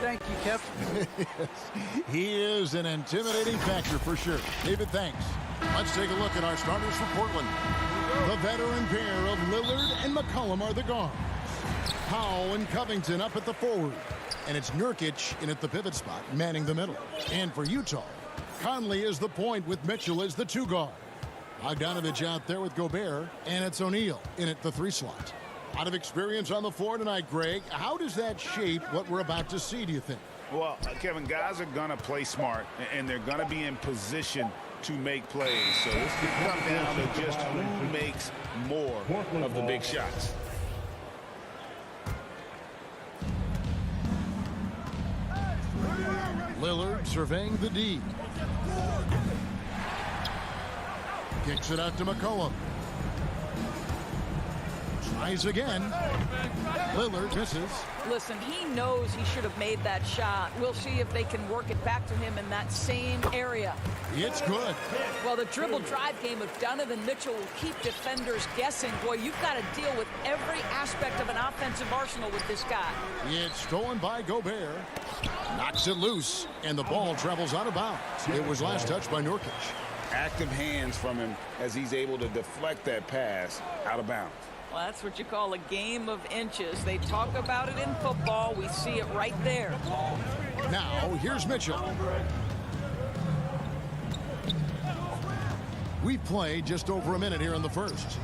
Thank you, Kev. Yes, he is an intimidating factor for sure. David, thanks. Let's take a look at our starters for Portland. The veteran pair of Lillard and McCollum are the guards. Powell and Covington up at the forward. And it's Nurkic in at the pivot spot, manning the middle. And for Utah, Conley is the point with Mitchell as the 2 guard. Bogdanovich out there with Gobert, and it's O'Neal in at the 3 slot. A lot of experience on the floor tonight, Greg. How does that shape what we're about to see, do you think? Well, Kevin, guys are going to play smart, and they're going to be in position to make plays. So this could come down to just who makes more of the big shots. Lillard surveying the D. Kicks it out to McCollum. Tries again. Lillard misses. Listen, he knows he should have made that shot. We'll see if they can work it back to him in that same area. It's good. Well, the dribble drive game of Donovan Mitchell will keep defenders guessing. Boy, you've got to deal with every aspect of an offensive arsenal with this guy. It's stolen by Gobert. Knocks it loose, and the ball travels out of bounds. It was last touched by Nurkic. Active hands from him as he's able to deflect that pass out of bounds. Well, that's what you call a game of inches. They talk about it in football. We see it right there. Now, here's Mitchell. We've played just over a minute here in the first.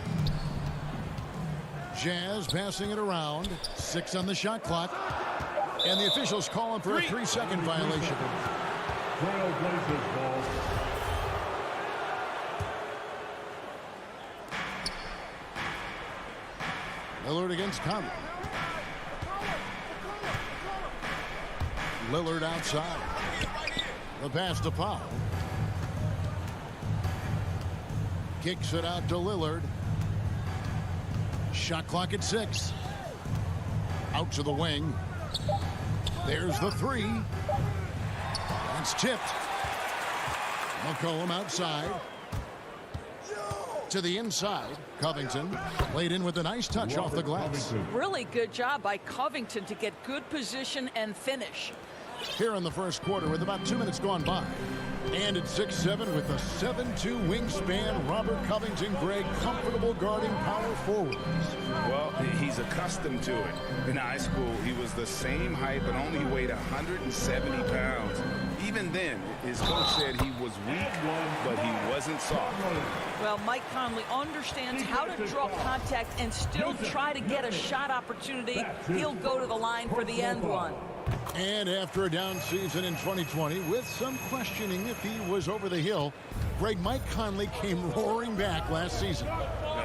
Jazz passing it around. 6 on the shot clock. And the officials calling for a 3-second violation. Trailblazers ball. Lillard against Conley. Lillard outside. The pass to Powell. Kicks it out to Lillard. Shot clock at 6. Out to the wing. There's the 3. It's tipped. McCollum outside. To the inside. Covington laid in with a nice touch off the glass. Really good job by Covington to get good position and finish. Here in the first quarter with about 2 minutes gone by. And at 6'7" with a 7'2" wingspan, Robert Covington, Greg, comfortable guarding power forwards. Well, he's accustomed to it. In high school, he was the same height, but only weighed 170 pounds. Even then, his coach said he was weak, but he wasn't soft. Well, Mike Conley understands how to draw contact and still try to get a shot opportunity. He'll go to the line for the end one. And after a down season in 2020, with some questioning if he was over the hill, Mike Conley came roaring back last season.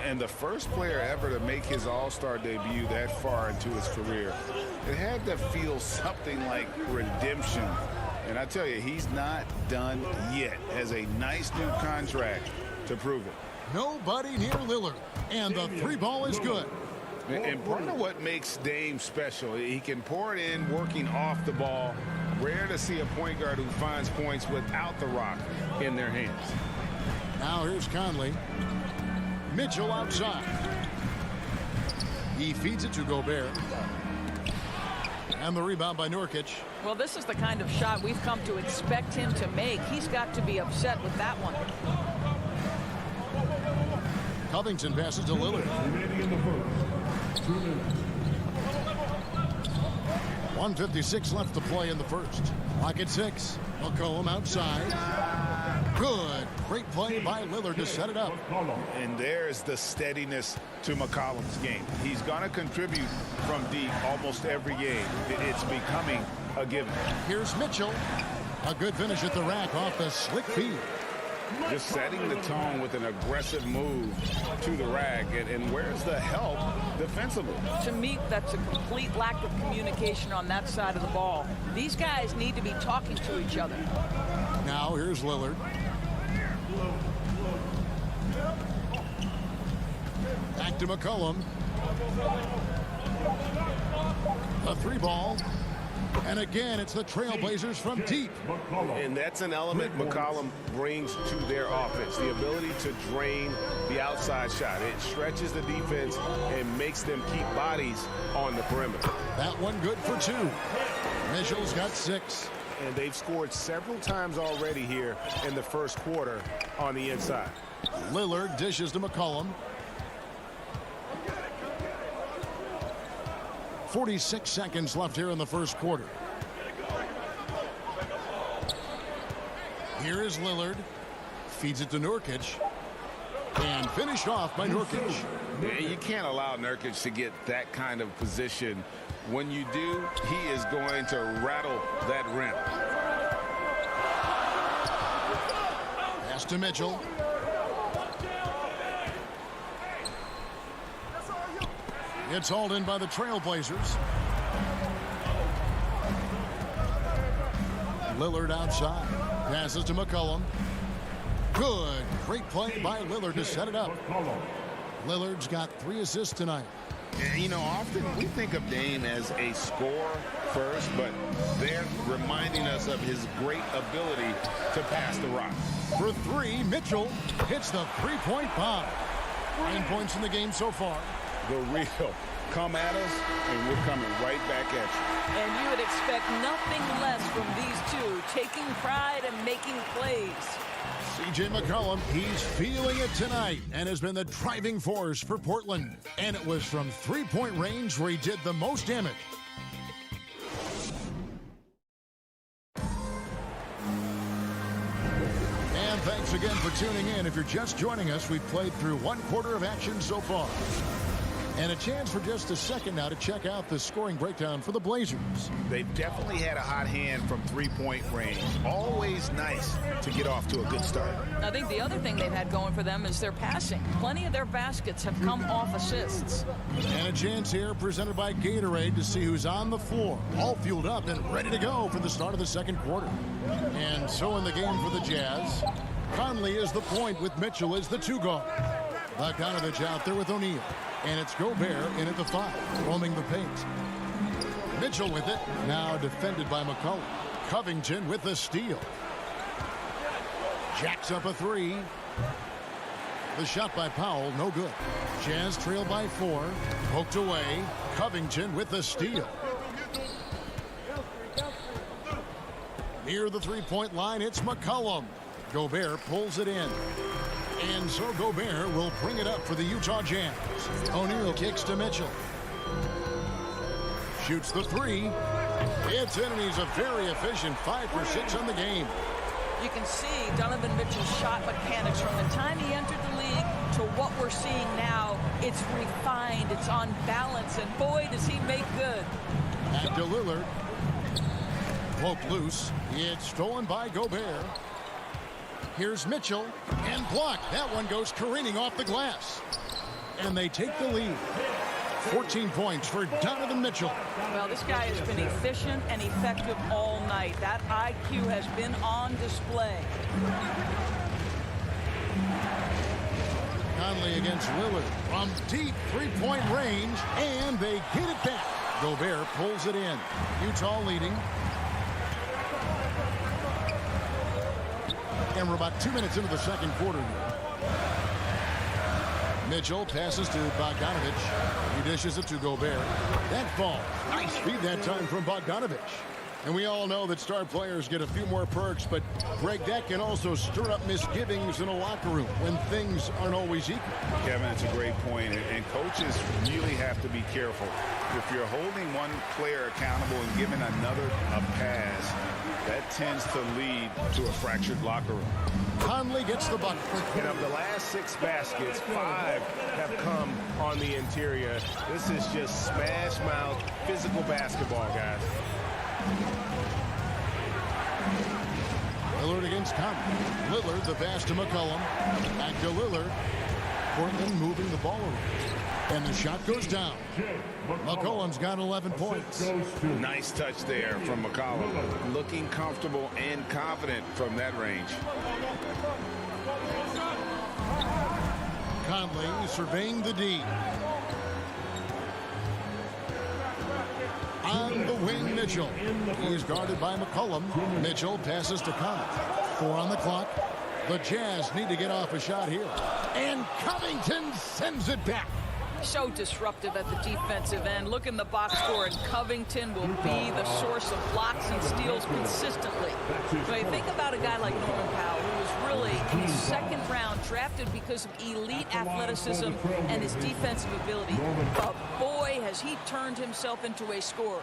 And the first player ever to make his All-Star debut that far into his career, it had to feel something like redemption. And I tell you, he's not done yet. Has a nice new contract to prove it. Nobody near Lillard, and the 3 ball is good. And part of what makes Dame special, he can pour it in working off the ball. Rare to see a point guard who finds points without the rock in their hands. Now here's Conley. Mitchell outside. He feeds it to Gobert. And the rebound by Nurkic. Well, this is the kind of shot we've come to expect him to make. He's got to be upset with that one. Covington passes to Lillard. 1:56 left to play in the first. Clock at 6. McCollum outside. Good. Great play by Lillard to set it up. And there's the steadiness to McCollum's game. He's going to contribute from deep almost every game. It's becoming a given. Here's Mitchell. A good finish at the rack off the slick feed. Just setting the tone with an aggressive move to the rack. And where's the help defensively? To me, that's a complete lack of communication on that side of the ball. These guys need to be talking to each other. Now here's Lillard. Back to McCollum. A 3 ball. And again, it's the Trailblazers from deep. And that's an element McCollum brings to their offense, the ability to drain the outside shot. It stretches the defense and makes them keep bodies on the perimeter. That one good for 2. Mitchell's got 6. And they've scored several times already here in the first quarter on the inside. Lillard dishes to McCollum. 46 seconds left here in the first quarter. Here is Lillard. Feeds it to Nurkic. And finished off by Nurkic. Yeah, you can't allow Nurkic to get that kind of position. When you do, he is going to rattle that rim. Pass to Mitchell. It's hauled in by the Trailblazers. Lillard outside. Passes to McCollum. Good. Great play by Lillard to set it up. Lillard's got 3 assists tonight. And, you know, often we think of Dame as a scorer first, but they're reminding us of his great ability to pass the rock. For 3, Mitchell hits the 3-point bomb. 9 points in the game so far. The real come at us, and we're coming right back at you. And you would expect nothing less from these two, taking pride and making plays. C.J. McCollum, he's feeling it tonight and has been the driving force for Portland. And it was from 3-point range where he did the most damage. And thanks again for tuning in. If you're just joining us, we've played through 1 quarter of action so far. And a chance for just a second now to check out the scoring breakdown for the Blazers. They've definitely had a hot hand from 3-point range. Always nice to get off to a good start. I think the other thing they've had going for them is their passing. Plenty of their baskets have come off assists. And a chance here presented by Gatorade to see who's on the floor. All fueled up and ready to go for the start of the second quarter. And so in the game for the Jazz, Conley is the point with Mitchell as the 2 guard. Bogdanovich out there with O'Neal. And it's Gobert in at the 5, roaming the paint. Mitchell with it, now defended by McCollum. Covington with the steal. Jacks up a 3. The shot by Powell, no good. Jazz trail by 4, poked away. Covington with the steal. Near the 3-point line, it's McCollum. Gobert pulls it in. And so Gobert will bring it up for the Utah Jazz. O'Neal kicks to Mitchell. Shoots the 3. It's in, and he's a very efficient 5 for 6 on the game. You can see Donovan Mitchell's shot mechanics from the time he entered the league to what we're seeing now. It's refined, it's on balance, and boy, does he make good. Back to Lillard. Poked loose. It's stolen by Gobert. Here's Mitchell, and blocked. That one goes careening off the glass. And they take the lead. 14 points for Donovan Mitchell. Well, this guy has been efficient and effective all night. That IQ has been on display. Conley against Lillard from deep 3-point range, and they get it back. Gobert pulls it in. Utah leading. And we're about 2 minutes into the second quarter here. Mitchell passes to Bogdanovich. He dishes it to Gobert. That falls. Nice feed that time from Bogdanovich. And we all know that star players get a few more perks, but Greg, that can also stir up misgivings in a locker room when things aren't always equal. Kevin, it's a great point, and coaches really have to be careful. If you're holding one player accountable and giving another a pass, that tends to lead to a fractured locker room. Conley gets the bucket. And of the last 6 baskets, 5 have come on the interior. This is just smash mouth physical basketball, guys. Lillard against Conley. Lillard, the pass to McCollum. Back to Lillard. Portland moving the ball around. And the shot goes down. McCollum's got 11 points. Nice touch there from McCollum. Looking comfortable and confident from that range. Conley surveying the D. On the wing, Mitchell. He's guarded by McCollum. Mitchell passes to Conley. 4 on the clock. The Jazz need to get off a shot here. And Covington sends it back. So disruptive at the defensive end. Look in the box score, and Covington will be the source of blocks and steals consistently. But think about a guy like Norman Powell, who was really in the second round drafted because of elite athleticism and his defensive ability. But boy, has he turned himself into a scorer.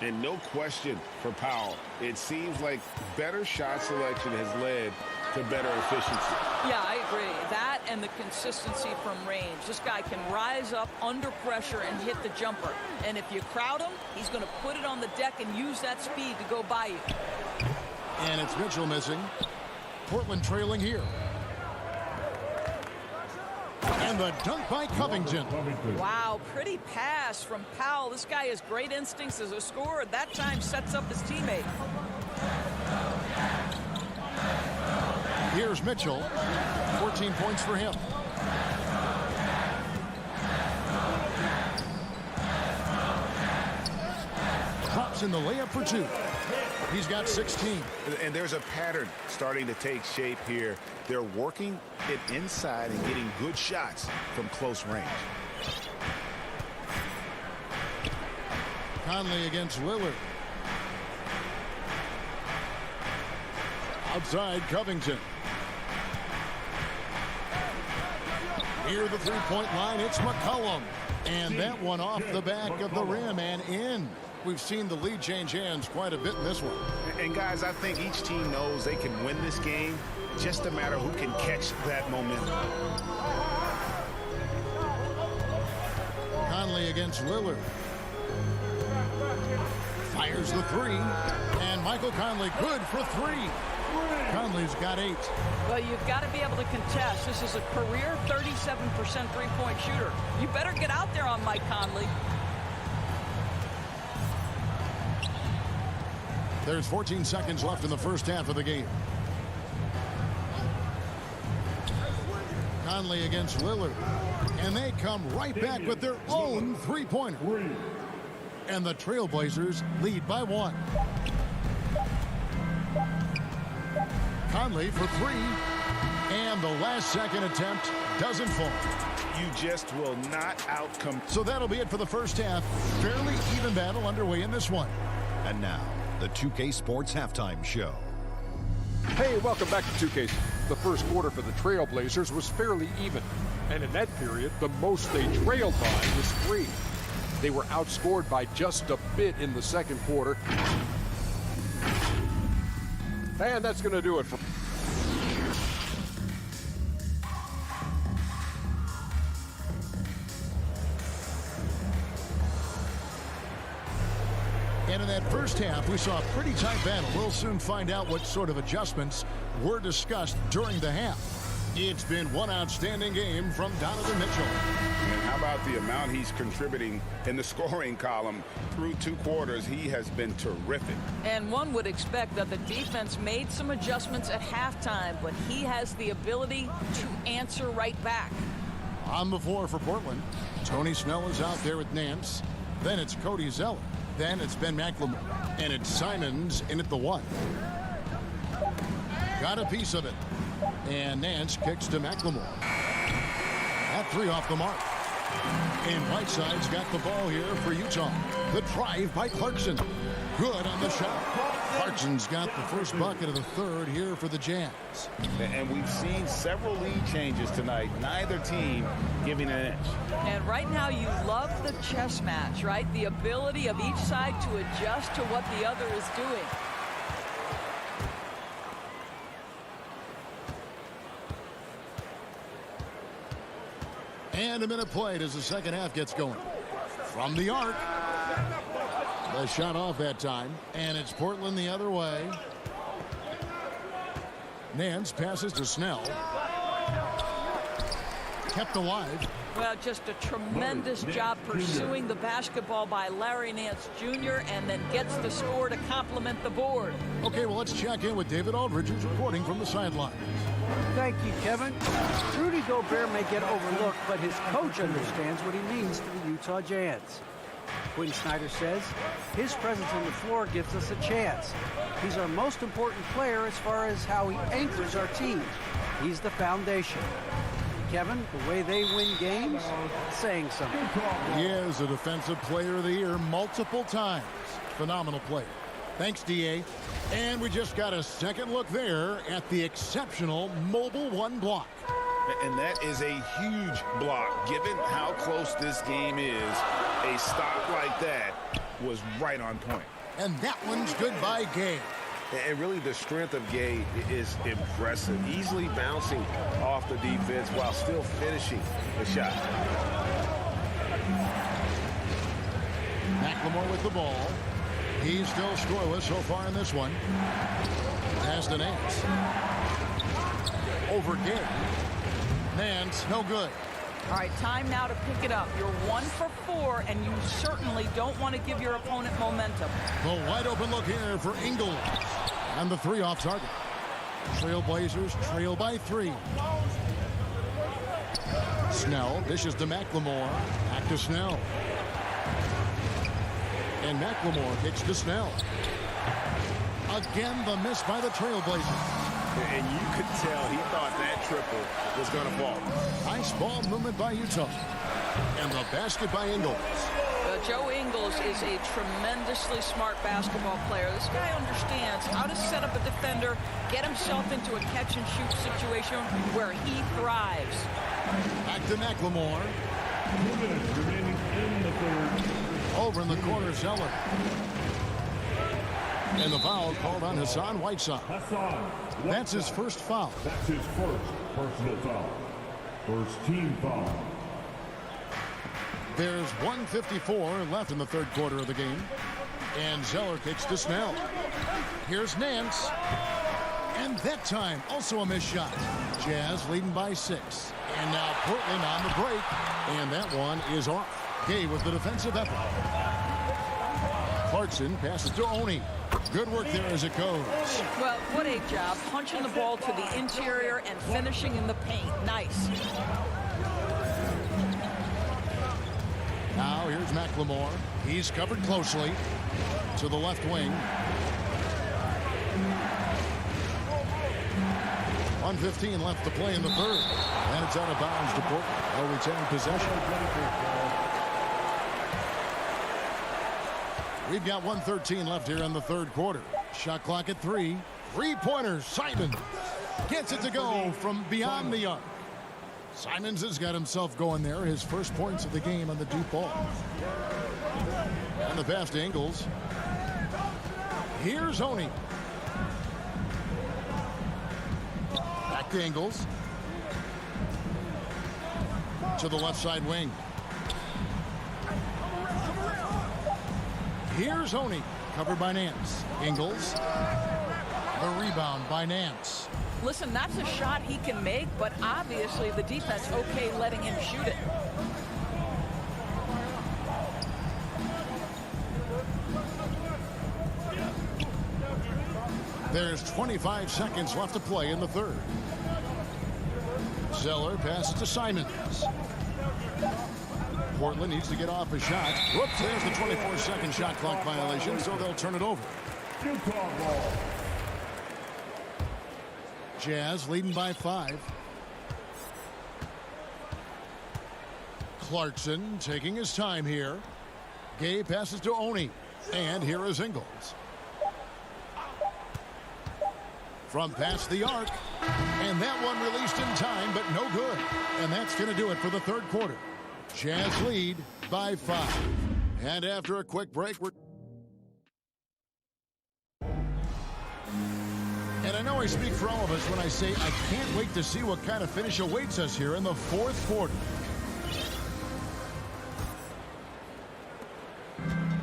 And no question for Powell. It seems like better shot selection has led to better efficiency. Yeah, I agree. That and the consistency from range. This guy can rise up under pressure and hit the jumper. And if you crowd him, he's going to put it on the deck and use that speed to go by you. And it's Mitchell missing. Portland trailing here. And the dunk by Covington. Wow, pretty pass from Powell. This guy has great instincts as a scorer. That time sets up his teammate. Here's Mitchell. 14 points for him. Drops in the layup for 2. He's got 16. And there's a pattern starting to take shape here. They're working it inside and getting good shots from close range. Conley against Lillard. Outside Covington. Near the three-point line, it's McCollum. And that one off the back of the rim and in. We've seen the lead change hands quite a bit in this one. And guys, I think each team knows they can win this game. Just a matter who can catch that momentum. Conley against Lillard. Fires the 3. And Michael Conley good for 3. Conley's got 8. Well, you've got to be able to contest. This is a career 37% three-point shooter. You better get out there on Mike Conley. There's 14 seconds left in the first half of the game. Conley against Lillard. And they come right back with their own three-pointer. And the Trailblazers lead by 1. Conley for 3. And the last second attempt doesn't fall. You just will not outcome. So that'll be it for the first half. Fairly even battle underway in this one. And now, the 2K Sports Halftime Show. Hey, welcome back to 2K. The first quarter for the Trailblazers was fairly even. And in that period, the most they trailed by was 3. They were outscored by just a bit in the second quarter. And that's going to do it for... And in that first half, we saw a pretty tight battle. We'll soon find out what sort of adjustments were discussed during the half. It's been one outstanding game from Donovan Mitchell. And how about the amount he's contributing in the scoring column? Through 2 quarters, he has been terrific. And one would expect that the defense made some adjustments at halftime, but he has the ability to answer right back. On the floor for Portland, Tony Snell is out there with Nance. Then it's Cody Zeller. Then it's Ben McLemore. And it's Simons in at the 1. Got a piece of it. And Nance kicks to McLemore. That 3 off the mark. And Whiteside's got the ball here for Utah. The drive by Clarkson. Good on the shot. Clarkson's got the first bucket of the third here for the Jazz. And we've seen several lead changes tonight. Neither team giving an inch. And right now you love the chess match, right? The ability of each side to adjust to what the other is doing. And a minute played as the second half gets going. From the arc. The shot off that time. And it's Portland the other way. Nance passes to Snell. Kept alive. Well, just a tremendous job pursuing the basketball by Larry Nance Jr. and then gets the score to complement the board. Okay, well, let's check in with David Aldridge, who's reporting from the sideline. Thank you, Kevin. Rudy Gobert may get overlooked, but his coach understands what he means to the Utah Jazz. Quinn Snyder says, his presence on the floor gives us a chance. He's our most important player as far as how he anchors our team. He's the foundation. Kevin, the way they win games, saying something. He is a Defensive Player of the Year multiple times. Phenomenal player. Thanks, DA. And we just got a second look there at the exceptional Mobile One block. And that is a huge block. Given how close this game is, a stop like that was right on point. And that one's good by Gay. And really the strength of Gay is impressive. Easily bouncing off the defense while still finishing the shot. McLemore with the ball. He's still scoreless so far in this one. Pass to Nance. Over Gay. Nance, no good. All right, time now to pick it up. You're 1 for 4, and you certainly don't want to give your opponent momentum. The wide open look here for Ingles. And the 3 off target. Trailblazers trail by 3. Snell dishes to McLemore. Back to Snell. And McLemore kicks to Snell. Again, the miss by the Trailblazers. And you could tell he thought that triple was going to fall. Nice ball movement by Utah. And the basket by Ingles. Joe Ingles is a tremendously smart basketball player. This guy understands how to set up a defender, get himself into a catch-and-shoot situation where he thrives. Back to McLemore. 2 minutes remaining in the third. Over in the corner, Zeller. And the foul called on Hassan Whiteside. That's his first foul. That's his first personal foul. First team foul. There's 1:54 left in the third quarter of the game. And Zeller kicks to Snell. Here's Nance. And that time, also a missed shot. Jazz leading by 6. And now Portland on the break. And that one is off. Gay with the defensive effort. Clarkson passes to Oni. Good work there as it goes. Well, what a job. Punching the ball to the interior and finishing in the paint. Nice. Now here's McLemore. He's covered closely to the left wing. 1:15 left to play in the third. And it's out of bounds to Portland. They'll retain possession. We've got 1:13 left here in the third quarter. Shot clock at 3. 3-pointer. Simons gets it to go from beyond the arc. Simons has got himself going there. His first points of the game on the deep ball. And the pass to Ingles. Here's Oni. Back to Ingles. To the left side wing. Here's Oni. Covered by Nance. Ingles. The rebound by Nance. Listen, that's a shot he can make, but obviously the defense okay letting him shoot it. There's 25 seconds left to play in the third. Zeller passes to Simons. Portland needs to get off a shot. Whoops, there's the 24-second shot clock violation, so they'll turn it over. Utah ball. Jazz leading by 5. Clarkson taking his time here. Gay passes to Oni. And here is Ingles. From past the arc. And that one released in time, but no good. And that's going to do it for the third quarter. Jazz lead by 5. And after a quick break, we're... And I know I speak for all of us when I say I can't wait to see what kind of finish awaits us here in the fourth quarter.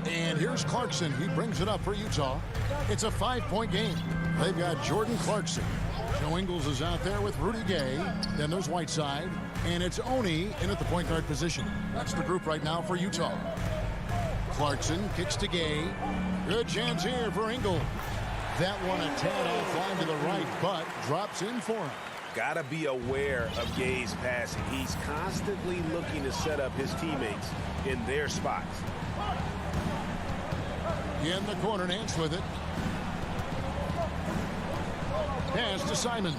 And here's Clarkson. He brings it up for Utah. It's a 5-point game. They've got Jordan Clarkson. Joe Ingles is out there with Rudy Gay. Then there's Whiteside. And it's Oni in at the point guard position. That's the group right now for Utah. Clarkson kicks to Gay. Good chance here for Ingles. That one a tad offline to the right, but drops in for him. Gotta be aware of Gay's passing. He's constantly looking to set up his teammates in their spots. In the corner, Nance with it. Pass to Simons.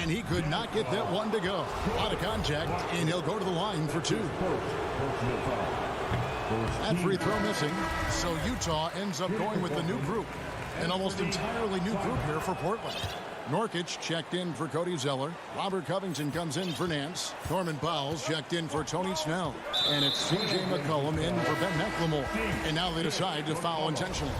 And he could not get that one to go. Out of contact, and he'll go to the line for 2. That free throw missing, so Utah ends up going with the new group. An almost entirely new group here for Portland. Norkic checked in for Cody Zeller. Robert Covington comes in for Nance. Norman Powell's checked in for Tony Snell. And it's C.J. McCollum in for Ben McLemore. And now they decide to foul intentionally.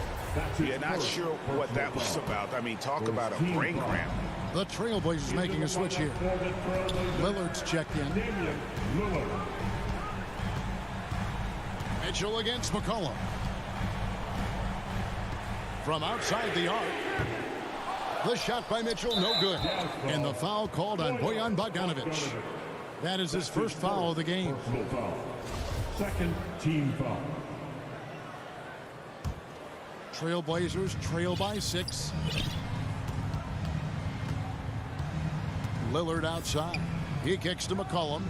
Yeah, not sure what that was about. I mean, talk about a brain cramp. The Trailblazers making a switch here. Lillard's checked in. Mitchell against McCollum. From outside the arc. The shot by Mitchell, no good. And the foul called on Bojan Bogdanovic. That is his first foul of the game. Second team foul. Trailblazers trail by 6. Lillard outside. He kicks to McCollum.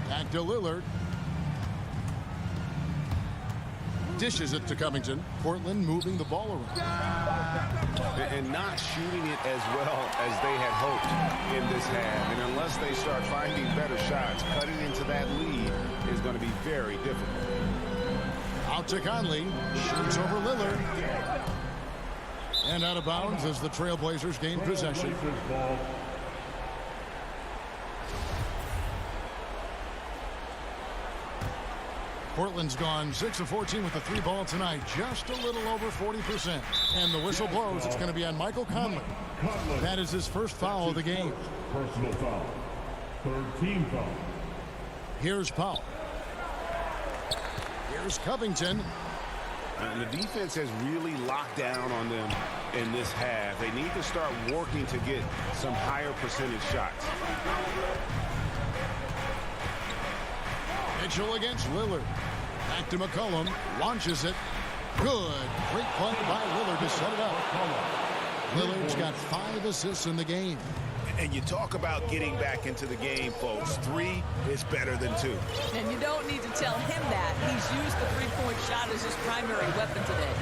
Back to Lillard. Dishes it to Covington. Portland moving the ball around. And not shooting it as well as they had hoped in this half. And unless they start finding better shots, cutting into that lead is going to be very difficult. Out to Conley. Shoots over Lillard. And out of bounds as the Trailblazers gain possession. Portland's gone 6 of 14 with the 3 ball tonight. Just a little over 40%. And the whistle blows. It's going to be on Michael Conley. That is his first foul of the game. Personal foul. Third team foul. Here's Powell. Here's Covington. And the defense has really locked down on them in this half. They need to start working to get some higher percentage shots. Mitchell against Lillard. Back to McCollum. Launches it. Good. Great play by Lillard to set it up. Lillard's got 5 assists in the game. And you talk about getting back into the game, folks. 3 is better than 2. And you don't need to tell him that. He's used the three-point shot as his primary weapon today.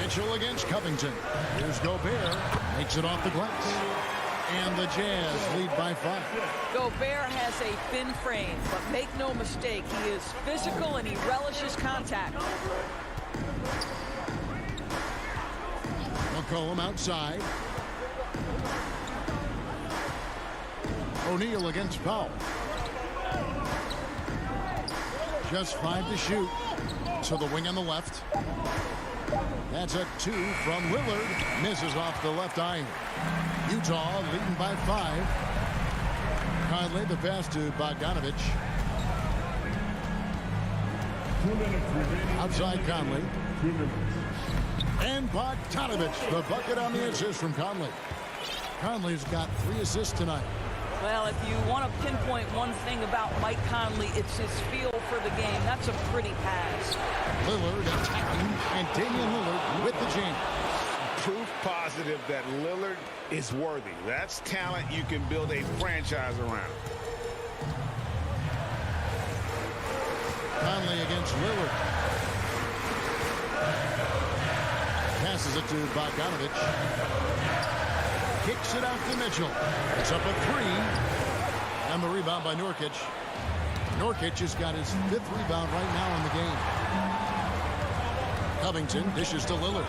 Mitchell against Covington. Here's Gobert. Makes it off the glass. And the Jazz lead by 5. Gobert has a thin frame, but make no mistake, he is physical and he relishes contact. McCollum outside. O'Neal against Powell. Just 5 to shoot. To the wing on the left. That's a 2 from Lillard. Misses off the left iron. Utah leading by 5. Conley, the pass to Bogdanovic. 2 minutes remaining. Outside Conley. 2 minutes. And Bogdanovic, the bucket on the assist from Conley. Conley's got 3 assists tonight. Well, if you want to pinpoint one thing about Mike Conley, it's his feel for the game. That's a pretty pass. Lillard attacking, and Damian Lillard with the jam. Proof positive that Lillard is worthy. That's talent you can build a franchise around. Conley against Lillard. Passes it to Bogdanovic. Kicks it out to Mitchell. It's up a 3. And the rebound by Norkic. Norkic has got his 5th rebound right now in the game. Covington dishes to Lillard.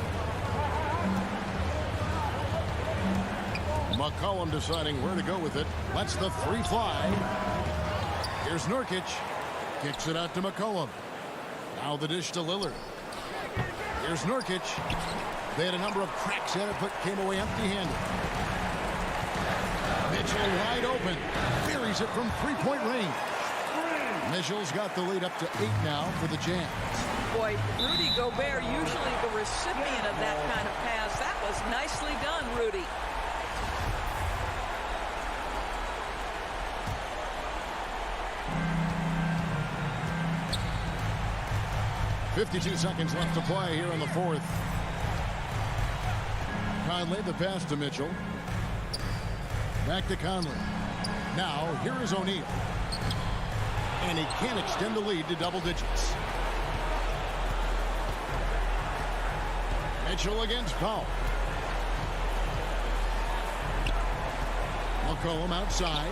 McCollum deciding where to go with it. Lets the 3 fly. Here's Norkic. Kicks it out to McCollum. Now the dish to Lillard. Here's Norkic. They had a number of cracks at it, but came away empty-handed. Mitchell wide open. Buries it from 3-point range. Mitchell's got the lead up to 8 now for the Jazz. Boy, Rudy Gobert, usually the recipient of that kind of pass. That was nicely done, Rudy. .52 seconds left to play here in the 4th. Conley, the pass to Mitchell. Back to Conley. Now, here is O'Neal. And he can't extend the lead to double digits. Mitchell against Powell. McCollum outside.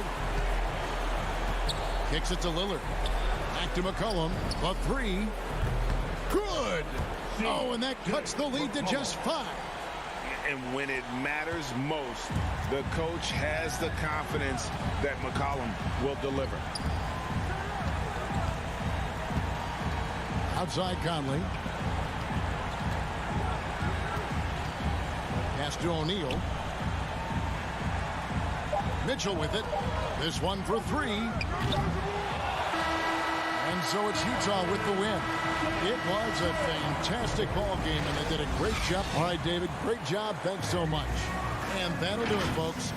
Kicks it to Lillard. Back to McCollum. The three. Good. Oh, and that cuts the lead to just 5. And when it matters most, the coach has the confidence that McCollum will deliver. Outside Conley. Pass to O'Neal. Mitchell with it. This one for 3. And so it's Utah with the win. It was a fantastic ball game, and they did a great job. All right, David, great job. Thanks so much. And that'll do it, folks.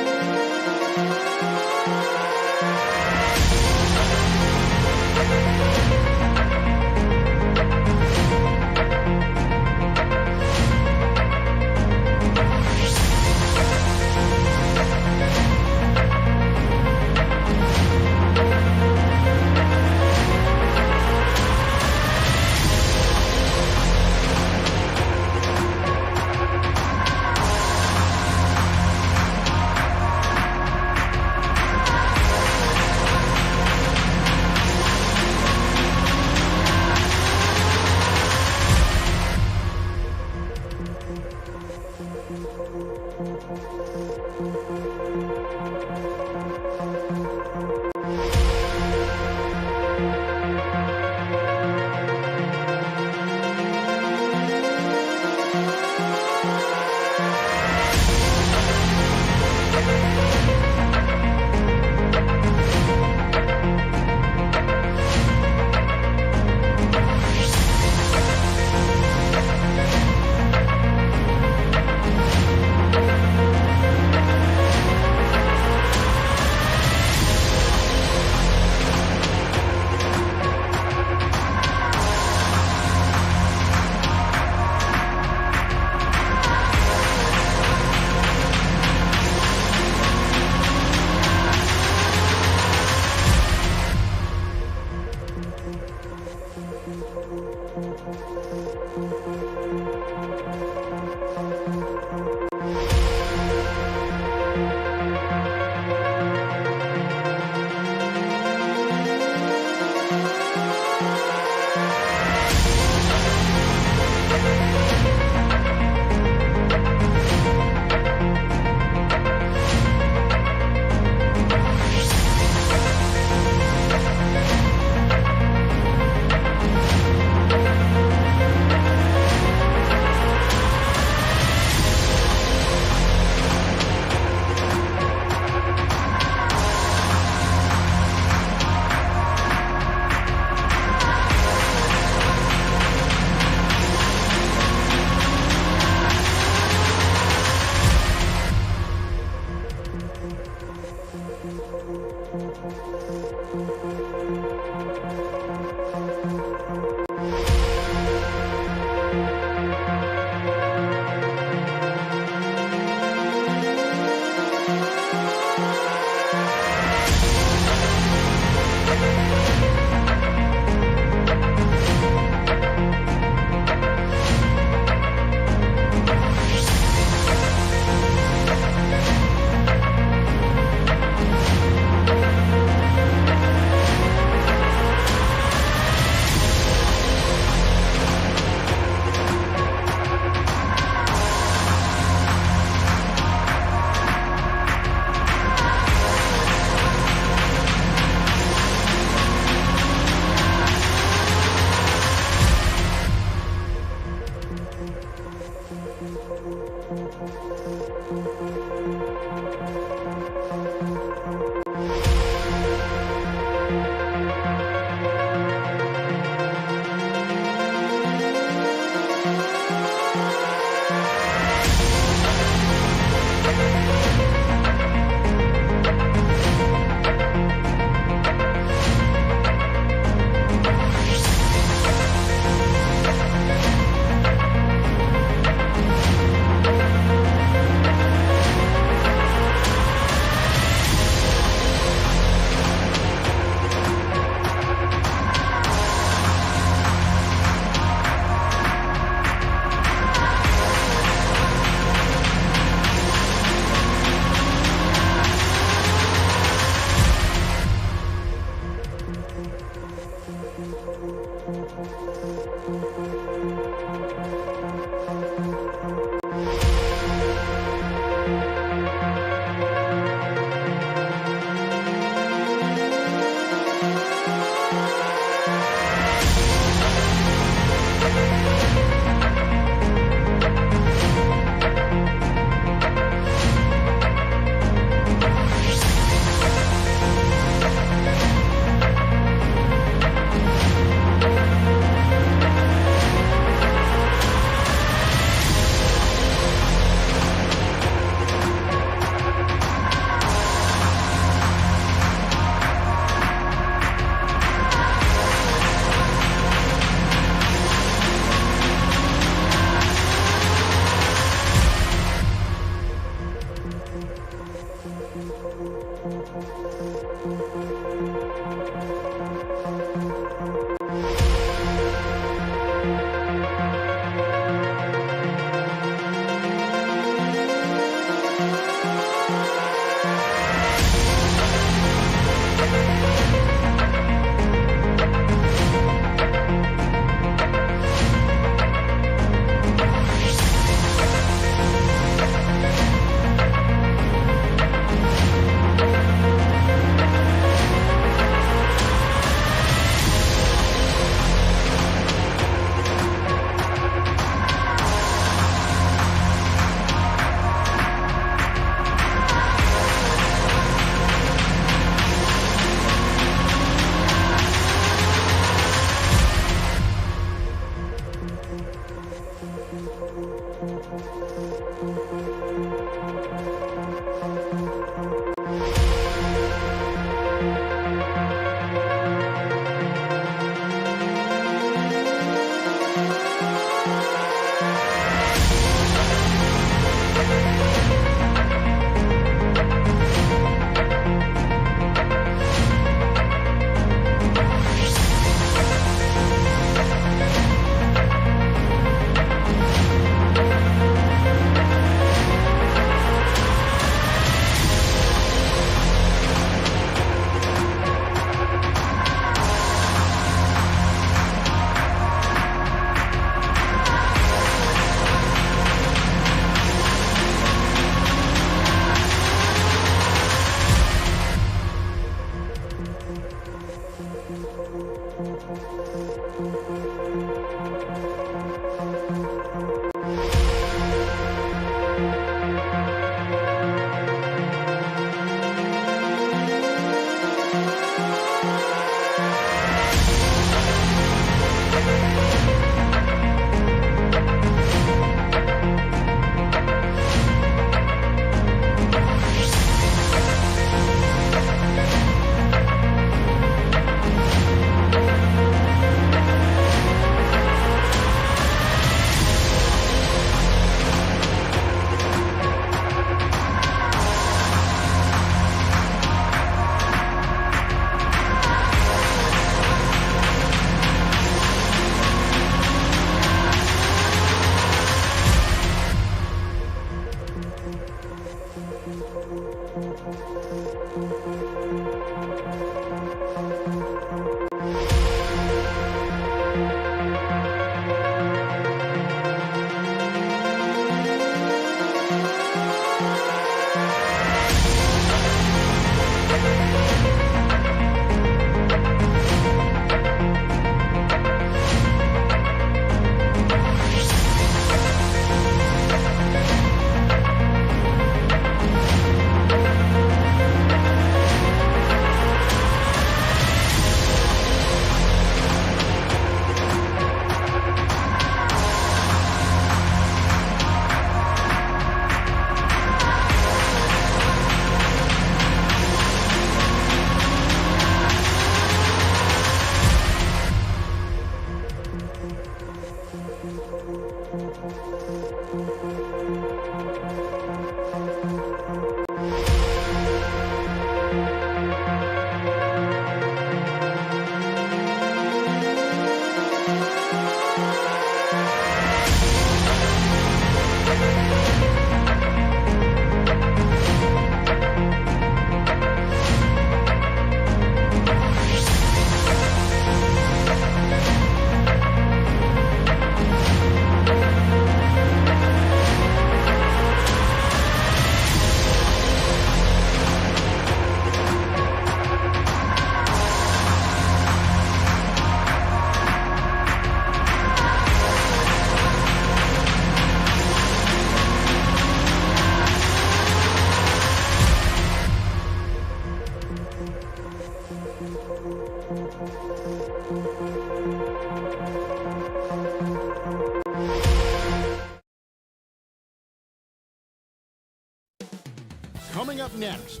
Coming up next.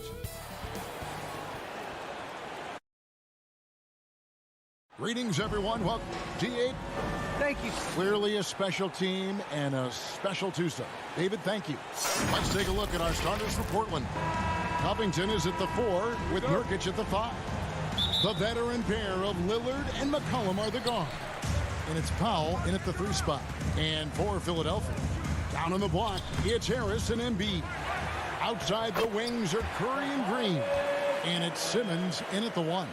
Greetings, everyone. Welcome to T8. Thank you. Clearly a special team and a special Tuesday. David, thank you. Let's take a look at our starters for Portland. Covington is at the 4 with Nurkic at the 5. The veteran pair of Lillard and McCollum are the guard. And it's Powell in at the 3 spot. And for Philadelphia, down on the block, it's Harris and Embiid. Outside the wings are Curry and Green. And it's Simmons in at the 1.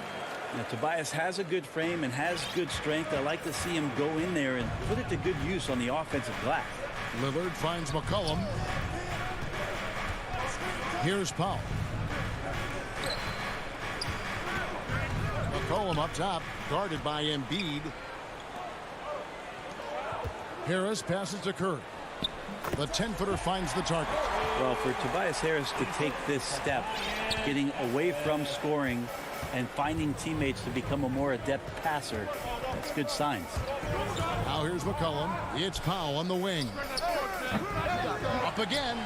Now, Tobias has a good frame and has good strength. I like to see him go in there and put it to good use on the offensive glass. Lillard finds McCollum. Here's Powell. McCollum up top, guarded by Embiid. Harris passes to Curry. The 10-footer finds the target. Well, for Tobias Harris to take this step, getting away from scoring and finding teammates to become a more adept passer, that's good signs. Now here's McCollum. It's Powell on the wing. Up again.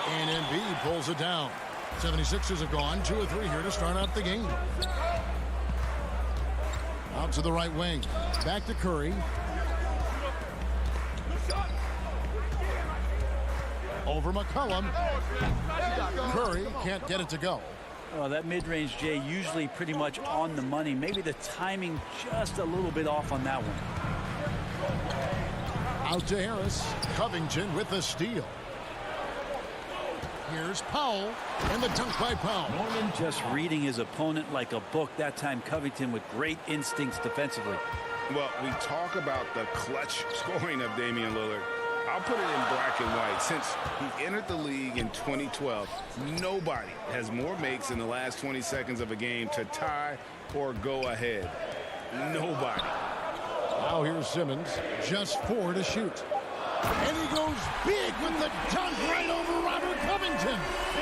And Embiid pulls it down. 76ers have gone 2 of 3 here to start out the game. Out to the right wing. Back to Curry. Over McCollum. Curry can't get it to go. Well, that mid-range, Jay, usually pretty much on the money. Maybe the timing just a little bit off on that one. Out to Harris. Covington with the steal. Here's Powell, and the dunk by Powell. Norman just reading his opponent like a book. That time Covington with great instincts defensively. Well, we talk about the clutch scoring of Damian Lillard. I'll put it in black and white. Since he entered the league in 2012, nobody has more makes in the last 20 seconds of a game to tie or go ahead. Nobody. Now here's Simmons, just 4 to shoot. And he goes big with the dunk right over Robert Covington.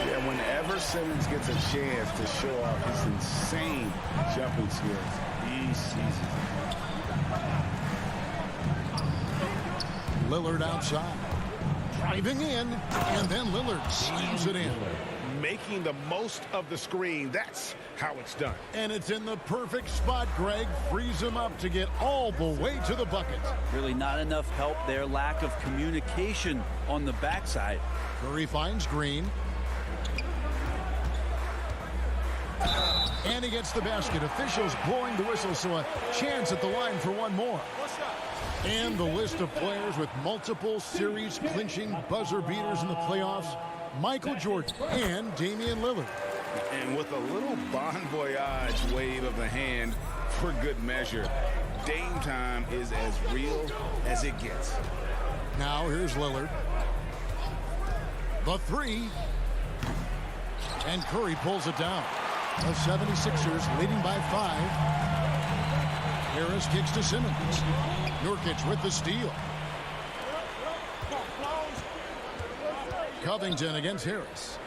Yeah, whenever Simmons gets a chance to show off his insane jumping skills, he seizes it. Lillard outside. Driving in, and then Lillard slams it in. Making the most of the screen. That's how it's done. And it's in the perfect spot. Greg frees him up to get all the way to the bucket. Really not enough help there. Lack of communication on the backside. Curry finds Green. And he gets the basket. Officials blowing the whistle, so a chance at the line for one more. And the list of players with multiple series clinching buzzer beaters in the playoffs Michael Jordan, and Damian Lillard. And with a little bon voyage wave of the hand for good measure, Dame time is as real as it gets. Now here's Lillard. The three. And Curry pulls it down. The 76ers leading by 5. Harris kicks to Simmons. Nurkic with the steal. Covington against Harris.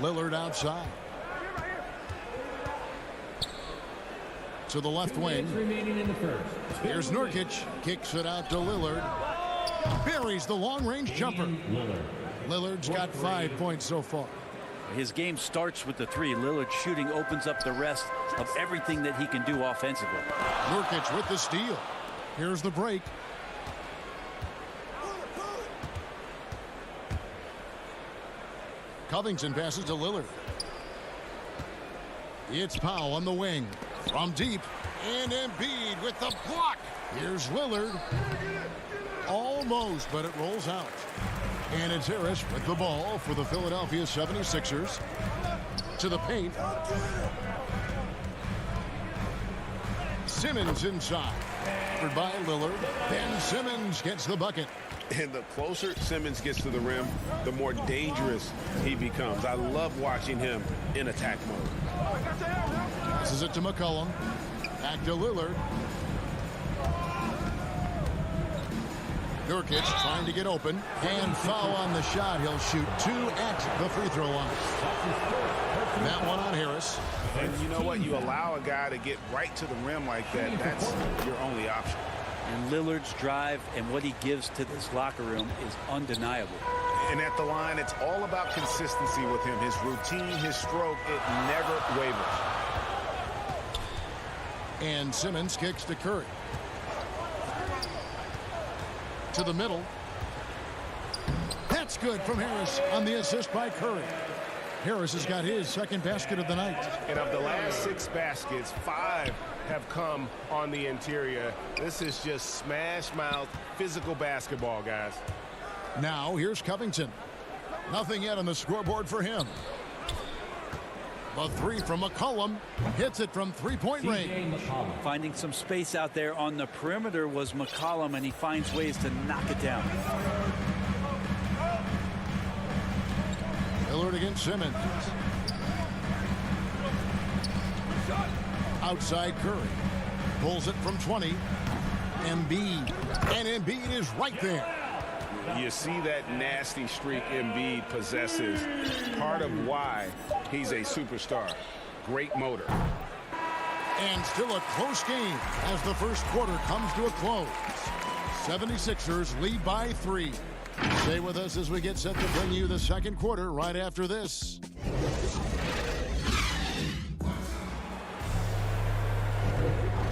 Lillard outside. To the left wing. Here's Nurkic. Kicks it out to Lillard. Buries the long-range jumper. Lillard's got 5 points so far. His game starts with the three. Lillard shooting opens up the rest of everything that he can do offensively. Nurkic with the steal. Here's the break. Covington passes to Lillard. It's Powell on the wing. From deep. And Embiid with the block. Here's Lillard. Almost, but it rolls out. And it's Harris with the ball for the Philadelphia 76ers. To the paint. Simmons inside. Covered by Lillard. Ben Simmons gets the bucket. And the closer Simmons gets to the rim, the more dangerous he becomes. I love watching him in attack mode. Passes it to McCollum. Back to Lillard. Nurkic trying to get open. And foul on the shot. He'll shoot 2 at the free throw line. That one on Harris. And you know what? You allow a guy to get right to the rim like that. That's your only option. And Lillard's drive and what he gives to this locker room is undeniable. And at the line, it's all about consistency with him. His routine, his stroke, it never wavers. And Simmons kicks to Curry. To the middle. That's good from Harris on the assist by Curry. Harris has got his second basket of the night. And of the last 6 baskets, 5 have come on the interior. This is just smash mouth physical basketball, guys. Now here's Covington. Nothing yet on the scoreboard for him. The three from McCollum. Hits it from three-point range. Finding some space out there on the perimeter was McCollum, and he finds ways to knock it down. Lillard against Simmons. Outside Curry. Pulls it from 20. Embiid. And Embiid is right there. You see that nasty streak Embiid possesses. Part of why he's a superstar. Great motor. And still a close game as the first quarter comes to a close. 76ers lead by 3. Stay with us as we get set to bring you the second quarter right after this.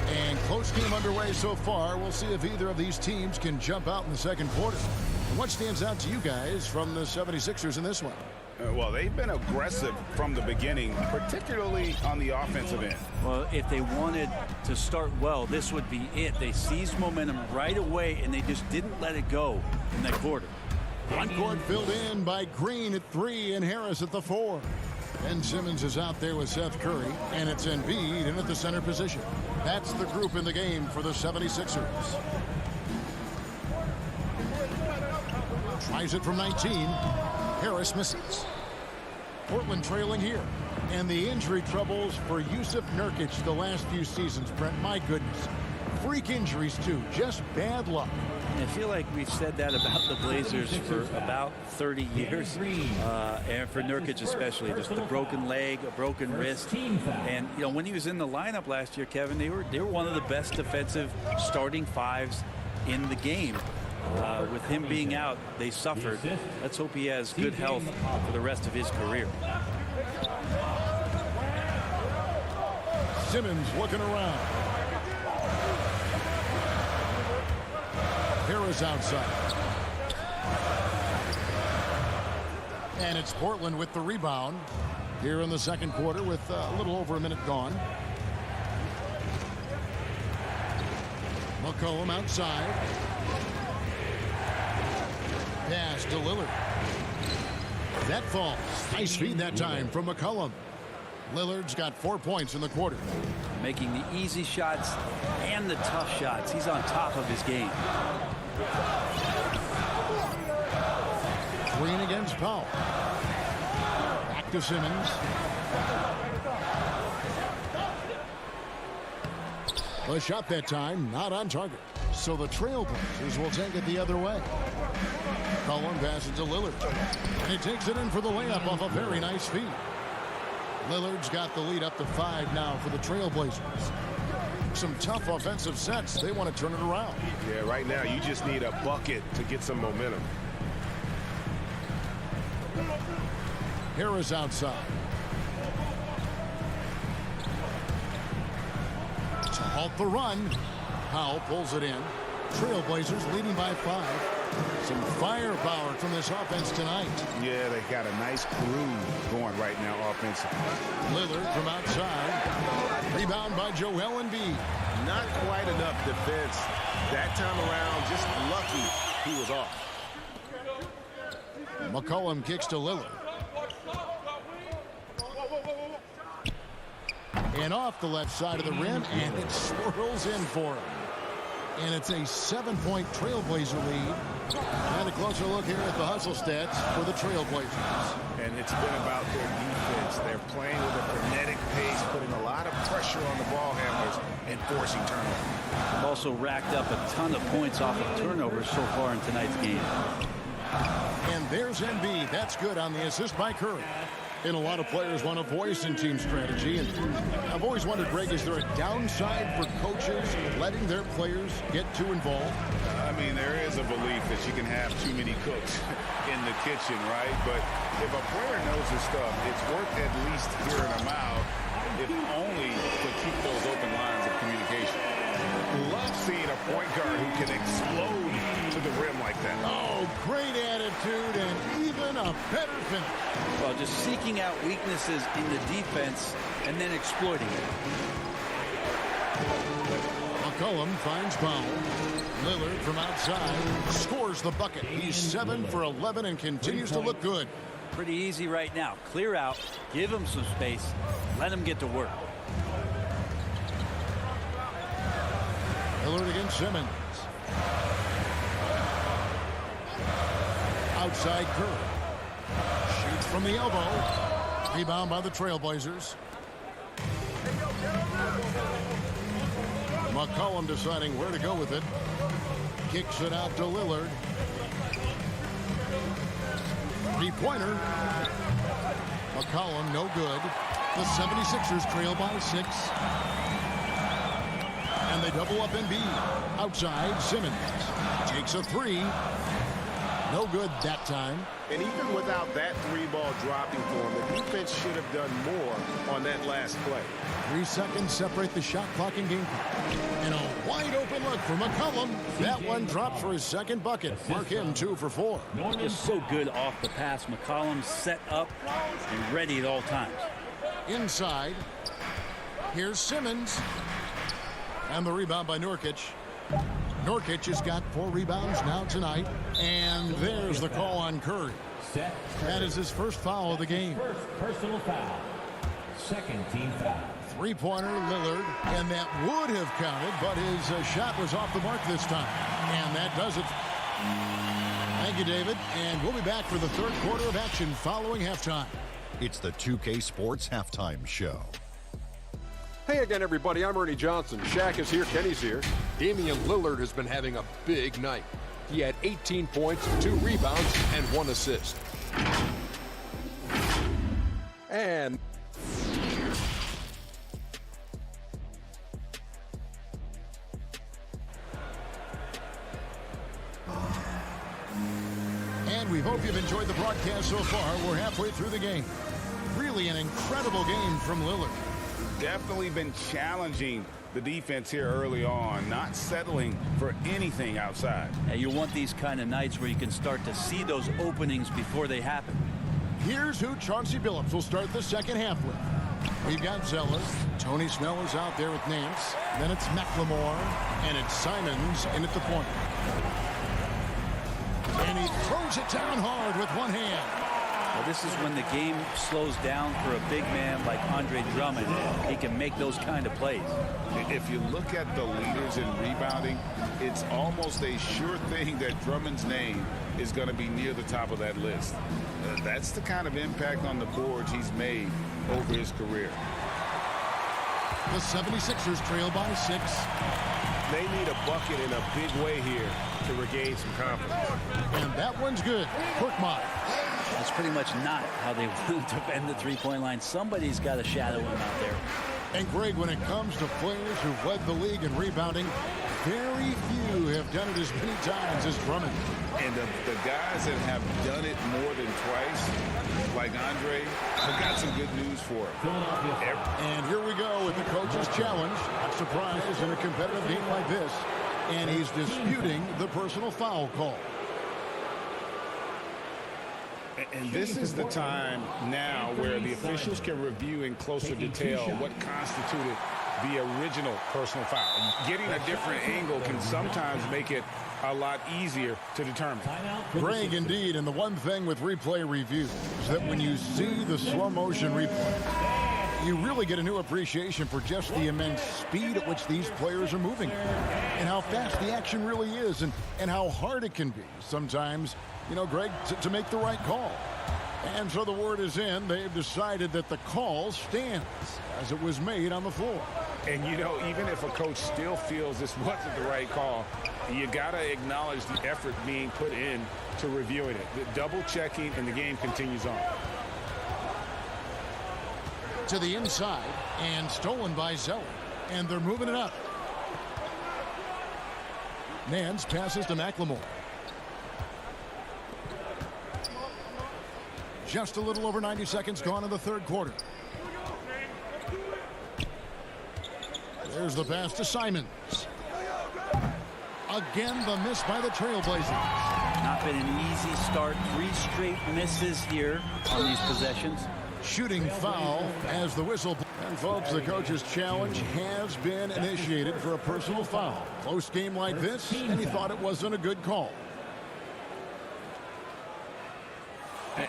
And close game underway so far. We'll see if either of these teams can jump out in the second quarter. What stands out to you guys from the 76ers in this one? Well, they've been aggressive from the beginning, particularly on the offensive end. Well, if they wanted to start well, this would be it. They seized momentum right away, and they just didn't let it go in that quarter. Front court filled in by Green at 3 and Harris at the 4. Ben Simmons is out there with Seth Curry, and it's Embiid in at the center position. That's the group in the game for the 76ers. Tries it from 19. Harris misses. Portland trailing here. And the injury troubles for Yusuf Nurkic the last few seasons, Brent. My goodness. Freak injuries, too. Just bad luck. I feel like we've said that about the Blazers for about 30 years. And for Nurkic especially. Just a broken leg, a broken wrist. And, you know, when he was in the lineup last year, Kevin, they were one of the best defensive starting 5s in the game. With him being out, they suffered. Let's hope he has good health for the rest of his career. Simmons looking around. Harris outside. And it's Portland with the rebound here in the second quarter with a little over a minute gone. McCollum outside. Pass to Lillard. That falls. Nice feed that time from McCollum. Lillard's got 4 points in the quarter. Making the easy shots and the tough shots. He's on top of his game. Green against Powell. Back to Simmons. The shot that time, not on target. So the Trailblazers will take it the other way. Cullen passes to Lillard. And he takes it in for the layup off a very nice feed. Lillard's got the lead up to 5 now for the Trailblazers. Some tough offensive sets. They want to turn it around. Yeah, right now you just need a bucket to get some momentum. Harris outside. To halt the run. Powell pulls it in. Trailblazers leading by 5. Some firepower from this offense tonight. Yeah, they got a nice groove going right now offensively. Lillard from outside. Rebound by Joel Embiid. Not quite enough defense that time around. Just lucky he was off. McCollum kicks to Lillard. And off the left side of the rim, and it swirls in for him. And it's a 7-point Trailblazer lead. And a closer look here at the hustle stats for the Trailblazers. And it's been about their defense. They're playing with a frenetic pace, putting a lot of pressure on the ball handlers and forcing turnovers. They've also racked up a ton of points off of turnovers so far in tonight's game. And there's Embiid. That's good on the assist by Curry. And a lot of players want a voice in team strategy. And I've always wondered, Greg, is there a downside for coaches letting their players get too involved? I mean, there is a belief that you can have too many cooks in the kitchen, right? But if a player knows his stuff, it's worth at least hearing them out, if only to keep those open lines of communication. Love seeing a point guard who can explode to the rim like that. Oh, great attitude and even a better finish. Well, just seeking out weaknesses in the defense and then exploiting it. McCollum finds Powell. Lillard from outside scores the bucket. He's 7 for 11 and continues to look good. Pretty easy right now. Clear out, give him some space, let him get to work. Lillard against Simmons. Outside Curry. Shoots from the elbow. Rebound by the Trailblazers. McCollum deciding where to go with it. Kicks it out to Lillard. Three-pointer. McCollum no good. The 76ers trail by 6. And they double up Embiid. Outside, Simmons takes a 3. No good that time. And even without that 3-ball dropping for him, the defense should have done more on that last play. 3 seconds separate the shot clock and game clock. And a wide open look for McCollum. That one drops for his second bucket. Mark him 2 for 4. Just so good off the pass. McCollum set up and ready at all times. Inside. Here's Simmons. And the rebound by Nurkic. Nurkic has got 4 rebounds now tonight. And there's the call on Curry. That is his first foul of the game. First personal foul. Second team foul. 3-pointer Lillard. And that would have counted, but his shot was off the mark this time. And that does it. Thank you, David. And we'll be back for the third quarter of action following halftime. It's the 2K Sports Halftime Show. Hey again, everybody. I'm Ernie Johnson. Shaq is here. Kenny's here. Damian Lillard has been having a big night. He had 18 points, 2 rebounds, and 1 assist. And we hope you've enjoyed the broadcast so far. We're halfway through the game. Really an incredible game from Lillard. Definitely been challenging the defense here early on, not settling for anything outside. And you want these kind of nights where you can start to see those openings before they happen. Here's who Chauncey Billups will start the second half with. We've got Zeller. Tony Snell is out there with Nance. Then it's McLemore. And it's Simons in at the point. And he throws it down hard with one hand. This is when the game slows down for a big man like Andre Drummond. He can make those kind of plays. If you look at the leaders in rebounding, it's almost a sure thing that Drummond's name is going to be near the top of that list. That's the kind of impact on the boards he's made over his career. The 76ers trail by 6. They need a bucket in a big way here to regain some confidence. And that one's good. Korkmaz. That's pretty much not how they want to bend the three-point line. Somebody's got to shadow him out there. And Greg, when it comes to players who've led the league in rebounding, very few have done it as many times as Drummond. And the guys that have done it more than twice, like Andre, have got some good news for him. And here we go with the coach's challenge. Not surprised in a competitive game like this. And he's disputing the personal foul call. And this is the time now where the officials can review in closer detail what constituted the original personal foul. Getting a different angle can sometimes make it a lot easier to determine. Greg, indeed, and the one thing with replay review is that when you see the slow motion replay, you really get a new appreciation for just the immense speed at which these players are moving and how fast the action really is and how hard it can be sometimes, you know, Greg, to make the right call. And so the word is in. They've decided that the call stands as it was made on the floor. And, you know, even if a coach still feels this wasn't the right call, you got to acknowledge the effort being put in to reviewing it. The double checking, and the game continues on. To the inside, and stolen by Zeller. And they're moving it up. Nance passes to McLemore. Just a little over 90 seconds gone in the third quarter. There's the pass to Simons. Again, the miss by the Trailblazers. Not been an easy start. 3 straight misses here on these possessions. Shooting foul as the whistle. And folks, the coach's challenge has been initiated for a personal foul. Close game like this, and he thought it wasn't a good call.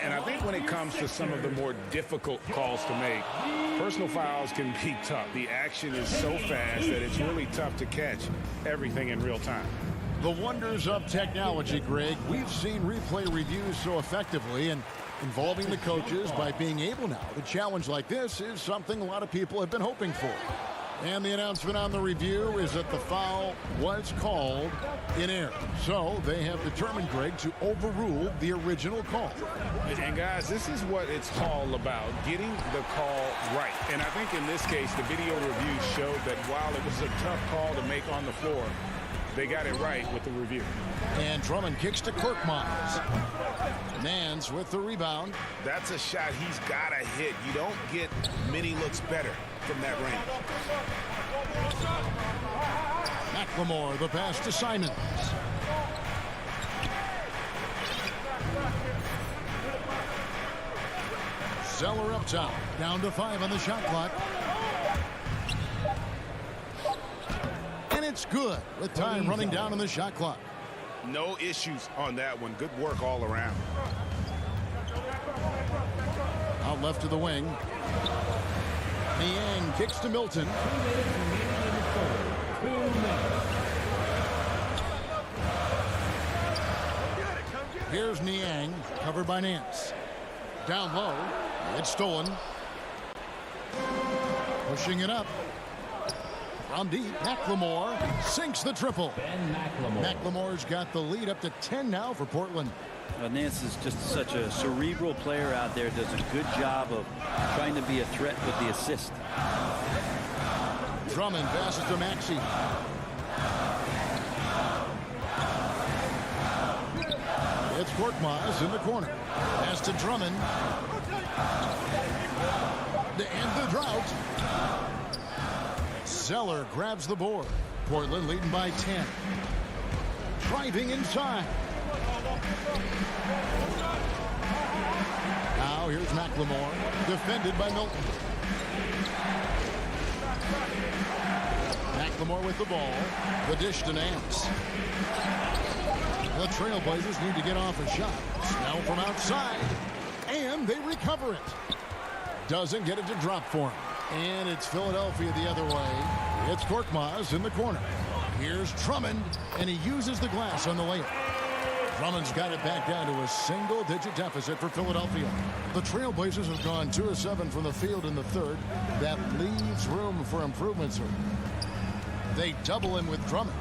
And I think when it comes to some of the more difficult calls to make, personal fouls can be tough. The action is so fast that it's really tough to catch everything in real time. The wonders of technology, Greg. We've seen replay reviews so effectively, and involving the coaches by being able now to challenge like this is something a lot of people have been hoping for. And the announcement on the review is that the foul was called in error. So they have determined, Greg, to overrule the original call. And guys, this is what it's all about, getting the call right. And I think in this case, the video review showed that while it was a tough call to make on the floor, they got it right with the review. And Drummond kicks to Korkmaz. Nance with the rebound. That's a shot he's got to hit. You don't get many looks better from that range. McLemore, the pass to Simons. Zeller up top, down to 5 on the shot clock. And it's good with time running down on the shot clock. No issues on that one. Good work all around. Out left to the wing. Niang kicks to Milton. Here's Niang, covered by Nance. Down low, it's stolen. Pushing it up. From deep, McLemore sinks the triple. McLemore's got the lead up to 10 now for Portland. Nance is just such a cerebral player out there, does a good job of trying to be a threat with the assist. Drummond passes to Maxey. It's Korkmaz in the corner. Pass to Drummond. To end the drought. Zeller grabs the board. Portland leading by 10. Driving inside. Now here's McLemore, defended by Milton. McLemore with the ball. The dish to Nance. The Trailblazers need to get off a shot. Snell from outside. and they recover it. Doesn't get it to drop for him. And it's Philadelphia the other way. It's Korkmaz in the corner. Here's Drummond, and he uses the glass on the layup. Drummond's got it back down to a single-digit deficit for Philadelphia. The Trailblazers have gone 2 of 7 from the field in the third. That leaves room for improvement, sir. They double him with Drummond.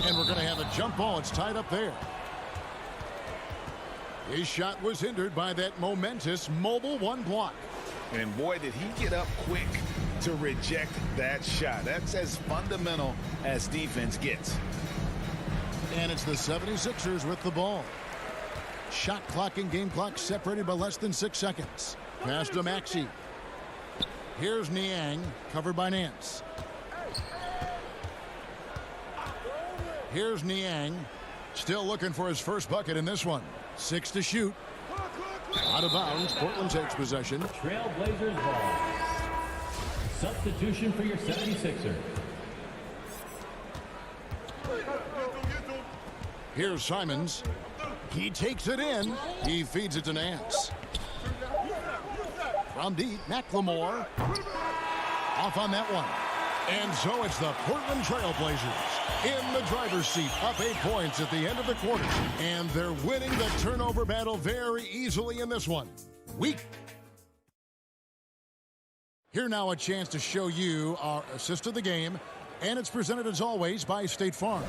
And we're going to have a jump ball. It's tied up there. His shot was hindered by that momentous mobile one block. And boy, did he get up quick to reject that shot. That's as fundamental as defense gets. And it's the 76ers with the ball. Shot clock and game clock separated by less than 6 seconds. Pass to Maxey. Here's Niang, covered by Nance. Here's Niang, still looking for his first bucket in this one. 6 to shoot. Out of bounds, Portland takes possession. Trailblazers ball. Substitution for your 76er. Here's Simons. He takes it in. He feeds it to Nance. From deep, McLemore. Off on that one. And so it's the Portland Trailblazers in the driver's seat, up 8 points at the end of the quarter. And they're winning the turnover battle very easily in this one. Here now a chance to show you our assist of the game. And it's presented as always by State Farm.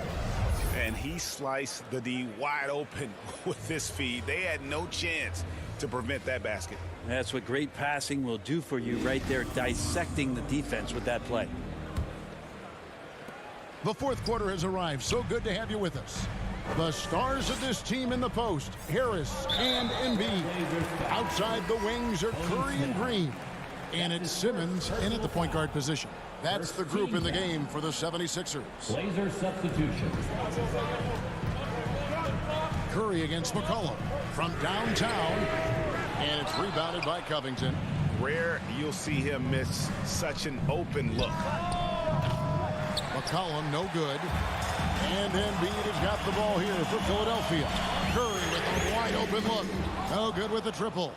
And he sliced the D wide open with this feed. They had no chance to prevent that basket. That's what great passing will do for you right there, dissecting the defense with that play. The fourth quarter has arrived. So good to have you with us. The stars of this team in the post, Harris and Embiid. Outside the wings are Curry and Green. And it's Simmons in at the point guard position. That's the group in the game for the 76ers. Blazer substitution. Curry against McCollum from downtown. And it's rebounded by Covington. Rare you'll see him miss such an open look. McCollum, no good. And Embiid has got the ball here for Philadelphia. Curry with a wide open look. No good with the triple.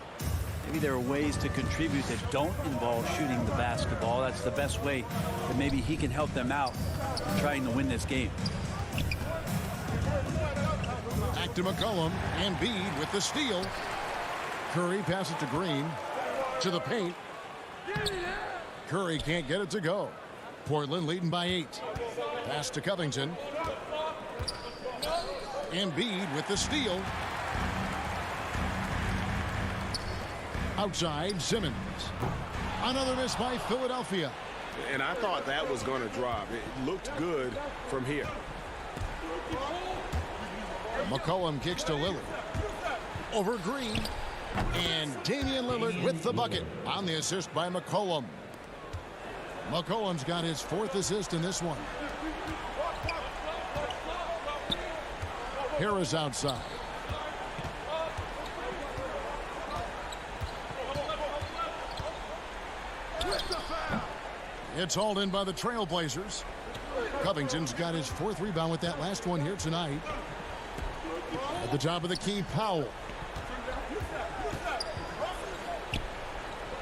Maybe there are ways to contribute that don't involve shooting the basketball. That's the best way that maybe he can help them out trying to win this game. Back to McCollum. Embiid with the steal. Curry passes to Green. To the paint. Curry can't get it to go. Portland leading by 8. Pass to Covington. Embiid with the steal. Outside, Simmons. Another miss by Philadelphia. And I thought that was going to drop. It looked good from here. McCollum kicks to Lillard. Over Green. And Damian Lillard with the bucket on the assist by McCollum. McCollum's got his 4th assist in this one. Harris outside. It's hauled in by the Trailblazers. Covington's got his 4th rebound with that last one here tonight. At the top of the key, Powell.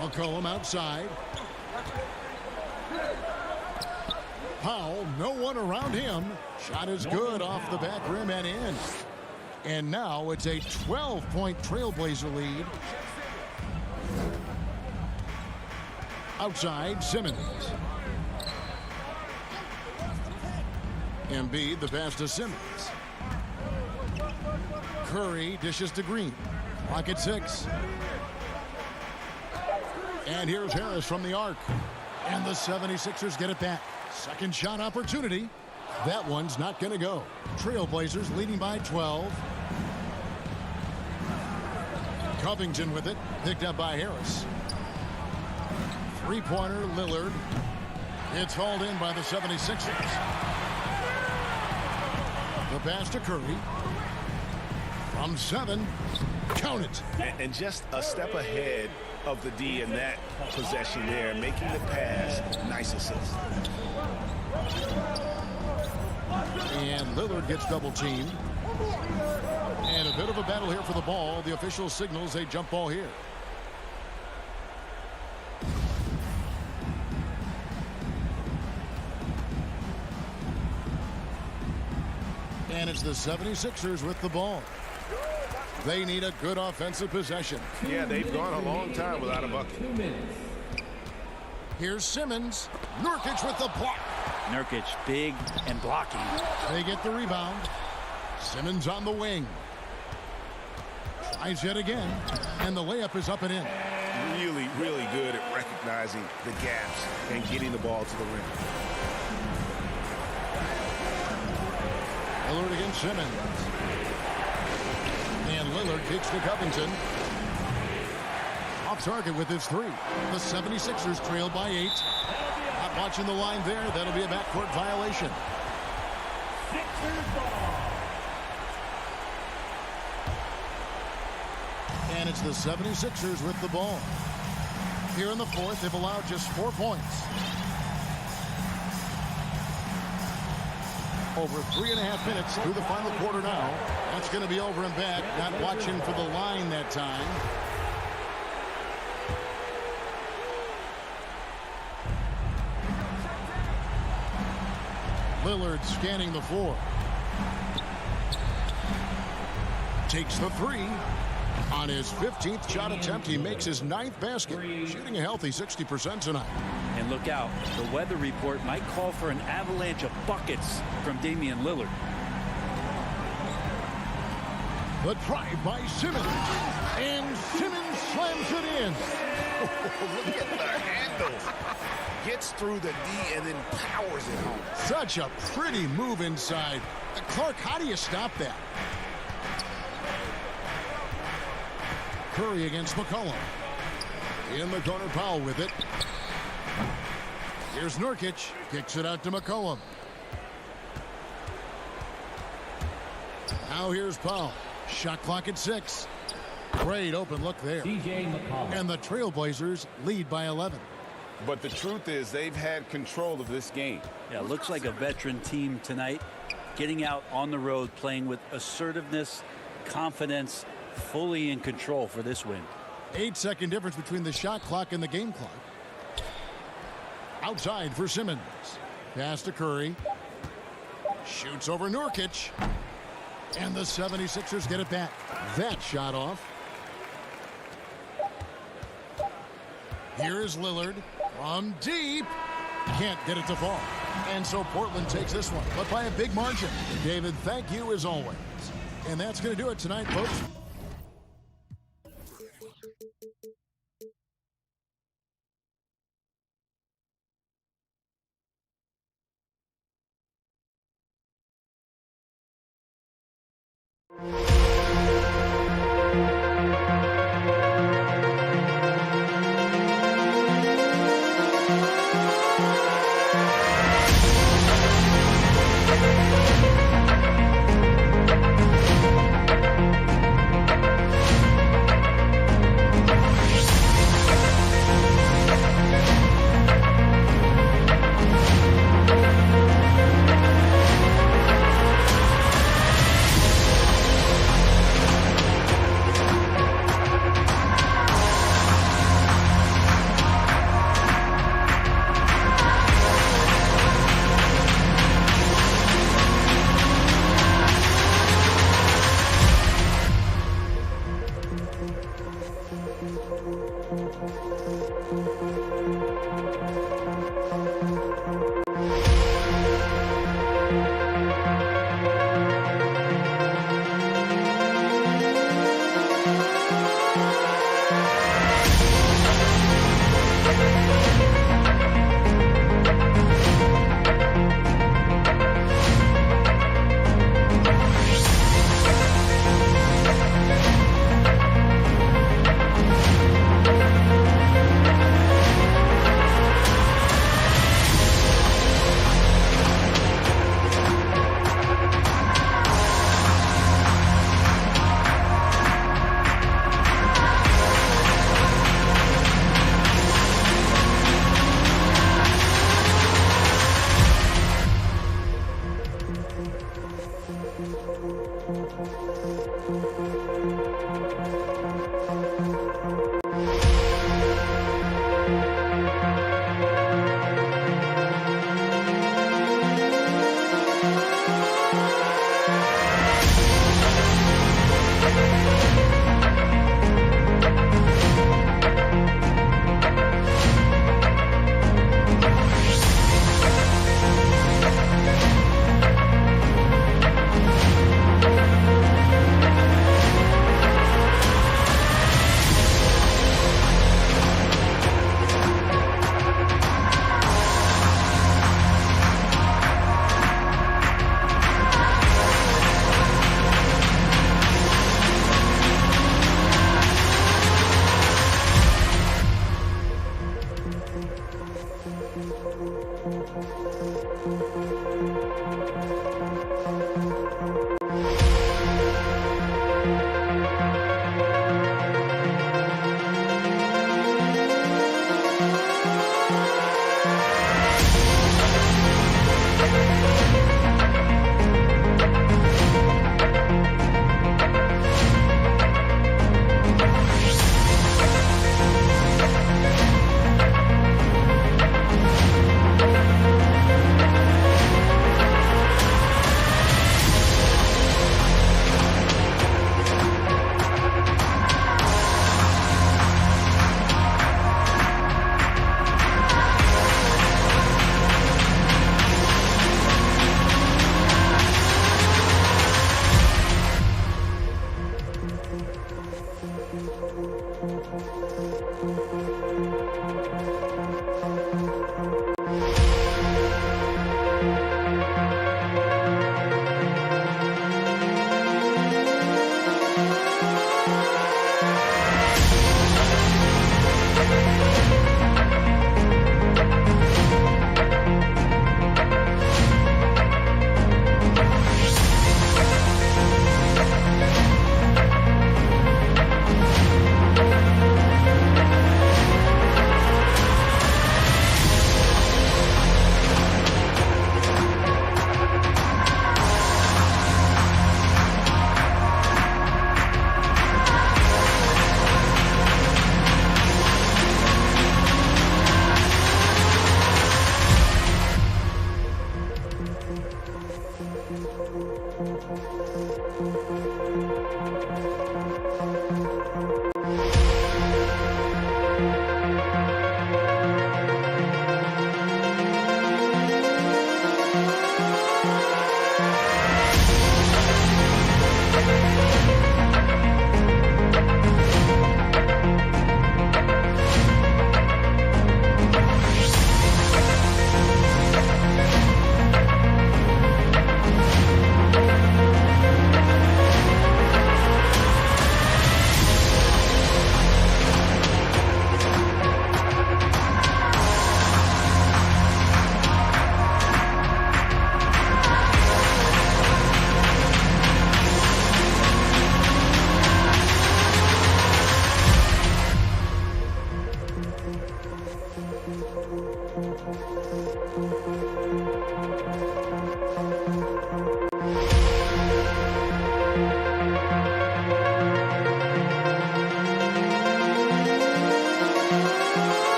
McCollum outside. Powell, no one around him. Shot is good off the back rim and in. And now it's a 12-point Trailblazer lead. Outside, Simmons. Embiid, the pass to Simmons. Curry dishes to Green. Clock at 6. And here's Harris from the arc. And the 76ers get it back. Second shot opportunity. That one's not going to go. Trailblazers leading by 12. Covington with it. Picked up by Harris. Three-pointer, Lillard. It's hauled in by the 76ers. The pass to Curry. From 7. Count it. And just a step ahead of the D in that possession there, making the pass. Nice assist. And Lillard gets double teamed. And a bit of a battle here for the ball. The official signals a jump ball here. And it's the 76ers with the ball. They need a good offensive possession. Yeah, they've gone a long time without a bucket. Here's Simmons. Nurkic with the block. Nurkic big and blocking. They get the rebound. Simmons on the wing. Tries yet again. And the layup is up and in. Really, really good at recognizing the gaps and getting the ball to the rim. Lillard against Simmons. And Lillard kicks to Covington. Off target with his three. The 76ers trail by 8. Not watching the line there. That'll be a backcourt violation. And it's the 76ers with the ball. Here in the fourth, they've allowed just 4 points. Over 3.5 minutes through the final quarter now. That's going to be over and back. Not watching for the line that time. Lillard scanning the floor. Takes the three. On his 15th shot attempt, he makes his 9th basket, shooting a healthy 60% tonight. And look out, the weather report might call for an avalanche of buckets from Damian Lillard. The drive by Simmons, and Simmons slams it in. Look at the handle. Gets through the D and then powers it home. Such a pretty move inside. Clark, how do you stop that? Curry against McCollum. In the corner, Powell with it. Here's Nurkic. Kicks it out to McCollum. Now here's Powell. Shot clock at 6. Great open look there. And the Trailblazers lead by 11. But the truth is they've had control of this game. Yeah, looks like a veteran team tonight. Getting out on the road, playing with assertiveness, confidence, fully in control for this win. 8-second difference between the shot clock and the game clock. Outside for Simmons. Pass to Curry. Shoots over Nurkic. And the 76ers get it back. That shot off. Here is Lillard from deep. Can't get it to fall. And so Portland takes this one, but by a big margin. David, thank you as always. And that's going to do it tonight, folks.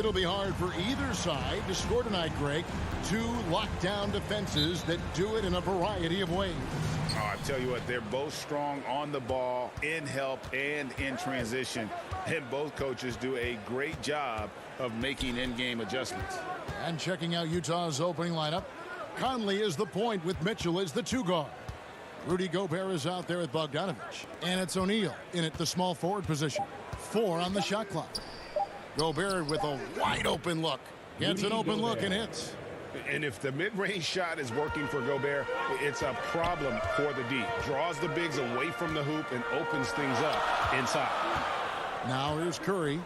It'll be hard for either side to score tonight, Greg. Two lockdown defenses that do it in a variety of ways. Oh, I tell you what, they're both strong on the ball, in help, and in transition. And both coaches do a great job of making in-game adjustments. And checking out Utah's opening lineup, Conley is the point with Mitchell as the two guard. Rudy Gobert is out there with Bogdanovich. And it's O'Neal in at the small forward position. 4 on the shot clock. Gobert with a wide open look. Gets an open look and hits. And if the mid-range shot is working for Gobert, it's a problem for the D. Draws the bigs away from the hoop and opens things up inside. Now here's Curry.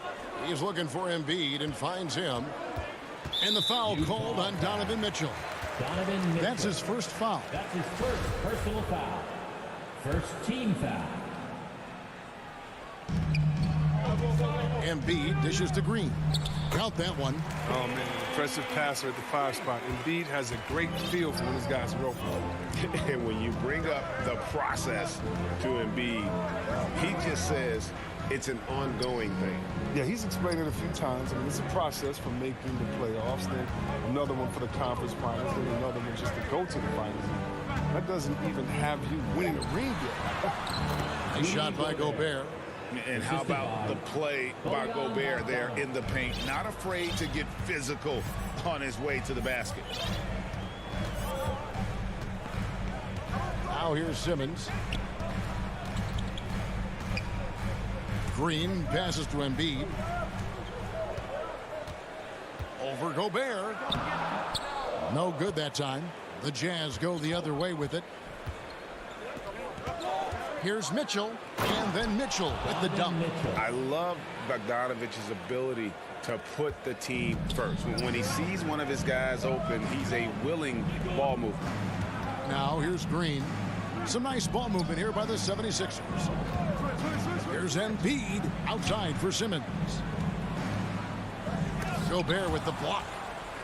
He's looking for Embiid and finds him. And the foul called on Donovan Mitchell. That's his first foul. That's his first personal foul. First team foul. Embiid dishes to Green. Count that one. Oh, man, impressive passer at the 5 spot. Embiid has a great feel for when his guys roll. And when you bring up the process to Embiid, he just says it's an ongoing thing. Yeah, he's explained it a few times. I mean, it's a process from making the playoffs, then another one for the conference finals, then another one just to go to the finals. That doesn't even have you winning a ring yet. Nice shot by Gobert. And how about the play by Gobert there in the paint? Not afraid to get physical on his way to the basket. Now here's Simmons. Green passes to Embiid. Over Gobert. No good that time. The Jazz go the other way with it. Here's Mitchell, and then Mitchell with the dunk. I love Bogdanovich's ability to put the team first. When he sees one of his guys open, he's a willing ball mover. Now here's Green. Some nice ball movement here by the 76ers. Here's Embiid outside for Simmons. Gobert with the block.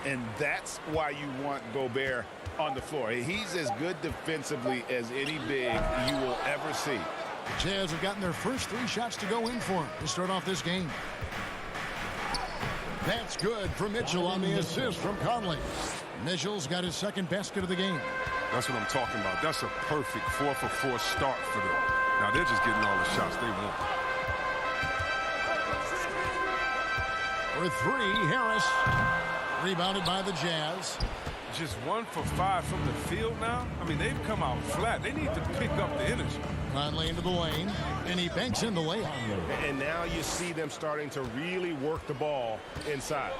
And that's why you want Gobert on the floor. He's as good defensively as any big you will ever see. The Jazz have gotten their first 3 shots to go in for him to start off this game. That's good for Mitchell on the assist from Conley. Mitchell's got his second basket of the game. That's what I'm talking about. That's a perfect 4-for-4 start for them. Now they're just getting all the shots they want. For 3, Harris. Rebounded by the Jazz. Just 1 for 5 from the field now? I mean, they've come out flat. They need to pick up the energy. Conley into the lane, and he banks in the layup. And now you see them starting to really work the ball inside.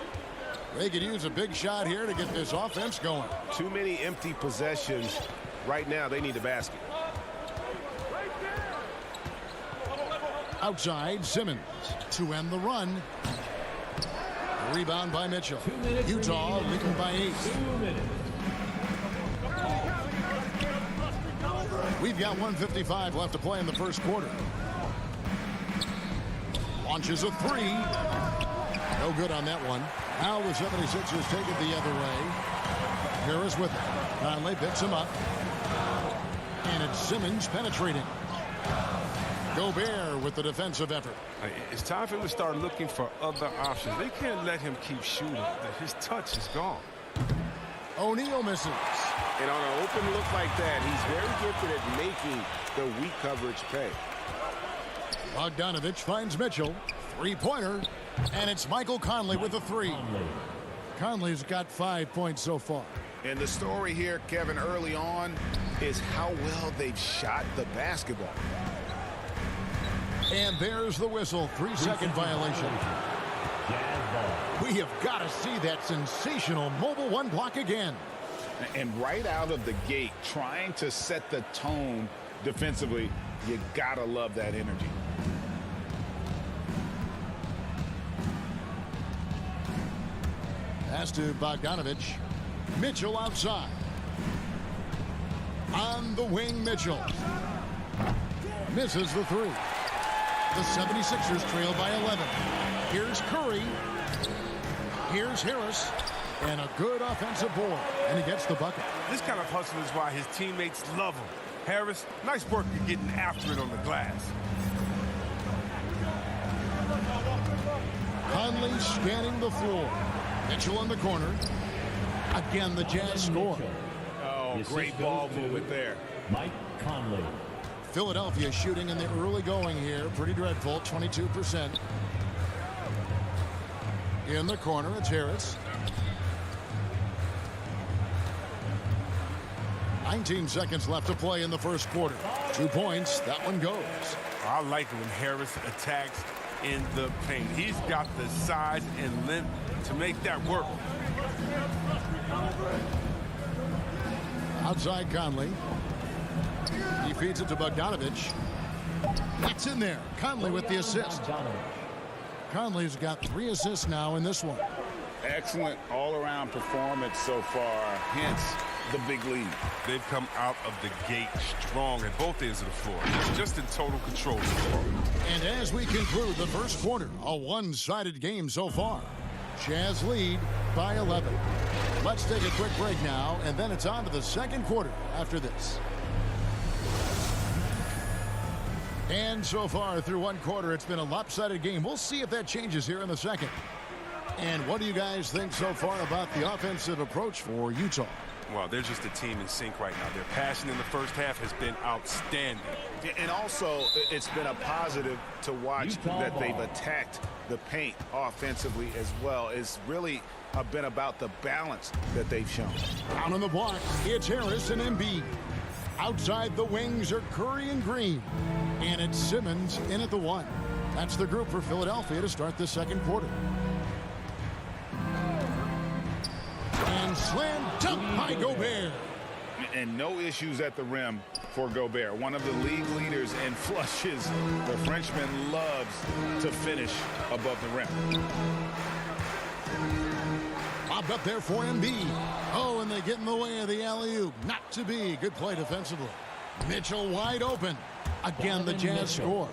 They could use a big shot here to get this offense going. Too many empty possessions. Right now, they need a basket. Outside, Simmons to end the run. Rebound by Mitchell. Utah leading by 8. We've got 1:55 left to play in the first quarter. Launches a 3. No good on that one. Now the 76ers take it the other way. Harris with it. Conley picks him up. And it's Simmons penetrating. Gobert with the defensive effort. It's time for him to start looking for other options. They can't let him keep shooting. His touch is gone. O'Neal misses. And on an open look like that, he's very gifted at making the weak coverage pay. Bogdanovich finds Mitchell. Three-pointer. And it's Michael Conley with a 3. Conley's got 5 points so far. And the story here, Kevin, early on is how well they've shot the basketball. And there's the whistle. 3-second violation. We have got to see that sensational mobile 1 block again. And right out of the gate, trying to set the tone defensively, you got to love that energy. Pass to Bogdanovich. Mitchell outside. On the wing, Mitchell. Misses the 3. The 76ers trail by 11. Here's Curry. Here's Harris. And a good offensive board. And he gets the bucket. This kind of hustle is why his teammates love him. Harris, nice work at getting after it on the glass. Conley scanning the floor. Mitchell in the corner. Again, the Jazz score. Oh, great ball movement there. Mike Conley. Philadelphia shooting in the early going here. Pretty dreadful, 22%. In the corner, it's Harris. 19 seconds left to play in the first quarter. 2 points. That one goes. I like it when Harris attacks in the paint. He's got the size and length to make that work. Outside Conley. He feeds it to Bogdanovich. That's in there. Conley with the assist. Conley's got 3 assists now in this one. Excellent all-around performance so far, hence the big lead. They've come out of the gate strong at both ends of the floor. It's just in total control so far. And as we conclude the first quarter, a one-sided game so far. Jazz lead by 11. Let's take a quick break now, and then it's on to the second quarter after this. And so far through one quarter, it's been a lopsided game. We'll see if that changes here in the second. And what do you guys think so far about the offensive approach for Utah? Well, they're just a team in sync right now. Their passion in the first half has been outstanding. And also, it's been a positive to watch that they've attacked the paint offensively as well. It's really been about the balance that they've shown. Down on the block, it's Harris and Embiid. Outside the wings are Curry and Green. And it's Simmons in at the 1. That's the group for Philadelphia to start the second quarter. And slam dunk by Gobert. And no issues at the rim for Gobert. One of the league leaders in flushes. The Frenchman loves to finish above the rim. Bobbed up there for Embiid. Oh, and they get in the way of the alley-oop. Not to be. Good play defensively. Mitchell wide open. Again, the Jazz score.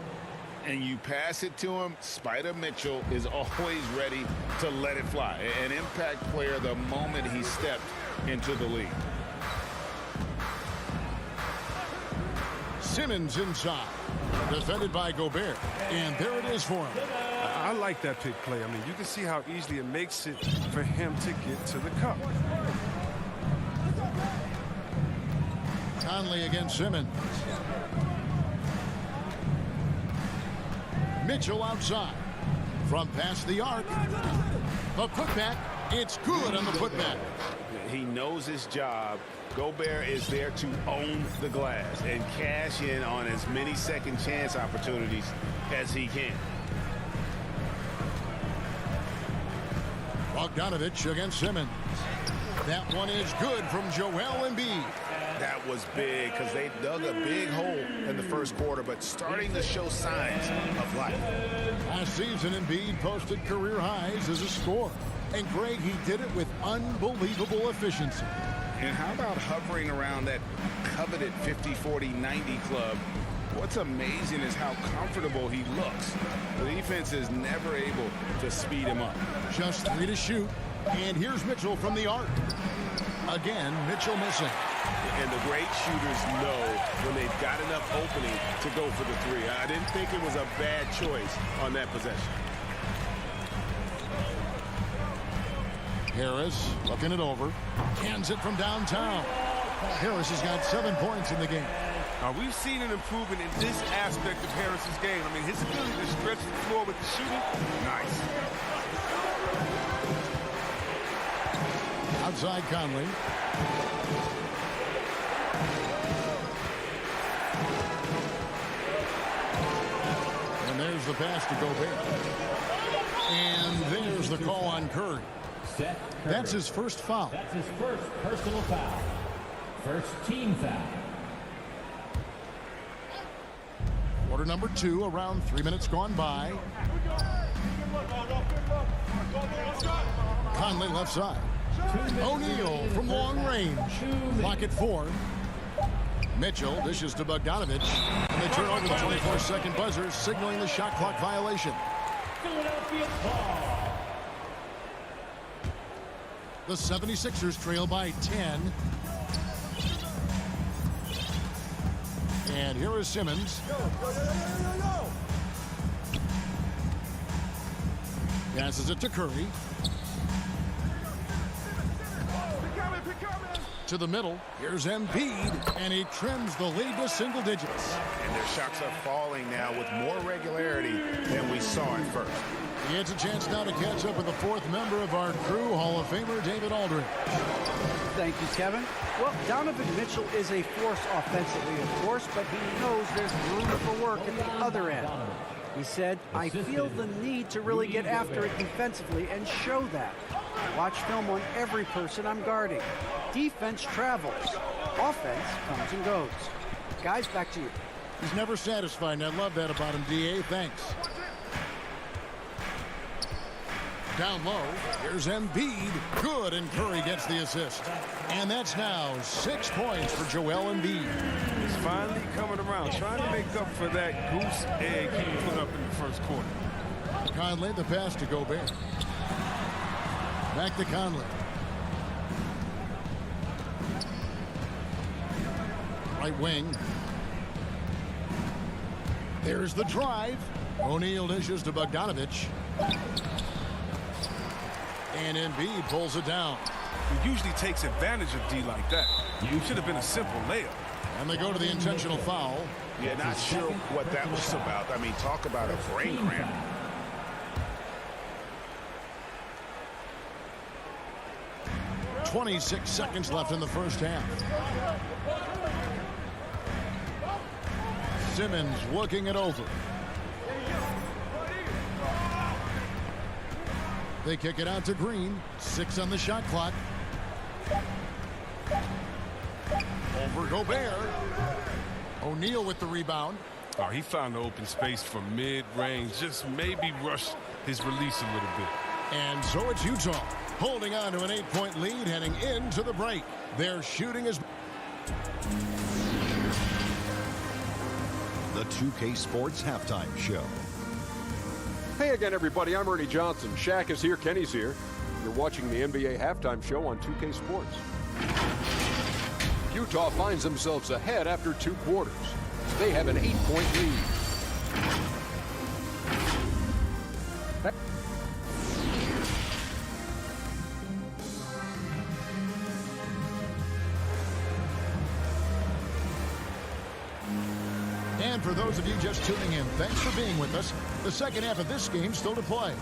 And you pass it to him, Spider Mitchell is always ready to let it fly. An impact player the moment he stepped into the league. Simmons inside. Defended by Gobert. And there it is for him. I like that pick play. I mean, you can see how easily it makes it for him to get to the cup. Conley against Simmons. Mitchell outside. From past the arc. The putback It's good on the putback. He knows his job. Gobert is there to own the glass and cash in on as many second chance opportunities as he can. Bogdanovich against Simmons. That one is good from Joel Embiid. That was big because they dug a big hole in the first quarter, but starting to show signs of life. Last season, Embiid posted career highs as a scorer. And Greg, he did it with unbelievable efficiency. And how about hovering around that coveted 50-40-90 club? What's amazing is how comfortable he looks. The defense is never able to speed him up. Just 3 to shoot. And here's Mitchell from the arc. Again, Mitchell missing. And the great shooters know when they've got enough opening to go for the three. I didn't think it was a bad choice on that possession. Harris looking it over. Hands it from downtown. Harris has got 7 points in the game. We've seen an improvement in this aspect of Harris's game. I mean, his ability to stretch the floor with the shooting, nice. Outside Conley. And there's the pass to Gobert. And there's the call on Curry. That's his first foul. That's his first personal foul. First team foul. Quarter number 2, around 3 minutes gone by. Conley left side. O'Neal from long range. Clock at 4. Mitchell dishes to Bogdanovich. And they turn over the 24-second buzzer, signaling the shot clock violation. Philadelphia ball. The 76ers trail by 10. And here is Simmons. Passes it to Curry. To the middle. Here's Embiid. And he trims the lead to single digits. And their shots are falling now with more regularity than we saw at first. He gets a chance now to catch up with the 4th member of our crew, Hall of Famer David Aldridge. Thank you, Kevin. Well, Donovan Mitchell is a force offensively, of course, but he knows there's room for work at the other end. He said, I feel the need to really get after it defensively and show that. Watch film on every person I'm guarding. Defense travels. Offense comes and goes. Guys, back to you. He's never satisfied, and I love that about him, D.A. Thanks. Down low, here's Embiid. Good, and Curry gets the assist. And that's now 6 points for Joel Embiid. He's finally coming around, trying to make up for that goose egg he put up in the first quarter. Conley, the pass to Gobert. Back to Conley. Right wing. There's the drive. O'Neal dishes to Bogdanovich. And Embiid pulls it down. He usually takes advantage of D like that. You should have been a simple layup. And they go to the intentional foul. Yeah, not sure what that was about. I mean, talk about a brain cramp. .26 seconds left in the first half. Simmons looking it over. They kick it out to Green. 6 on the shot clock. Over Gobert. O'Neal with the rebound. Oh, he found the open space for mid-range. Just maybe rush his release a little bit. And so it's Utah holding on to an 8-point lead heading into the break. Their shooting is... The 2K Sports Halftime Show. Hey again, everybody. I'm Ernie Johnson. Shaq is here. Kenny's here. You're watching the NBA Halftime Show on 2K Sports. Utah finds themselves ahead after 2 quarters. They have an 8-point lead. And for those of you just tuning in, thanks for being with us. The second half of this game still to play.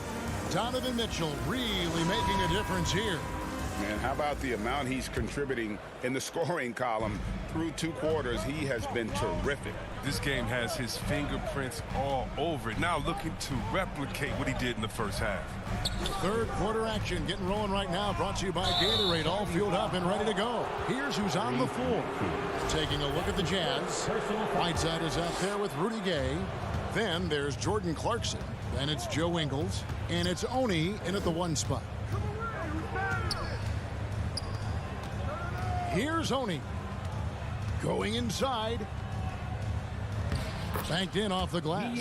Donovan Mitchell really making a difference here. Man, how about the amount he's contributing in the scoring column through 2 quarters? He has been terrific. This game has his fingerprints all over it. Now looking to replicate what he did in the first half. Third quarter action getting rolling right now. Brought to you by Gatorade. All fueled up and ready to go. Here's who's on the floor. Taking a look at the Jazz. Whiteside is out there with Rudy Gay. Then there's Jordan Clarkson. Then it's Joe Ingles. And it's Oni in at the 1 spot. Here's Oni. Going inside. Banked in off the glass.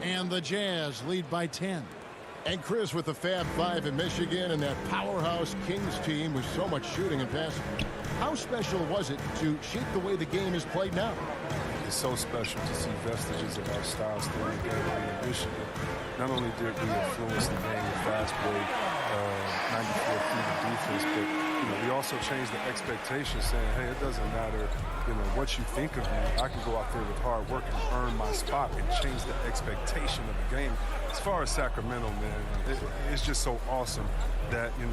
And the Jazz lead by 10. And Chris with the Fab Five in Michigan and that powerhouse Kings team with so much shooting and passing. How special was it to shape the way the game is played now? It's so special to see vestiges of our styles through the game in Michigan. Not only did we influence the game with fast break, 94 feet of defense, but we also changed the expectation, saying, hey, it doesn't matter, what you think of me. I can go out there with hard work and earn my spot and change the expectation of the game. As far as Sacramento, man, it's just so awesome that, we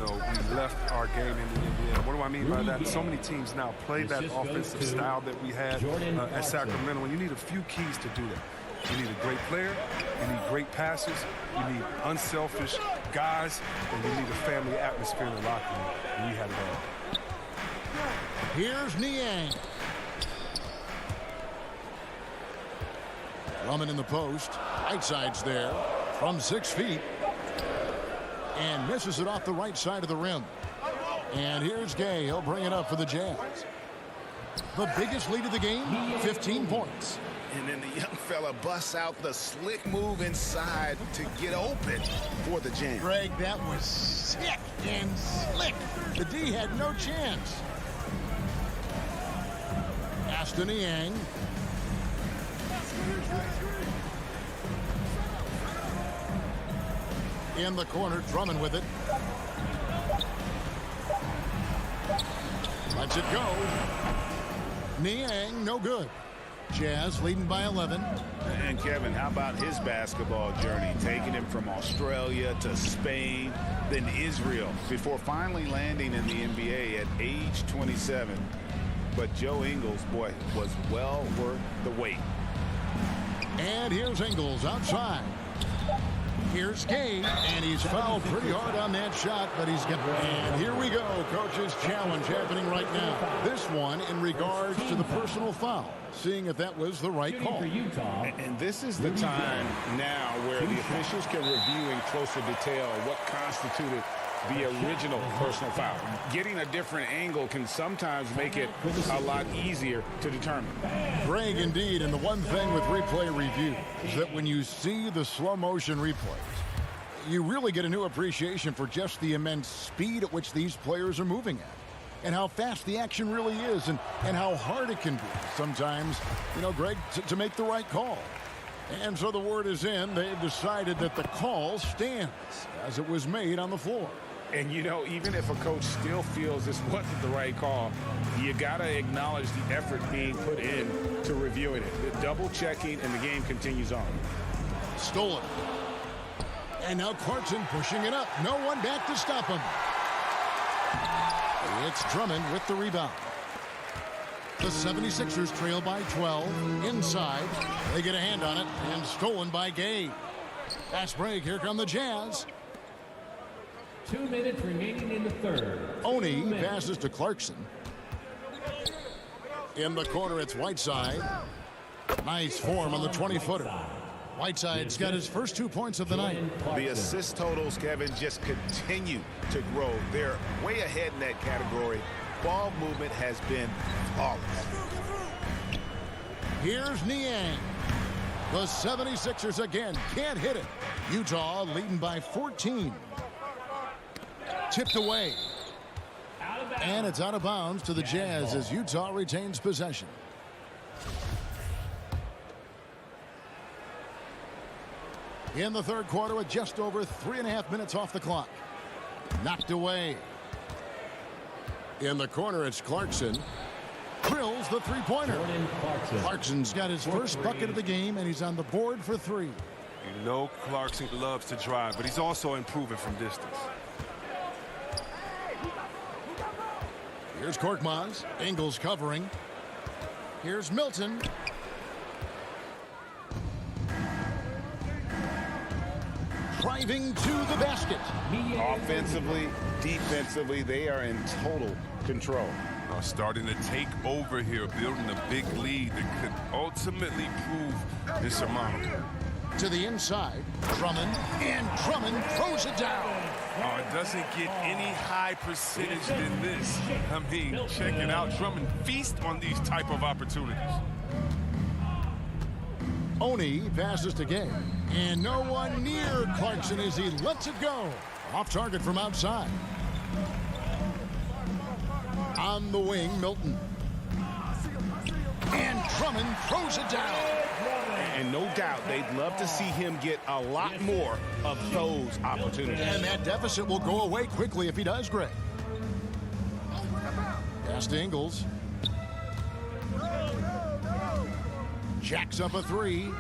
left our game in the NBA. What do I mean by that? So many teams now play that offensive style that we had at Sacramento, and you need a few keys to do that. You need a great player, you need great passes, you need unselfish guys, and you need a family atmosphere in the locker room. And we had it all. Here's Niang. Drummond in the post. Whiteside's there from 6 feet. And misses it off the right side of the rim. And here's Gay. He'll bring it up for the Jazz. The biggest lead of the game, 15 points. And then the young fella busts out the slick move inside to get open for the jam. Greg, that was sick and slick. The D had no chance. Aston Niang. In the corner, Drummond with it. Lets it go. Niang, no good. Jazz leading by 11. And Kevin, how about his basketball journey? Taking him from Australia to Spain, then Israel, before finally landing in the NBA at age 27. But Joe Ingles, boy, was well worth the wait. And here's Ingles outside. Here's Gay, and he's fouled pretty hard on that shot, but he's got. And here we go, coach's challenge happening right now. This one in regards to the personal foul, seeing if that was the right call. And this is the time now where the officials can review in closer detail what constituted the original personal foul. Getting a different angle can sometimes make it a lot easier to determine. Greg, indeed, and the one thing with replay review is that when you see the slow motion replays, you really get a new appreciation for just the immense speed at which these players are moving at, and how fast the action really is, and how hard it can be sometimes, Greg, to make the right call. And so the word is in. They've decided that the call stands as it was made on the floor. And, even if a coach still feels this wasn't the right call, you got to acknowledge the effort being put in to reviewing it. The double checking, and the game continues on. Stolen. And now Clarkson pushing it up. No one back to stop him. It's Drummond with the rebound. The 76ers trail by 12. Inside. They get a hand on it, and stolen by Gay. Fast break. Here come the Jazz. 2 minutes remaining in the third. Oni passes to Clarkson. In the corner, it's Whiteside. Nice form on the 20-footer. Whiteside's got his first 2 points of the night. The assist totals, Kevin, just continue to grow. They're way ahead in that category. Ball movement has been flawless. Here's Niang. The 76ers again can't hit it. Utah leading by 14. Tipped away. And it's out of bounds to the Jazz as Utah retains possession. In the third quarter with just over 3.5 minutes off the clock. Knocked away. In the corner, it's Clarkson. Drills the three-pointer. Clarkson's got his first bucket of the game, and he's on the board for 3. You know Clarkson loves to drive, but he's also improving from distance. Here's Korkmaz. Ingles covering. Here's Milton. Driving to the basket. Offensively, defensively, they are in total control. Starting to take over here, building a big lead that could ultimately prove insurmountable. To the inside, Drummond, and Drummond throws it down. Oh, it doesn't get any high percentage than this. I mean, check it out. Drummond feast on these type of opportunities. Oni passes to Gay, and no one near Clarkson as he lets it go. Off target from outside. On the wing, Milton. And Drummond throws it down. And no doubt, they'd love to see him get a lot more of those opportunities. And that deficit will go away quickly if he does, Greg. Pass to Ingles. Jacks up a three.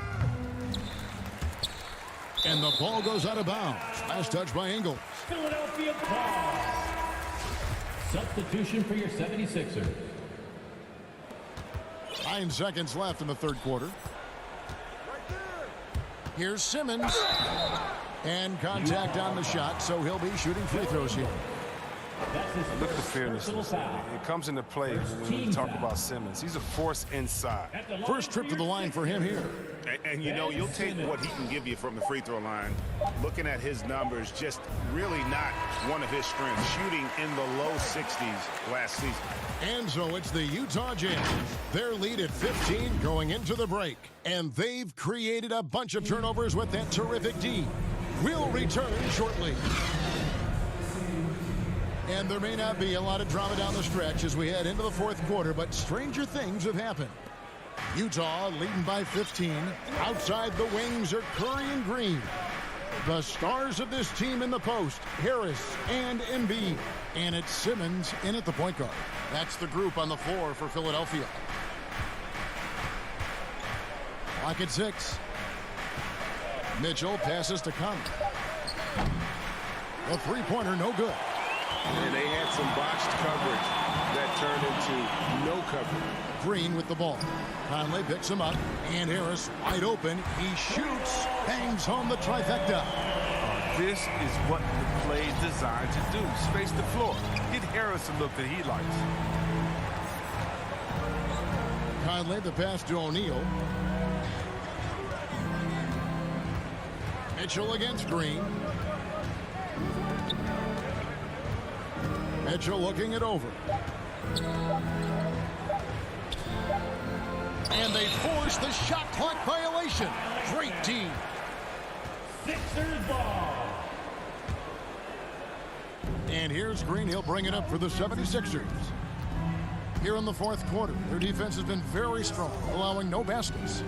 And the ball goes out of bounds. Last touch by Ingles. Philadelphia Cavs. Substitution for your 76ers. 9 seconds left in the third quarter. Here's Simmons. And contact on the shot, so he'll be shooting free throws here. Look at the fearlessness. It comes into play when we talk about Simmons. He's a force inside. First trip to the line for him here. And you know, you'll take what he can give you from the free throw line. Looking at his numbers, just really not one of his strengths. Shooting in the low 60s last season. And so it's the Utah Jazz. Their lead at 15 going into the break. And they've created a bunch of turnovers with that terrific D. We'll return shortly. And there may not be a lot of drama down the stretch as we head into the fourth quarter, but stranger things have happened. Utah leading by 15. Outside the wings are Curry and Green. The stars of this team in the post, Harris and Embiid. And it's Simmons in at the point guard. That's the group on the floor for Philadelphia. Clock at 6. Mitchell passes to Conley. A three-pointer, no good. And they had some botched coverage that turned into no coverage. Green with the ball. Conley picks him up, and Harris wide open. He shoots, bangs home the trifecta. This is what the play is designed to do. Space the floor. Get Harris a look that he likes. Conley, the pass to O'Neal. Mitchell against Green. Mitchell looking it over. And they force the shot clock violation. Great D. Sixers ball. And here's Green. He'll bring it up for the 76ers. Here in the fourth quarter, their defense has been very strong, allowing no baskets.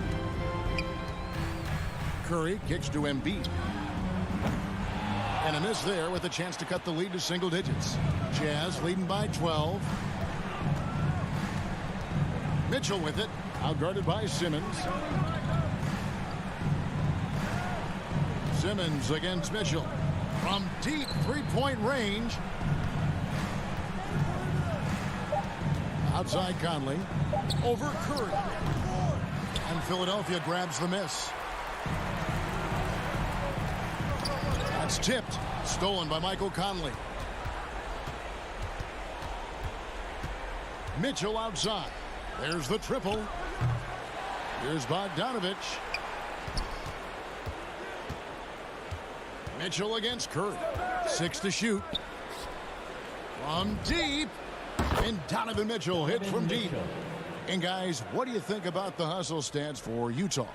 Curry kicks to Embiid. And a miss there with a chance to cut the lead to single digits. Jazz leading by 12. Mitchell with it, outguarded by Simmons. Simmons against Mitchell. From deep three-point range. Outside Conley. Over Curry. And Philadelphia grabs the miss. That's tipped. Stolen by Michael Conley. Mitchell outside. There's the triple. Here's Bogdanovich. Mitchell against Curry. 6 to shoot. From deep. And Donovan Mitchell hits from deep. And guys, what do you think about the hustle stats for Utah?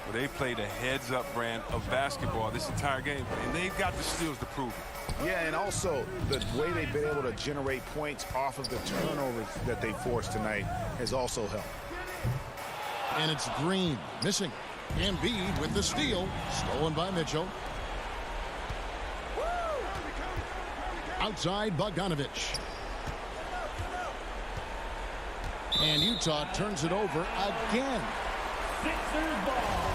Well, they played a heads-up brand of basketball this entire game, and they've got the skills to prove it. Yeah, and also the way they've been able to generate points off of the turnovers that they forced tonight has also helped. And it's Green missing. Embiid with the steal. Stolen by Mitchell. Outside Bogdanovich. And Utah turns it over again. Sixers ball.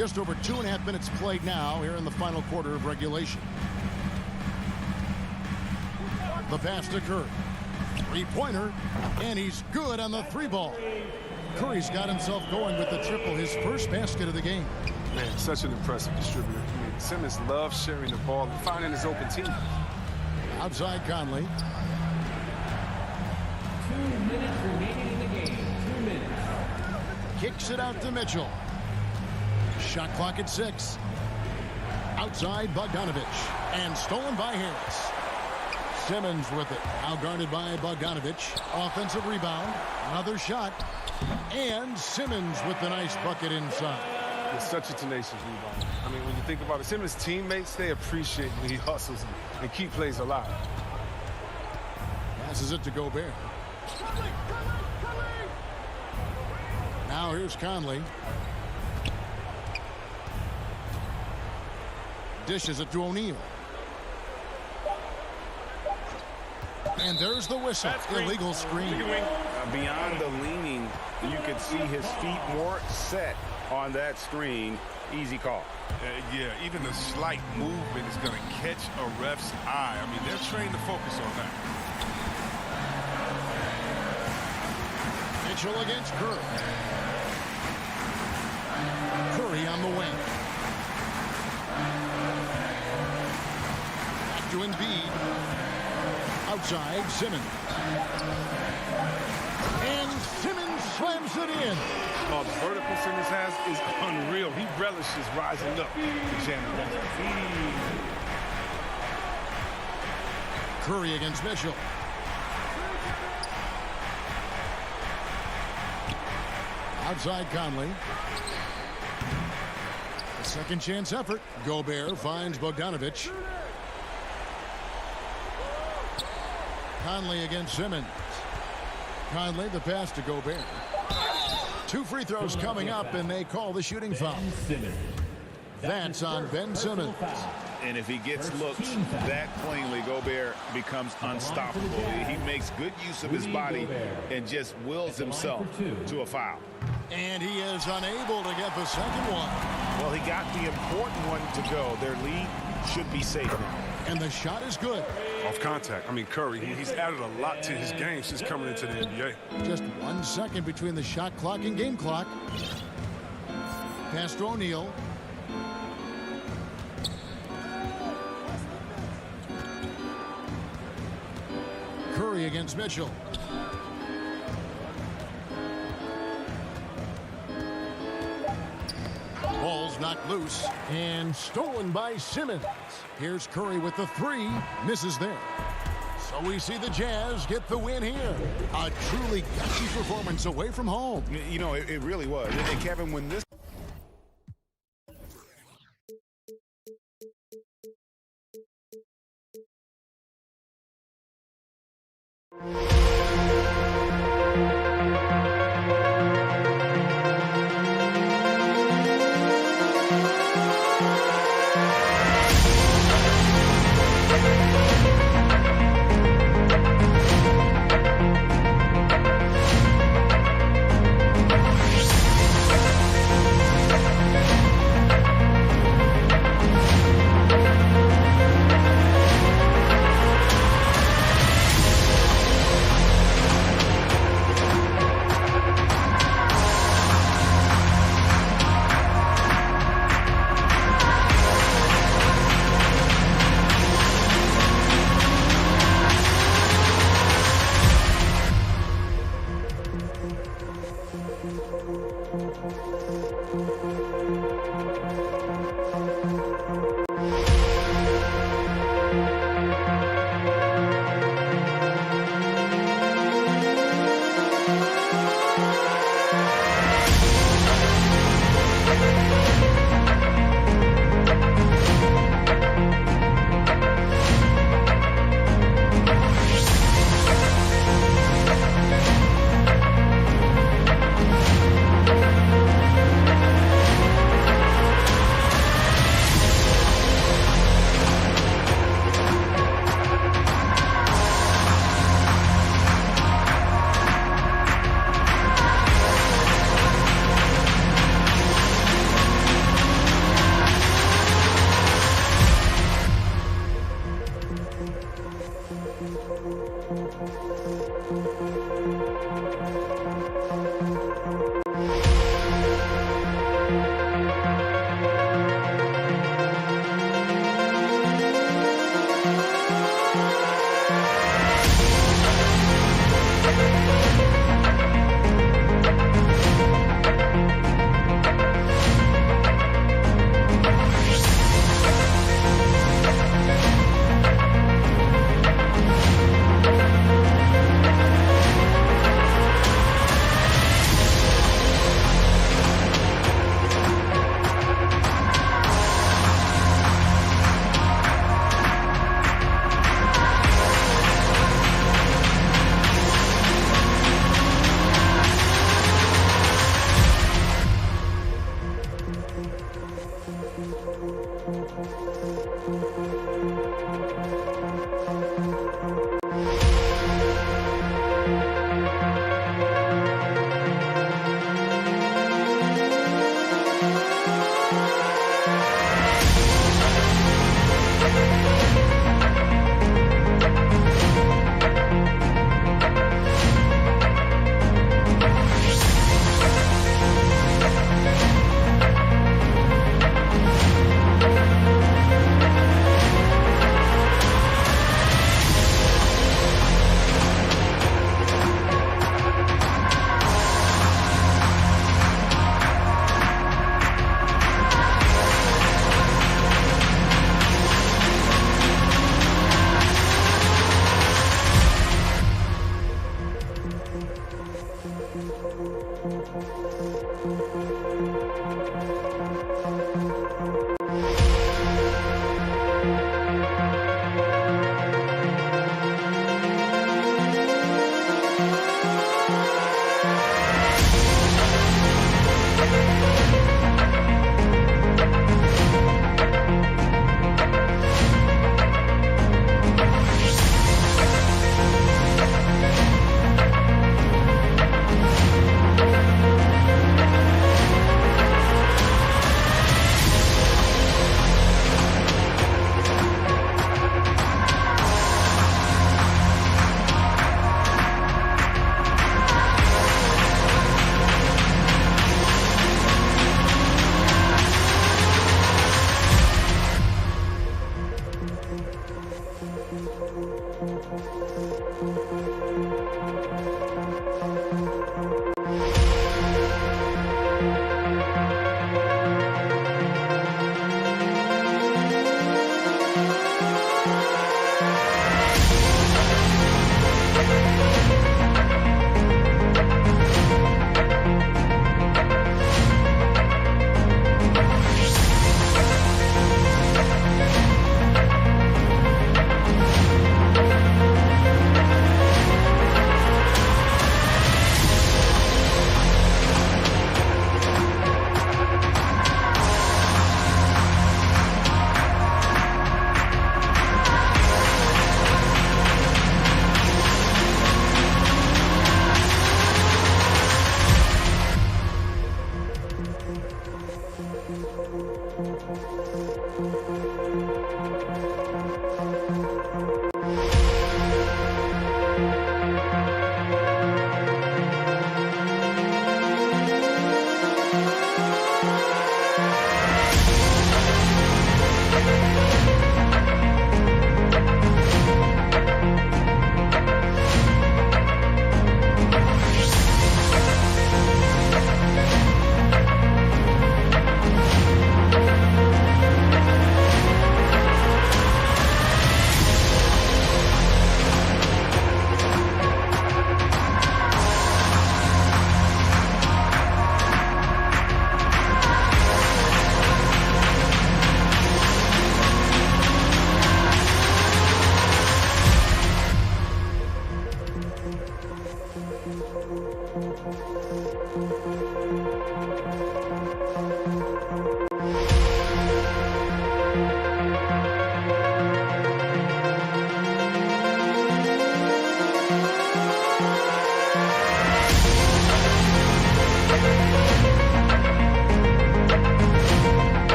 Just over 2.5 minutes played now here in the final quarter of regulation. The pass to Curry. Three-pointer, and he's good on the three ball. Curry's got himself going with the triple, his first basket of the game. Man, such an impressive distributor. I mean, Simmons loves sharing the ball and finding his open team. Outside Conley. 2 minutes remaining in the game. 2 minutes. Kicks it out to Mitchell. Shot clock at 6. Outside Bogdanovich. And stolen by Harris. Simmons with it. Now guarded by Bogdanovich. Offensive rebound. Another shot. And Simmons with the nice bucket inside. It's such a tenacious rebound. I mean, when you think about it, Simmons' teammates, they appreciate when he hustles and keep plays alive. Passes it to Gobert. Now here's Conley. Dishes it to O'Neal. And there's the whistle. Illegal screen. Beyond the leaning, you could see his feet more set on that screen. Easy call. Yeah, even a slight movement is going to catch a ref's eye. I mean, they're trained to focus on that. Mitchell against Curry. Curry on the wing. Back to Embiid. Outside, Simmons. And Simmons slams it in. Oh, the vertical Simmons has is unreal. He relishes rising up to jam it down. Curry against Mitchell. Outside Conley. A second chance effort. Gobert finds Bogdanovich. Conley against Simmons. Conley, the pass to Gobert. 2 free throws coming up, and they call the shooting foul. That's on Ben Simmons. And if he gets looked that cleanly, Gobert becomes unstoppable. He makes good use of his body and just wills himself to a foul. And he is unable to get the second one. Well, he got the important one to go. Their lead should be safe now. And the shot is good. Off contact. I mean, Curry, he's added a lot to his game since coming into the NBA. Just 1 second between the shot clock and game clock. Pass to O'Neal. Curry against Mitchell. Ball's knocked loose and stolen by Simmons. Here's Curry with the 3. Misses there. So we see the Jazz get the win here. A truly gutsy performance away from home. You know, it really was. And Kevin, when this...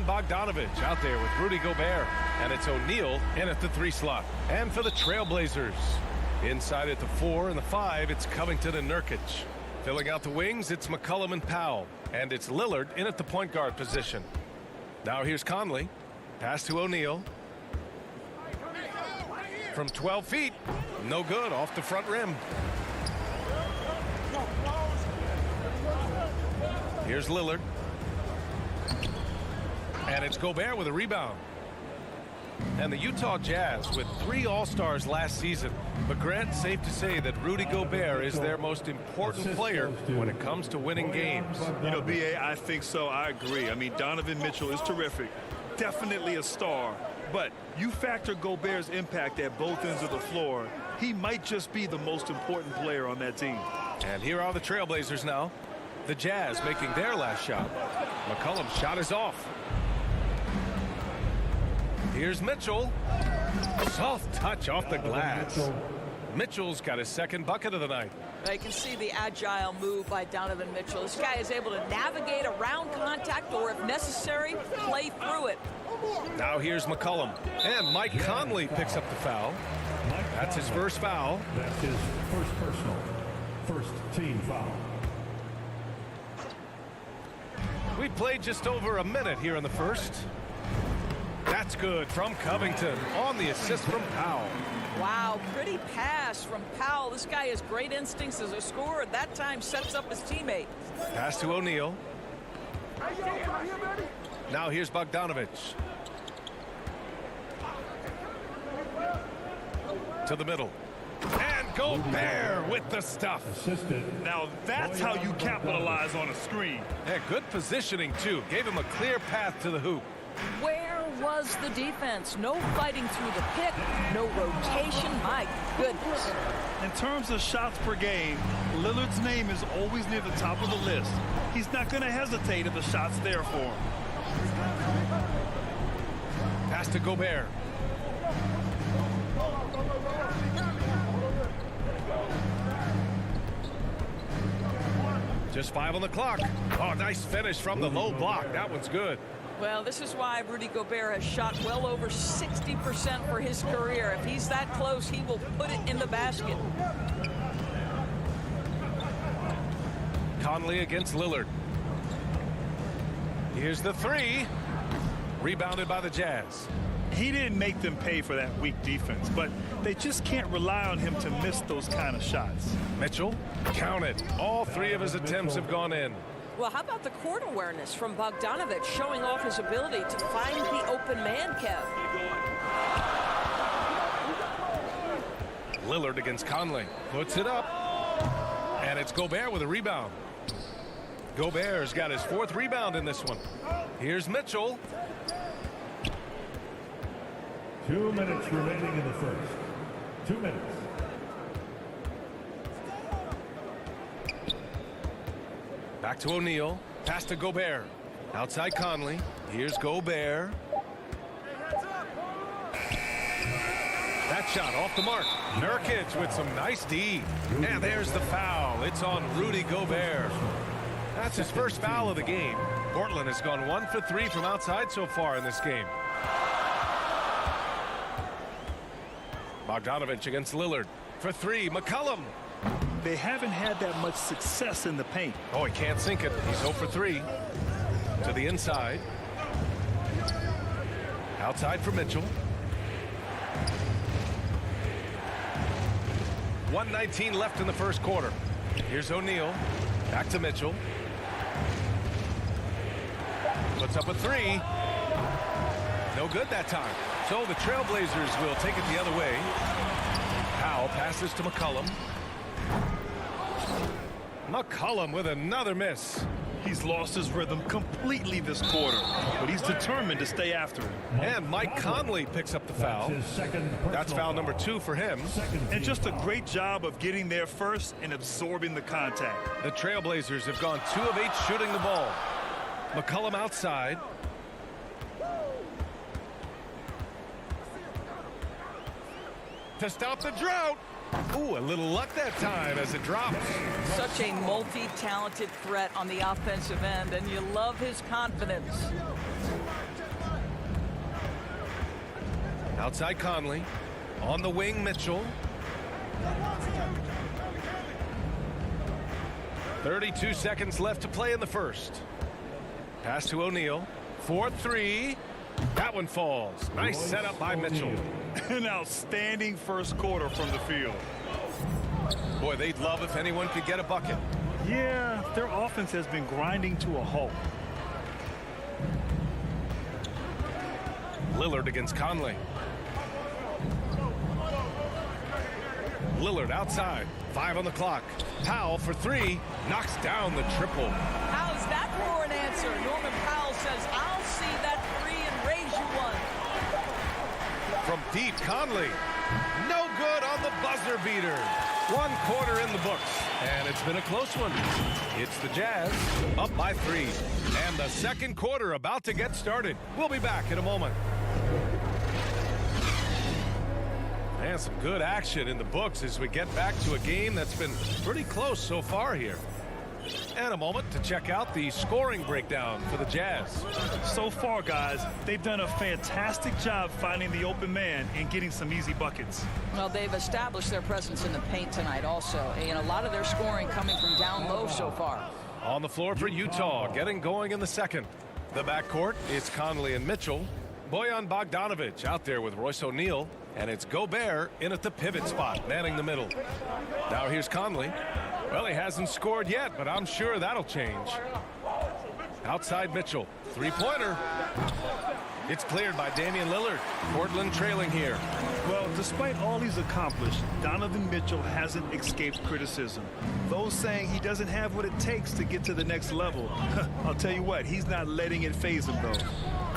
Bogdanovich out there with Rudy Gobert, and it's O'Neal in at the 3 slot. And for the Trailblazers, inside at the 4 and the 5, it's Covington and Nurkic. Filling out the wings, it's McCollum and Powell, and it's Lillard in at the point guard position. Now here's Conley, pass to O'Neal. From 12 feet, no good, off the front rim. Here's Lillard. And it's Gobert with a rebound. And the Utah Jazz with 3 All-Stars last season. But Grant, safe to say that Rudy Gobert is their most important player when it comes to winning games. You know, B.A., I think so. I agree. I mean, Donovan Mitchell is terrific. Definitely a star. But you factor Gobert's impact at both ends of the floor, he might just be the most important player on that team. And here are the Trailblazers now. The Jazz making their last shot. McCollum's shot is off. Here's Mitchell. Soft touch off the glass. Mitchell's got his second bucket of the night. You can see the agile move by Donovan Mitchell. This guy is able to navigate around contact or, if necessary, play through it. Now here's McCollum. And Mike Conley picks up the foul. That's his first foul. That's his first personal. First team foul. We played just over a minute here in the first. That's good from Covington on the assist from Powell. Wow, pretty pass from Powell. This guy has great instincts as a scorer. That time sets up his teammate. Pass to O'Neal. Now here's Bogdanovich. To the middle. And Gobert with the stuff. Now that's how you capitalize on a screen. Yeah, good positioning, too. Gave him a clear path to the hoop. Where was the defense? No fighting through the pick, no rotation. My goodness. In terms of shots per game, Lillard's name is always near the top of the list. He's not going to hesitate if the shot's there for him. Pass to Gobert. Just 5 on the clock. Oh, nice finish from the low block. That one's good. Well, this is why Rudy Gobert has shot well over 60% for his career. If he's that close, he will put it in the basket. Conley against Lillard. Here's the 3. Rebounded by the Jazz. He didn't make them pay for that weak defense, but they just can't rely on him to miss those kind of shots. Mitchell, counted. All 3 of his attempts have gone in. Well, how about the court awareness from Bogdanovich, showing off his ability to find the open man, Kev? Lillard against Conley. Puts it up. And it's Gobert with a rebound. Gobert's got his 4th rebound in this one. Here's Mitchell. 2 minutes remaining in the first. 2 minutes. Back to O'Neal. Pass to Gobert. Outside Conley. Here's Gobert. That shot off the mark. Nurkic with some nice D. And there's the foul. It's on Rudy Gobert. That's his first foul of the game. Portland has gone 1 for 3 from outside so far in this game. Bogdanovich against Lillard. For 3, McCollum. They haven't had that much success in the paint. Oh, he can't sink it. He's 0 for 3. To the inside. Outside for Mitchell. 1:19 left in the first quarter. Here's O'Neal. Back to Mitchell. Puts up a 3. No good that time. So the Trailblazers will take it the other way. Powell passes to McCollum. McCollum with another miss. He's lost his rhythm completely this quarter, but he's determined to stay after it. And Mike Conley picks up the foul. That's foul number 2 for him. And just a great job of getting there first and absorbing the contact. The Trailblazers have gone 2 of 8 shooting the ball. McCollum outside. To stop the drought. Ooh, a little luck that time as it drops. Such a multi-talented threat on the offensive end, and you love his confidence. Outside Conley. On the wing, Mitchell. 32 seconds left to play in the first. Pass to O'Neal. 4-3. That one falls. Nice setup by Mitchell. An outstanding first quarter from the field. Boy, they'd love if anyone could get a bucket. Yeah, their offense has been grinding to a halt. Lillard against Conley. Lillard outside. 5 on the clock. Powell for 3. Knocks down the triple. How's that for an answer? Norman Powell says, I'll see that 3 and raise you one. From deep, Conley. No good on the buzzer beater. 1 quarter in the books. And it's been a close one. It's the Jazz up by 3. And the second quarter about to get started. We'll be back in a moment. And some good action in the books as we get back to a game that's been pretty close so far here. And a moment to check out the scoring breakdown for the Jazz. So far, guys, they've done a fantastic job finding the open man and getting some easy buckets. Well, they've established their presence in the paint tonight also, and a lot of their scoring coming from down low so far. On the floor for Utah, getting going in the second. The backcourt is Conley and Mitchell. Bojan Bogdanovic out there with Royce O'Neal. And it's Gobert in at the pivot spot, manning the middle. Now here's Conley. Well, he hasn't scored yet, but I'm sure that'll change. Outside Mitchell. 3-pointer. It's cleared by Damian Lillard. Portland trailing here. Well, despite all he's accomplished, Donovan Mitchell hasn't escaped criticism. Those saying he doesn't have what it takes to get to the next level. I'll tell you what, he's not letting it faze him, though.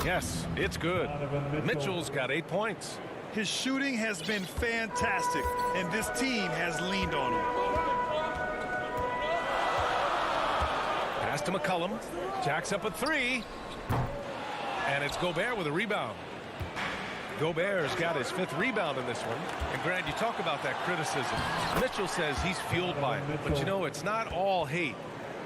Yes, it's good. Mitchell's got 8 points. His shooting has been fantastic, and this team has leaned on him. Pass to McCollum. Jacks up a 3. And it's Gobert with a rebound. Gobert's got his 5th rebound in this one. And Grant, you talk about that criticism. Mitchell says he's fueled by it. But, you know, it's not all hate.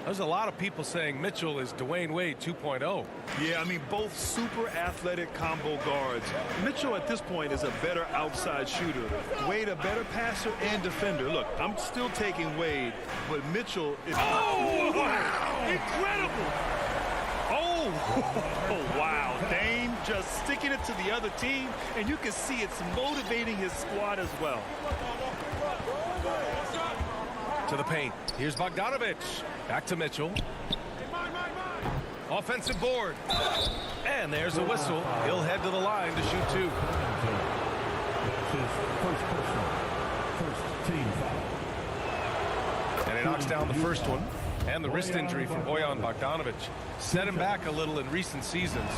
There's a lot of people saying Mitchell is Dwayne Wade 2.0. Yeah, I mean, both super athletic combo guards. Mitchell at this point is a better outside shooter. Wade a better passer and defender. Look, I'm still taking Wade, but Mitchell is... Oh, wow! Incredible! Oh, wow. Dame just sticking it to the other team, and you can see it's motivating his squad as well. To the paint. Here's Bogdanovic. Back to Mitchell. Offensive board. And there's a whistle. He'll head to the line to shoot 2. And he knocks down the first one. And the wrist injury from Bojan Bogdanovic set him back a little in recent seasons.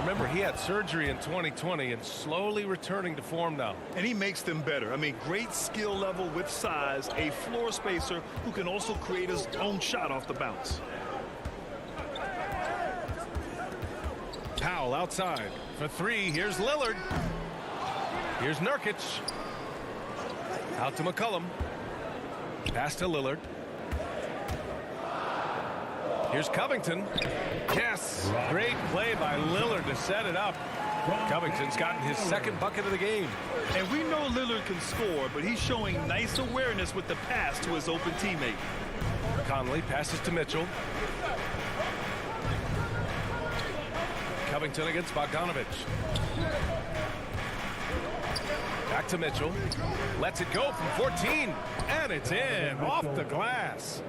Remember, he had surgery in 2020 and slowly returning to form now. And he makes them better. I mean, great skill level with size, a floor spacer who can also create his own shot off the bounce. Powell outside for 3. Here's Lillard. Here's Nurkic. Out to McCollum. Pass to Lillard. Here's Covington. Yes, great play by Lillard to set it up. Covington's gotten his 2nd bucket of the game. And we know Lillard can score, but he's showing nice awareness with the pass to his open teammate. Conley passes to Mitchell. Covington against Bogdanovic. Back to Mitchell. Lets it go from 14. And it's in off the glass.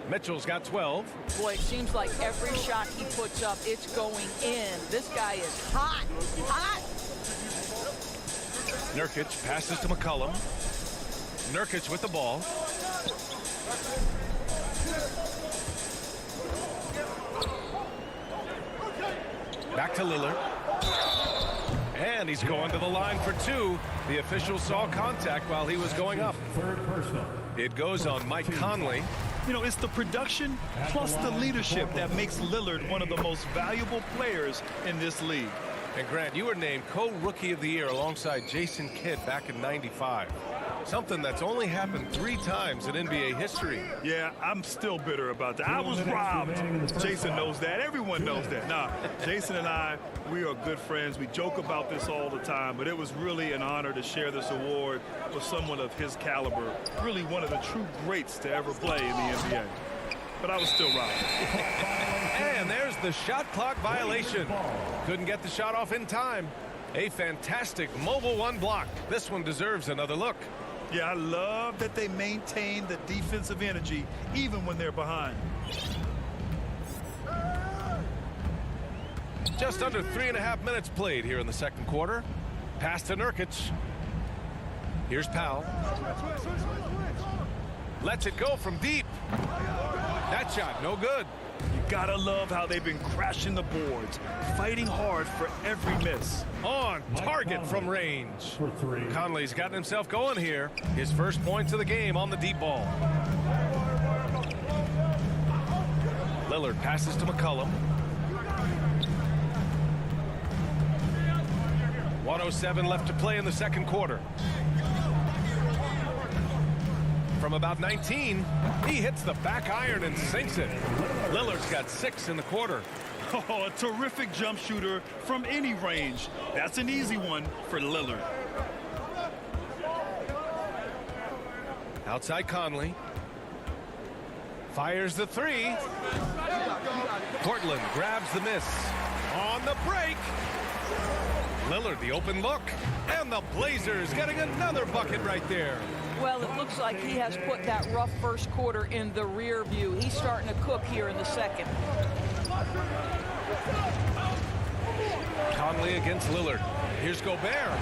Mitchell's got 12. Boy, it seems like every shot he puts up, it's going in. This guy is hot, hot. Nurkic passes to McCollum. Nurkic with the ball. Back to Lillard. And he's going to the line for two. The official saw contact while he was going up. Third personal. It goes on Mike Conley. You know, it's the production plus the leadership that makes Lillard one of the most valuable players in this league. And Grant, you were named co-rookie of the year alongside Jason Kidd back in '95. Something that's only happened 3 times in NBA history. Yeah, I'm still bitter about that. I was robbed. Jason knows that. Everyone knows that. Nah, Jason and I, we are good friends. We joke about this all the time, but it was really an honor to share this award with someone of his caliber. Really one of the true greats to ever play in the NBA. But I was still robbed. And there's the shot clock violation. Couldn't get the shot off in time. A fantastic mobile one block. This one deserves another look. Yeah, I love that they maintain the defensive energy even when they're behind. Just under 3.5 minutes played here in the second quarter. Pass to Nurkic. Here's Powell. Lets it go from deep. That shot, no good. You gotta love how they've been crashing the boards, fighting hard for every miss. On target from range. Conley's gotten himself going here. His first points of the game on the deep ball. Lillard passes to McCollum. 1:07 left to play in the second quarter. From about 19, he hits the back iron and sinks it. Lillard's got 6 in the quarter. Oh, a terrific jump shooter from any range. That's an easy one for Lillard. Outside Conley. Fires the 3. Portland grabs the miss. On the break. Lillard, the open look. And the Blazers getting another bucket right there. Well, it looks like he has put that rough first quarter in the rear view. He's starting to cook here in the second. Conley against Lillard. Here's Gobert.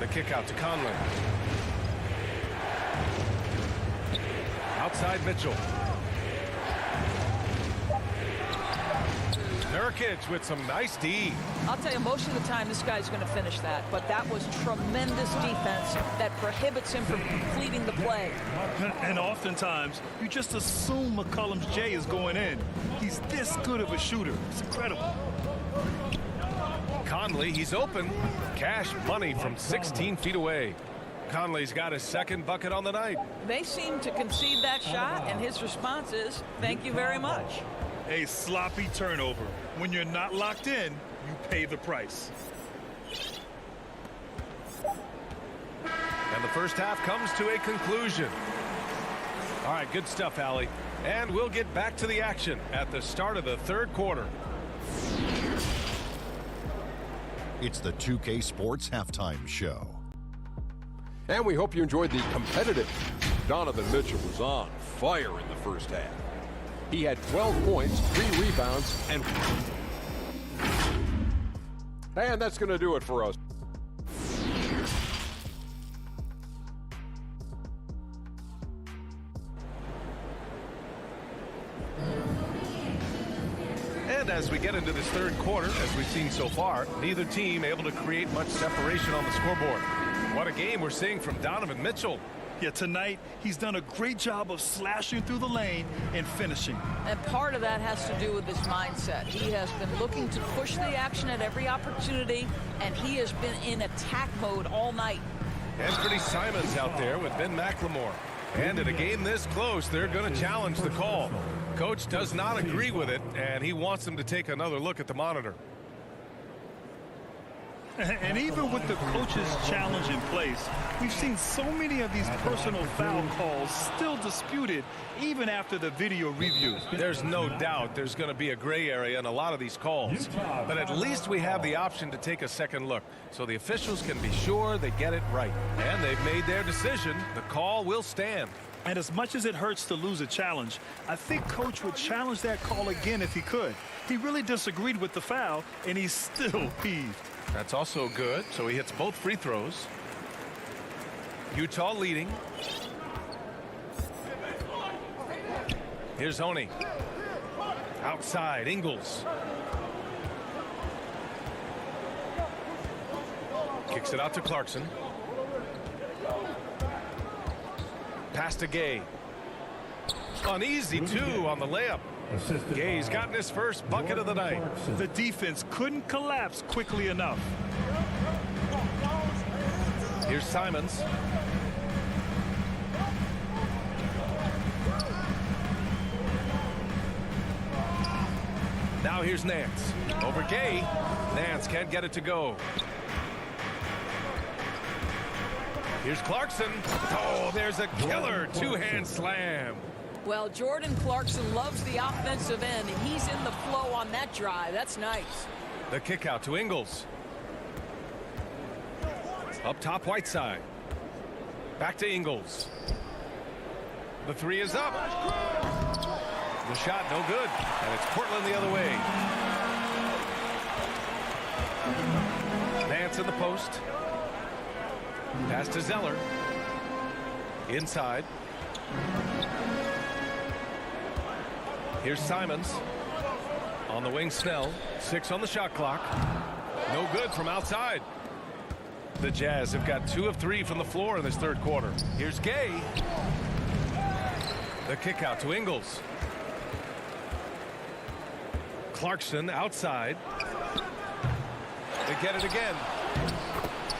The kick out to Conley. Outside Mitchell. Nurkic with some nice D. I'll tell you, most of the time this guy's going to finish that, but that was tremendous defense that prohibits him from completing the play. And oftentimes, you just assume McCollum's J is going in. He's this good of a shooter. It's incredible. Conley, he's open. Cash money from 16 feet away. Conley's got his second bucket on the night. They seem to concede that shot, and his response is, thank you very much. A sloppy turnover. When you're not locked in, you pay the price. And the first half comes to a conclusion. All right, good stuff, Allie. And we'll get back to the action at the start of the third quarter. It's the 2K Sports Halftime Show. And we hope you enjoyed the competitive. Donovan Mitchell was on fire in the first half. He had 12 points, 3 rebounds, and that's going to do it for us. And as we get into this third quarter, as we've seen so far, neither team able to create much separation on the scoreboard. What a game we're seeing from Donovan Mitchell. Yeah, tonight he's done a great job of slashing through the lane and finishing. And part of that has to do with his mindset. He has been looking to push the action at every opportunity, and he has been in attack mode all night. Anthony Simons out there with Ben McLemore. And in a game this close, they're going to challenge the call. Coach does not agree with it, and he wants them to take another look at the monitor. And even with the coach's challenge in place, we've seen so many of these personal foul calls still disputed even after the video review. There's no doubt there's going to be a gray area in a lot of these calls. But at least we have the option to take a second look so the officials can be sure they get it right. And they've made their decision. The call will stand. And as much as it hurts to lose a challenge, I think Coach would challenge that call again if he could. He really disagreed with the foul, and he's still peeved. That's also good, so he hits both free throws. Utah leading. Here's Oni. Outside, Ingles. Kicks it out to Clarkson. Pass to Gay. Uneasy, too, on the layup. Gay's gotten his first bucket of the night. The defense couldn't collapse quickly enough. Here's Simons. Now here's Nance. Over Gay. Nance can't get it to go. Here's Clarkson. Oh, there's a killer two-hand slam. Well, Jordan Clarkson loves the offensive end, and he's in the flow on that drive. That's nice. The kick out to Ingles. Up top, Whiteside. Back to Ingles. The three is up. The shot no good, and it's Portland the other way. Nance in the post. Pass to Zeller. Inside. Here's Simons. On the wing, Snell. 6 on the shot clock. No good from outside. The Jazz have got 2 of 3 from the floor in this third quarter. Here's Gay. The kick out to Ingles. Clarkson outside. They get it again.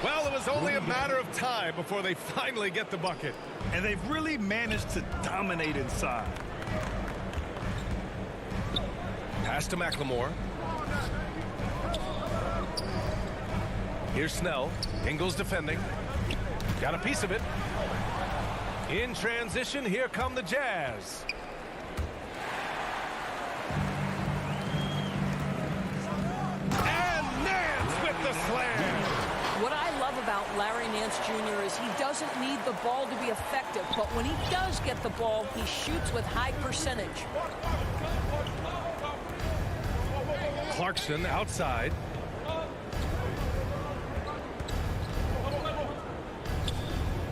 Well, it was only a matter of time before they finally get the bucket. And they've really managed to dominate inside. Pass to McLemore. Here's Snell. Ingles defending. Got a piece of it. In transition, here come the Jazz. And Nance with the slam. What I love about Larry Nance Jr. is he doesn't need the ball to be effective, but when he does get the ball, he shoots with high percentage. Clarkson outside.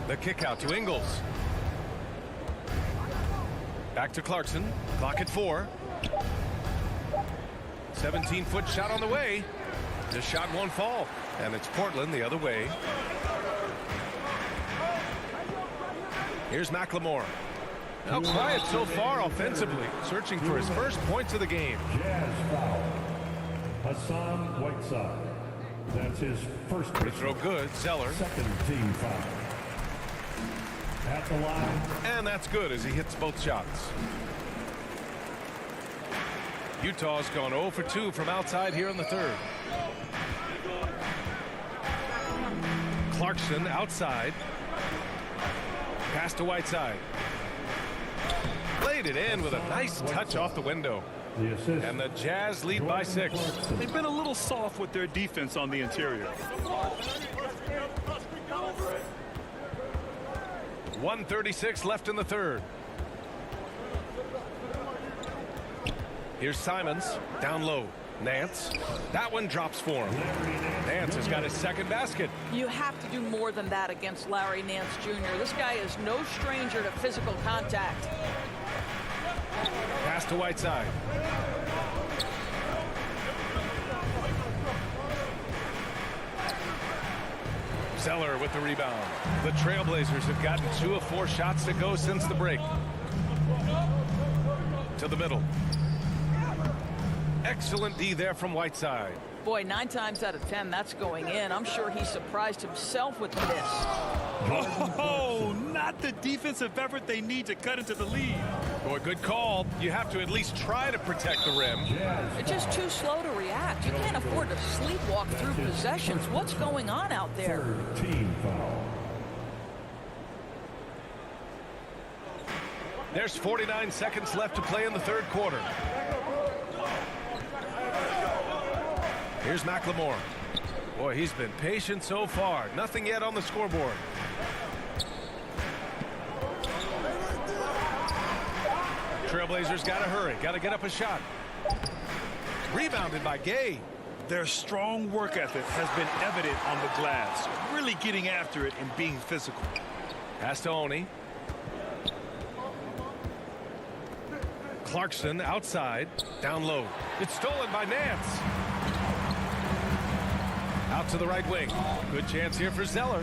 The kick out to Ingles. Back to Clarkson. Clock at 4. 17-foot shot on the way. The shot won't fall. And it's Portland the other way. Here's McLemore. Now quiet so far offensively. Searching for his first points of the game. Jazz foul. Hassan Whiteside. That's his first free throw good. Zeller. Second team foul. At the line. And that's good as he hits both shots. Utah's gone 0 for 2 from outside here in the third. Clarkson outside. Pass to Whiteside. Played it in with a nice touch off the window. And the Jazz lead by 6. They've been a little soft with their defense on the interior. 1:36 left in the third. Here's Simons down low. Nance. That one drops for him. Nance has got his second basket. You have to do more than that against Larry Nance Jr. This guy is no stranger to physical contact. Pass to Whiteside. Zeller with the rebound. The Trailblazers have gotten 2 of 4 shots to go since the break. To the middle. Excellent D there from Whiteside. Boy, 9 times out of 10, that's going in. I'm sure he surprised himself with this. Oh, not the defensive effort they need to cut into the lead. Boy, good call. You have to at least try to protect the rim. They're just too slow to react. You can't afford to sleepwalk through possessions. What's going on out there? Third team foul. There's 49 seconds left to play in the third quarter. Here's McLemore. Boy, he's been patient so far. Nothing yet on the scoreboard. Trailblazers got to hurry. Got to get up a shot. Rebounded by Gay. Their strong work ethic has been evident on the glass. Really getting after it and being physical. Pass to Oni. Clarkson outside. Down low. It's stolen by Nance. Out to the right wing. Good chance here for Zeller.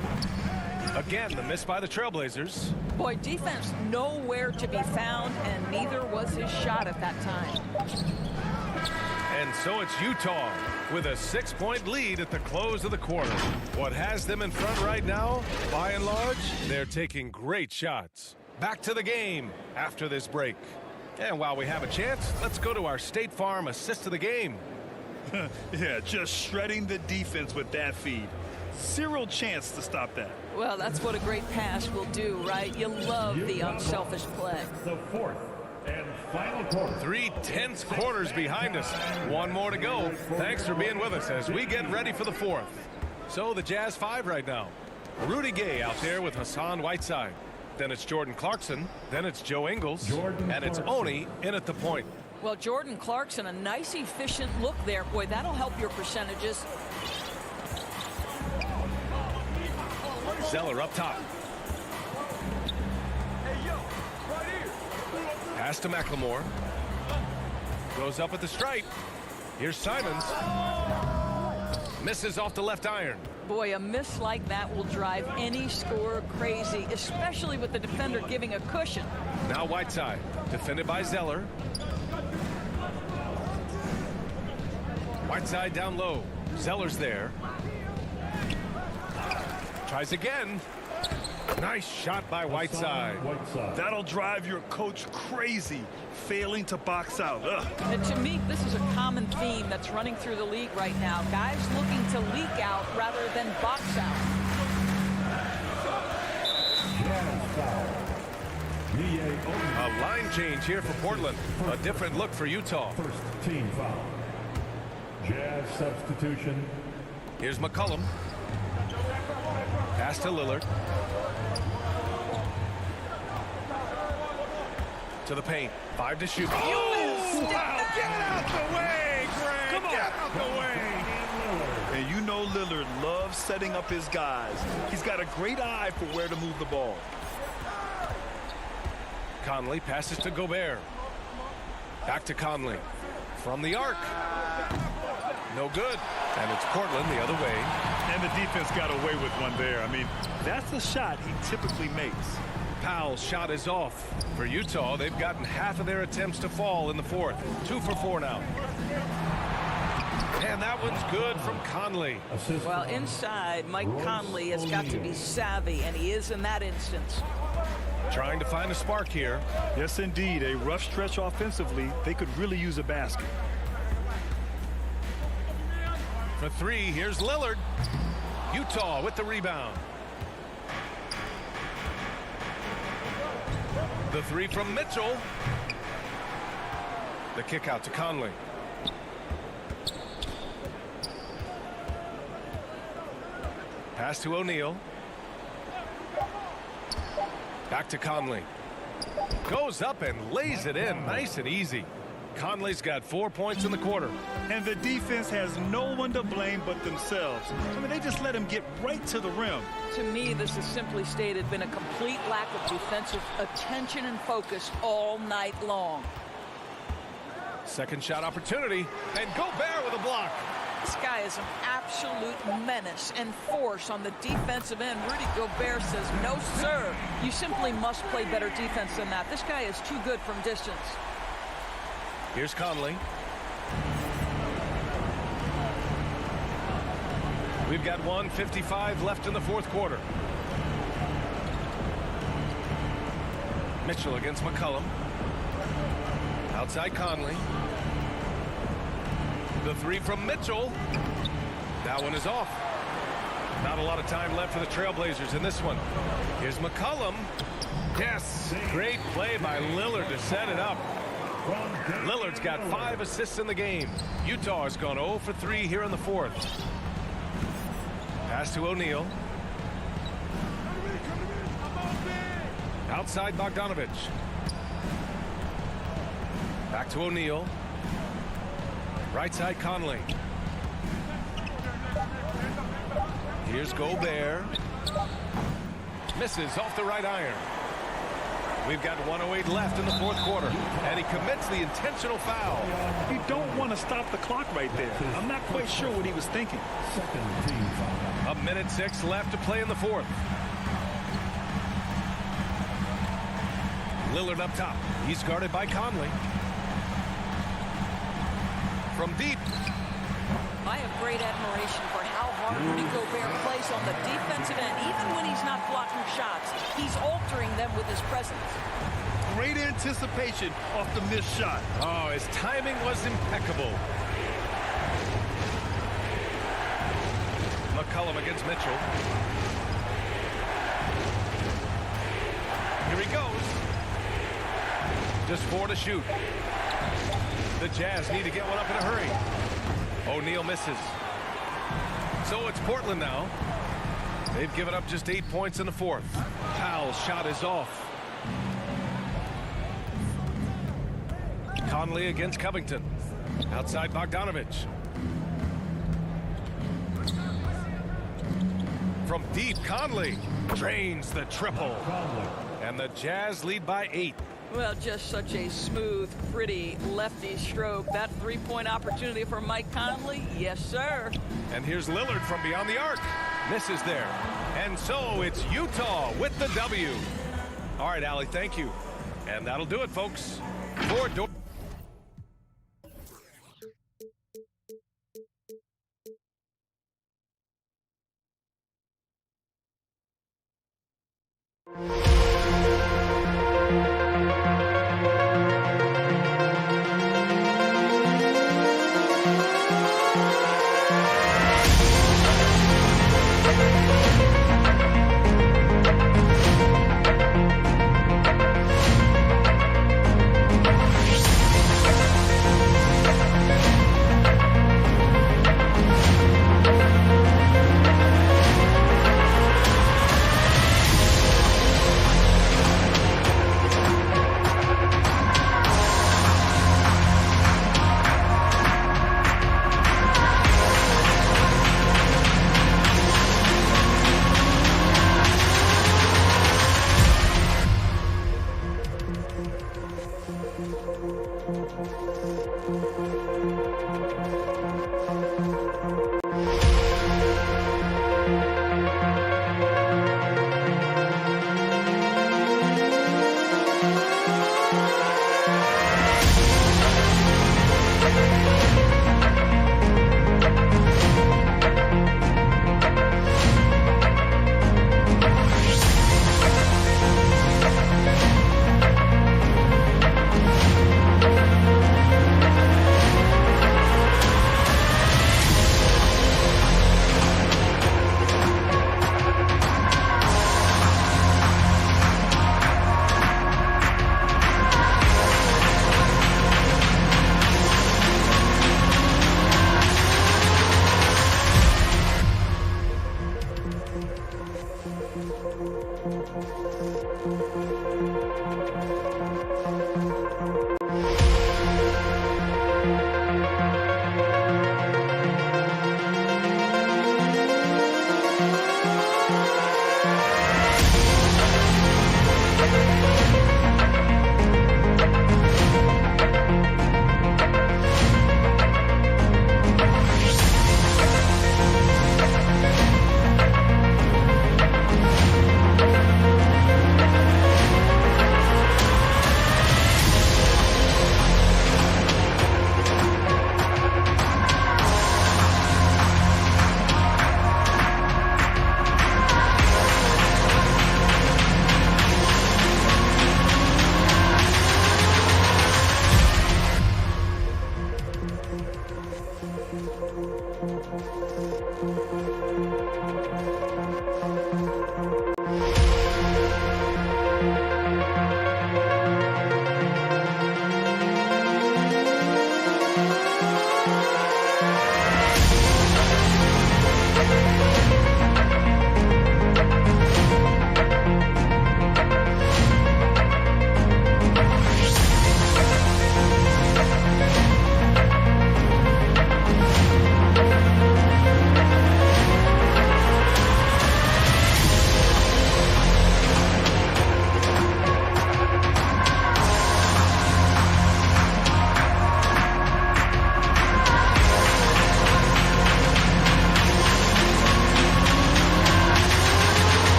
Again, the miss by the Trailblazers. Boy, defense nowhere to be found, and neither was his shot at that time. And so it's Utah with a 6-point lead at the close of the quarter. What has them in front right now, by and large, they're taking great shots. Back to the game after this break. And while we have a chance, let's go to our State Farm assist of the game. Yeah, just shredding the defense with that feed. Zero chance to stop that. Well, that's what a great pass will do, right? You love the unselfish play. The fourth and final quarter. 3/10 quarters behind us. One more to go. Thanks for being with us as we get ready for the fourth. So the Jazz 5 right now. Rudy Gay out there with Hassan Whiteside. Then it's Jordan Clarkson. Then it's Joe Ingles. And it's Oni in at the point. Well, Jordan Clarkson, a nice, efficient look there. Boy, that'll help your percentages. Zeller up top. Pass to McLemore. Goes up at the stripe. Here's Simons. Misses off the left iron. Boy, a miss like that will drive any scorer crazy, especially with the defender giving a cushion. Now Whiteside, defended by Zeller. Whiteside down low. Zeller's there. Tries again. Nice shot by Whiteside. That'll drive your coach crazy, failing to box out. Ugh. And to me, this is a common theme that's running through the league right now. Guys looking to leak out rather than box out. A line change here for Portland. A different look for Utah. First team foul. Jazz substitution. Here's McCollum. Pass to Lillard. To the paint. 5 to shoot. Oh, wow. Get out the way, Greg. Come on. Get out the way. And you know Lillard loves setting up his guys. He's got a great eye for where to move the ball. Conley passes to Gobert. Back to Conley. From the arc. No good. And it's Portland the other way. And the defense got away with one there. I mean, that's the shot he typically makes. Powell's shot is off. For Utah, they've gotten half of their attempts to fall in the fourth. 2 for 4 now. And that one's good from Conley. Well, inside, Mike Conley has got to be savvy, and he is in that instance. Trying to find a spark here. Yes, indeed. A rough stretch offensively. They could really use a basket. For 3, here's Lillard. Utah with the rebound. The 3 from Mitchell. The kick out to Conley. Pass to O'Neal. Back to Conley. Goes up and lays it in nice and easy. Conley's got 4 points in the quarter. And the defense has no one to blame but themselves. I mean, they just let him get right to the rim. To me, this has simply stated been a complete lack of defensive attention and focus all night long. Second shot opportunity, and Gobert with a block. This guy is an absolute menace and force on the defensive end. Rudy Gobert says, no, sir. You simply must play better defense than that. This guy is too good from distance. Here's Conley. We've got 1:55 left in the fourth quarter. Mitchell against McCollum. Outside Conley. The 3 from Mitchell. That one is off. Not a lot of time left for the Trailblazers in this one. Here's McCollum. Yes, great play by Lillard to set it up. Lillard's got 5 assists in the game. Utah has gone 0 for 3 here in the fourth. Pass to O'Neal. Outside Bogdanovich. Back to O'Neal. Right side Conley. Here's Gobert. Misses off the right iron. We've got 1:08 left in the fourth quarter, and he commits the intentional foul. You don't want to stop the clock right there. I'm not quite sure what he was thinking. 1:06 left to play in the fourth. Lillard up top. He's guarded by Conley. From deep. I have great admiration for how hard Rudy Gobert plays on the defensive end. Even when he's not blocking shots, he's altering them with his presence. Great anticipation off the missed shot. Oh, his timing was impeccable. McCollum against Mitchell. Here he goes. Just 4 to shoot. The Jazz need to get one up in a hurry. O'Neal misses. So it's Portland now. They've given up just 8 points in the fourth. Powell's shot is off. Conley against Covington. Outside Bogdanovich. From deep, Conley drains the triple. And the Jazz lead by 8. Well, just such a smooth, pretty lefty stroke. That three-point opportunity for Mike Conley, yes, sir. And here's Lillard from beyond the arc. Misses there. And so it's Utah with the W. All right, Allie, thank you. And that'll do it, folks.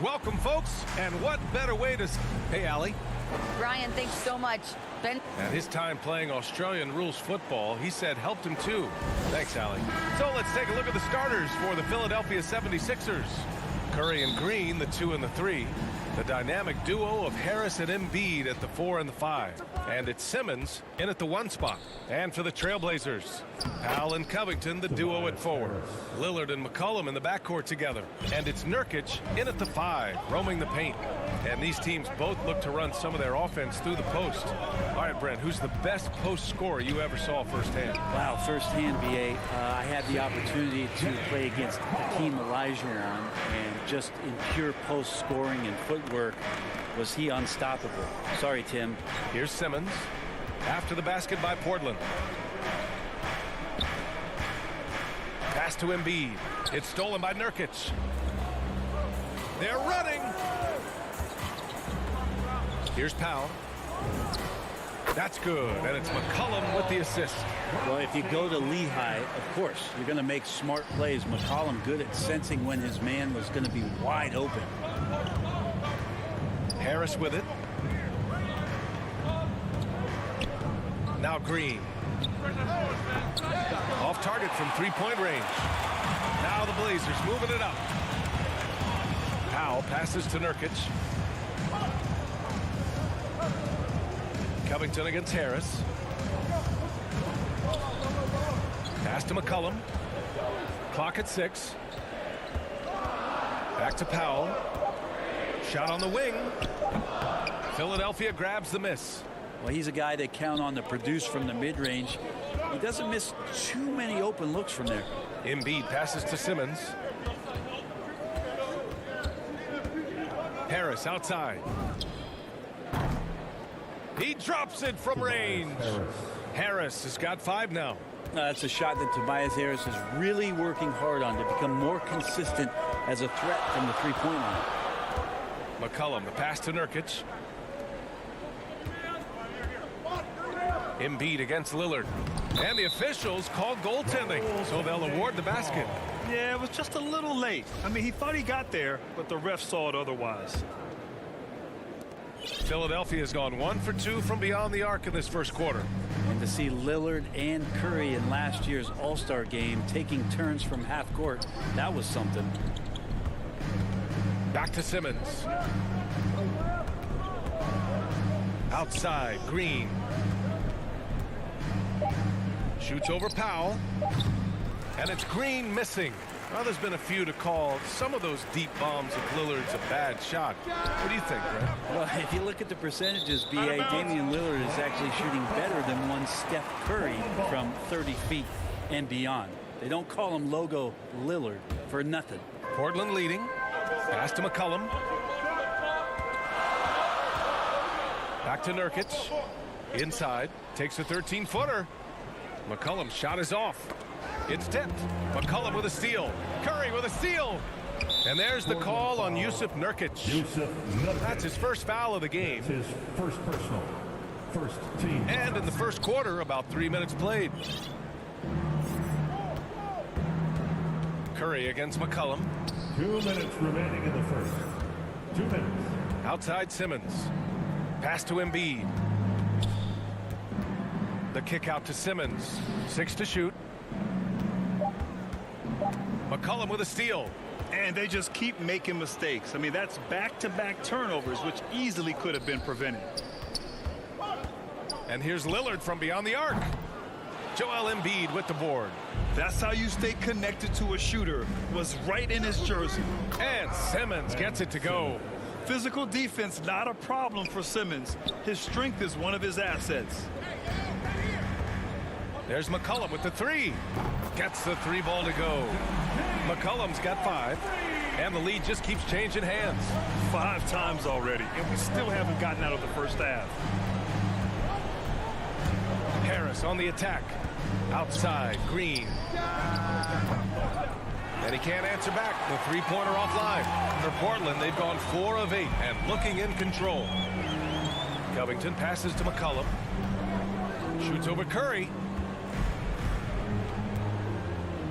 Welcome, folks. And what better way to... Hey, Allie. Brian, thanks so much. Ben. And his time playing Australian rules football, he said, helped him too. Thanks, Allie. So let's take a look at the starters for the Philadelphia 76ers. Curry and Green, the 2 and the 3. The dynamic duo of Harris and Embiid at the 4 and the 5. And it's Simmons in at the 1 spot. And for the Trailblazers, Powell and Covington, the duo at 4. Lillard and McCollum in the backcourt together. And it's Nurkic in at the 5, roaming the paint. And these teams both look to run some of their offense through the post. All right, Brent, who's the best post scorer you ever saw firsthand? Wow, firsthand, BA. I had the opportunity to play against Hakeem Olajuwon, and just in pure post scoring and footwork, was he unstoppable. Sorry, Tim. Here's Simmons after the basket by Portland. Pass to Embiid. It's stolen by Nurkic. They're running. Here's Powell. That's good, and it's McCollum with the assist. Well, if you go to Lehigh, of course, you're going to make smart plays. McCollum good at sensing when his man was going to be wide open. Harris with it. Now Green. Off target from three-point range. Now the Blazers moving it up. Powell passes to Nurkic. Covington against Harris. Pass to McCollum. Clock at 6. Back to Powell. Shot on the wing. Philadelphia grabs the miss. Well, he's a guy they count on to produce from the mid-range. He doesn't miss too many open looks from there. Embiid passes to Simmons. Harris outside. He drops it from range. Harris has got 5 now. That's a shot that Tobias Harris is really working hard on to become more consistent as a threat from the three-point line. McCollum, the pass to Nurkic. Embiid against Lillard. And the officials called goaltending, so they'll award the basket. Yeah, it was just a little late. I mean, he thought he got there, but the ref saw it otherwise. Philadelphia has gone 1 for 2 from beyond the arc in this first quarter. And to see Lillard and Curry in last year's All-Star game taking turns from half court, that was something. Back to Simmons. Outside, Green. Shoots over Powell. And it's Green missing. Well, there's been a few to call some of those deep bombs of Lillard's a bad shot. What do you think, Brett? Well, if you look at the percentages, BA, Damian Lillard is actually shooting better than one Steph Curry from 30 feet and beyond. They don't call him Logo Lillard for nothing. Portland leading. Pass to McCollum. Back to Nurkic. Inside. Takes a 13-footer. McCollum's shot is off. It's tipped. McCollum with a steal. Curry with a steal. And there's the call on Yusuf Nurkic. That's his first foul of the game. His first personal. First team. And in the first quarter, about 3 minutes played. Curry against McCollum. 2 minutes remaining in the first. 2 minutes. Outside Simmons. Pass to Embiid. The kick out to Simmons. 6 to shoot. McCollum with a steal. And they just keep making mistakes. I mean, that's back-to-back turnovers, which easily could have been prevented. And here's Lillard from beyond the arc. Joel Embiid with the board. That's how you stay connected to a shooter. Was right in his jersey. And Simmons gets it to go. Physical defense, not a problem for Simmons. His strength is one of his assets. There's McCollum with the 3. Gets the 3 ball to go. McCollum's got 5. And the lead just keeps changing hands. 5 times already, and we still haven't gotten out of the first half. Harris on the attack. Outside, Green. And he can't answer back. The three-pointer offline. For Portland, they've gone 4 of 8 and looking in control. Covington passes to McCollum. Shoots over Curry.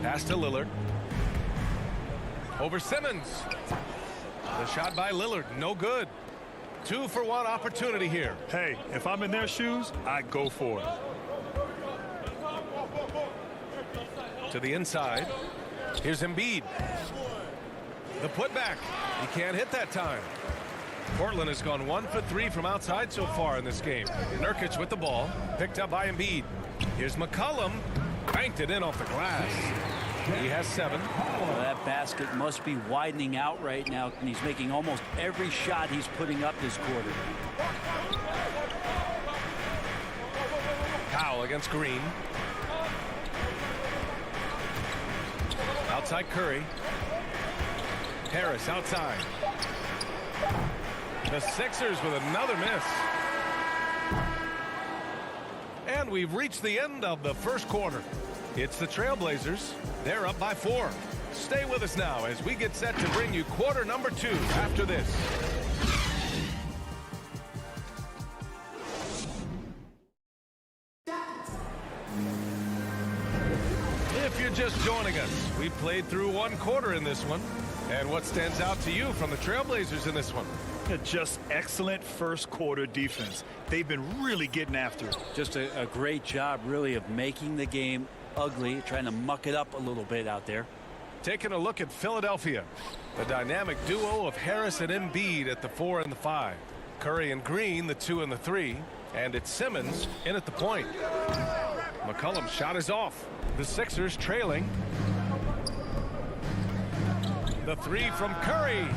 Pass to Lillard. Over Simmons. The shot by Lillard, no good. 2-for-1 opportunity here. Hey, if I'm in their shoes, I'd go for it. To the inside. Here's Embiid. The putback. He can't hit that time. Portland has gone 1 for 3 from outside so far in this game. Nurkic with the ball. Picked up by Embiid. Here's McCollum. Banked it in off the glass. He has 7. Well, that basket must be widening out right now, and he's making almost every shot he's putting up this quarter. Powell against Green. Outside Curry. Harris outside. The Sixers with another miss. And we've reached the end of the first quarter. It's the Trailblazers. They're up by 4. Stay with us now as we get set to bring you quarter number 2 after this. If you're just joining us, we played through 1 quarter in this one. And what stands out to you from the Trailblazers in this one? Just excellent first quarter defense. They've been really getting after it. Just a great job, really, of making the game ugly, trying to muck it up a little bit out there. Taking a look at Philadelphia. The dynamic duo of Harris and Embiid at the 4 and the 5. Curry and Green, the 2 and the 3. And it's Simmons in at the point. McCollum's shot is off. The Sixers trailing. The 3 from Curry.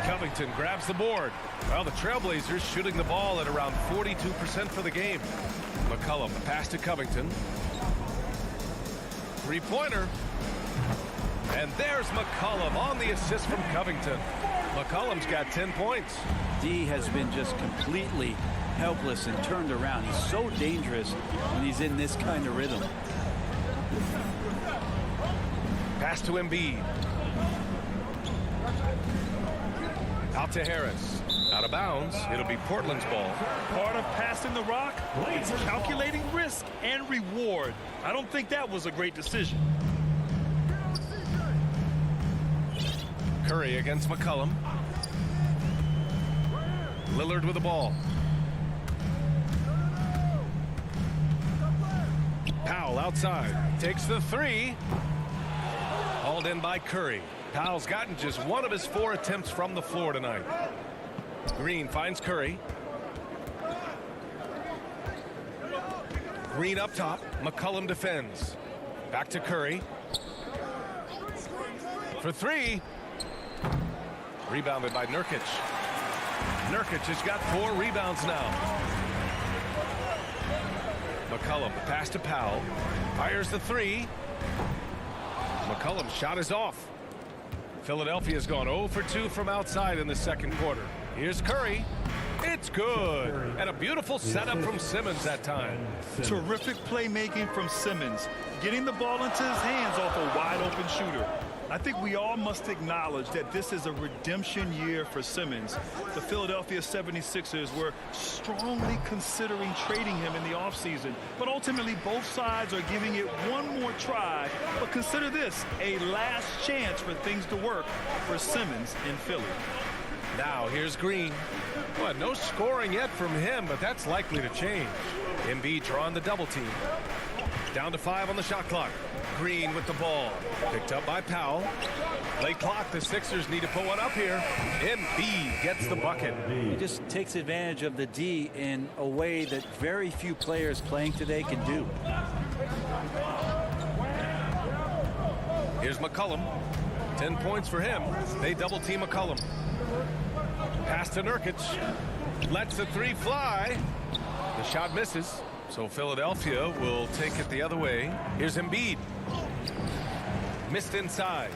Covington grabs the board. Well, the Trailblazers shooting the ball at around 42% for the game. McCollum, the pass to Covington. 3-pointer. And there's McCollum on the assist from Covington. McCollum's got 10 points. D has been just completely helpless and turned around. He's so dangerous when he's in this kind of rhythm. Pass to Embiid. Out to Harris. Out of bounds. It'll be Portland's ball. Part of passing the rock, it's calculating risk and reward. I don't think that was a great decision. Curry against McCollum. Lillard with the ball. Powell outside. Takes the 3. Hauled in by Curry. Powell's gotten just 1 of his 4 attempts from the floor tonight. Green finds Curry. Green up top. McCollum defends. Back to Curry. For 3. Rebounded by Nurkic. Nurkic has got 4 rebounds now. McCollum, the pass to Powell. Fires the 3. McCollum's shot is off. Philadelphia's gone 0 for 2 from outside in the second quarter. Here's Curry. It's good. And a beautiful setup from Simmons that time. Terrific playmaking from Simmons. Getting the ball into his hands off a wide open shooter. I think we all must acknowledge that this is a redemption year for Simmons. The Philadelphia 76ers were strongly considering trading him in the offseason, but ultimately both sides are giving it one more try. But consider this, a last chance for things to work for Simmons in Philly. Now here's Green. Well, no scoring yet from him, but that's likely to change. Embiid drawing the double team. Down to 5 on the shot clock. Green with the ball. Picked up by Powell. Late clock. The Sixers need to put one up here. Embiid gets the bucket. He just takes advantage of the D in a way that very few players playing today can do. Here's McCollum. 10 points for him. They double team McCollum. Pass to Nurkic. Lets the 3 fly. The shot misses. So Philadelphia will take it the other way. Here's Embiid. Missed inside.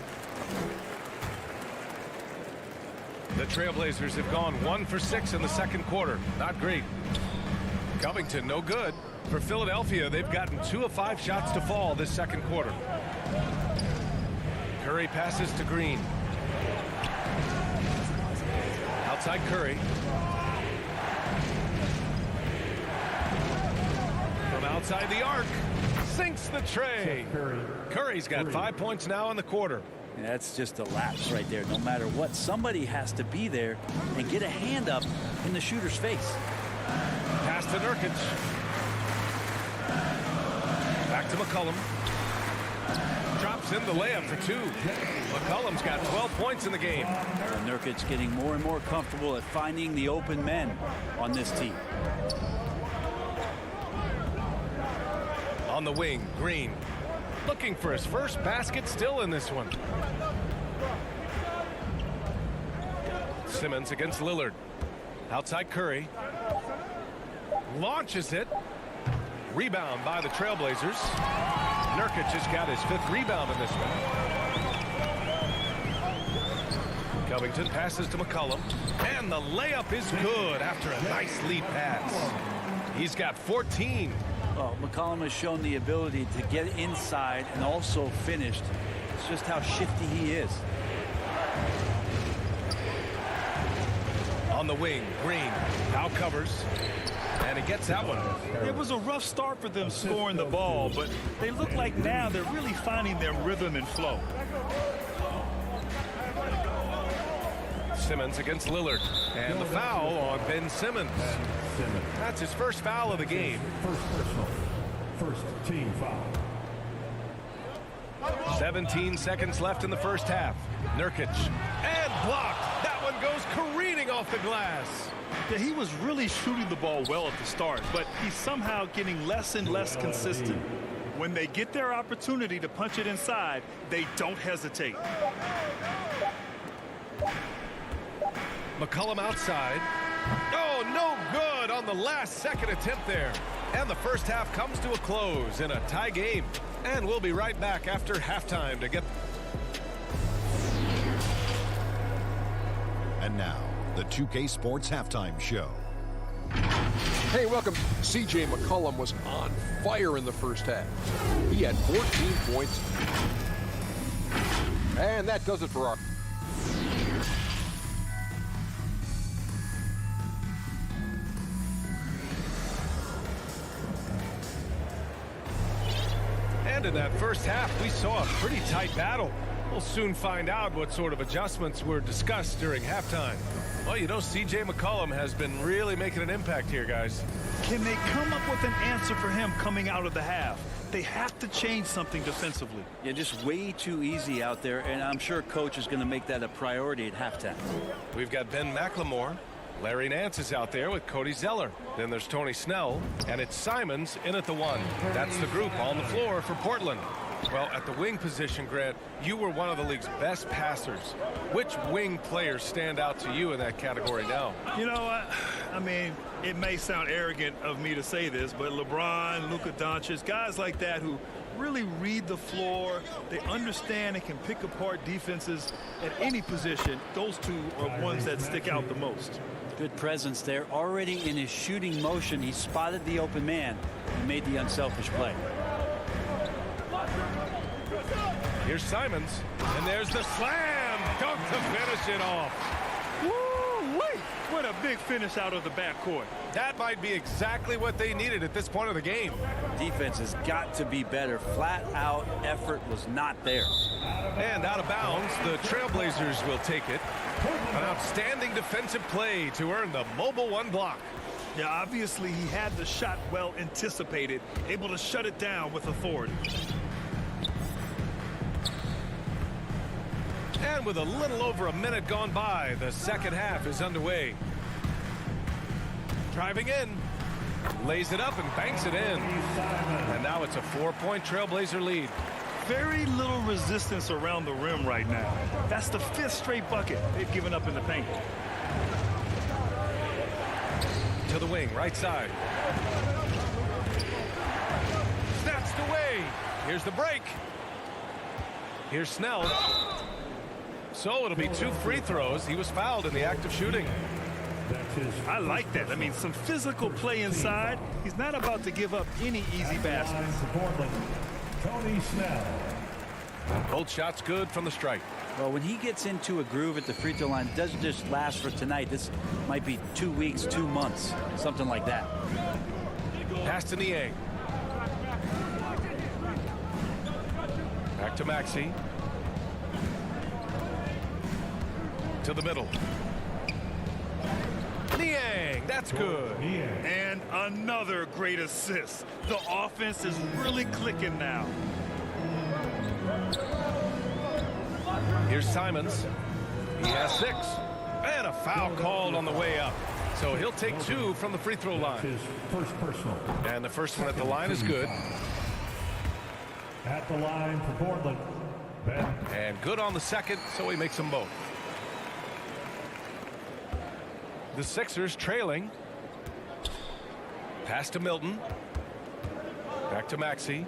The Trailblazers have gone 1 for 6 in the second quarter. Not great. Covington, no good. For Philadelphia, they've gotten 2 of 5 shots to fall this second quarter. Curry passes to Green. Outside Curry. Outside the arc, sinks the tray. Curry's got 5 points now in the quarter. Yeah, that's just a lapse right there. No matter what, somebody has to be there and get a hand up in the shooter's face. Pass to Nurkic. Back to McCollum. Drops in the layup for 2. McCollum's got 12 points in the game. Nurkic getting more and more comfortable at finding the open men on this team. On the wing, Green. Looking for his first basket, still in this one. Simmons against Lillard. Outside Curry. Launches it. Rebound by the Trailblazers. Nurkic has got his 5th rebound in this one. Covington passes to McCollum. And the layup is good after a nice lead pass. He's got 14. Well, McCollum has shown the ability to get inside and also finished. It's just how shifty he is. On the wing, Green now covers. And he gets that one. It was a rough start for them scoring the ball, but they look like now they're really finding their rhythm and flow. Simmons against Lillard. And the foul on Ben Simmons. That's his first foul of the game. First team foul. 17 seconds left in the first half. Nurkic. And blocked. That one goes careening off the glass. Yeah, he was really shooting the ball well at the start, but he's somehow getting less and less consistent. When they get their opportunity to punch it inside, they don't hesitate. McCollum outside. Oh, no good on the last second attempt there. And the first half comes to a close in a tie game. And we'll be right back after halftime to get... And now, the 2K Sports Halftime Show. Hey, welcome. C.J. McCollum was on fire in the first half. He had 14 points. And that does it for our... And in that first half, we saw a pretty tight battle. We'll soon find out what sort of adjustments were discussed during halftime. Well, you know, C.J. McCollum has been really making an impact here, guys. Can they come up with an answer for him coming out of the half? They have to change something defensively. Yeah, just way too easy out there, and I'm sure coach is going to make that a priority at halftime. We've got Ben McLemore. Larry Nance is out there with Cody Zeller. Then there's Tony Snell, and it's Simons in at the 1. That's the group on the floor for Portland. Well, at the wing position, Grant, you were one of the league's best passers. Which wing players stand out to you in that category now? You know, I mean, it may sound arrogant of me to say this, but LeBron, Luka Doncic, guys like that who really read the floor, they understand and can pick apart defenses at any position. Those two are ones that stick out the most. Good presence there. Already in his shooting motion, he spotted the open man and made the unselfish play. Here's Simons, and there's the slam dunk to finish it off. Woo-wee! What a big finish out of the backcourt. That might be exactly what they needed at this point of the game. Defense has got to be better. Flat out effort was not there. And out of bounds, the Trailblazers will take it. An outstanding defensive play to earn the mobile 1 block. Yeah, obviously he had the shot well anticipated, able to shut it down with authority. And with a little over a minute gone by, the second half is underway. Driving in, lays it up and banks it in. And now it's a 4-point Trailblazer lead. Very little resistance around the rim right now. That's the 5th straight bucket they've given up in the paint. To the wing, right side. Snatched away. Here's the break. Here's Snell. So it'll be 2 free throws. He was fouled in the act of shooting. I like that. I mean, some physical play inside. He's not about to give up any easy baskets. Tony Snell. Both shots good from the strike. Well, when he gets into a groove at the free throw line, it doesn't just last for tonight. This might be 2 weeks, 2 months, something like that. Pass to Niang. Back to Maxey. to the middle. Niang, that's good. And another great assist. The offense is really clicking now. Here's Simons. He has 6. And a foul called on the way up. So he'll take 2 from the free throw line. His first personal. And the first one at the line is good. At the line for Portland. Ben. And good on the second, so he makes them both. The Sixers trailing. Pass to Milton. Back to Maxey.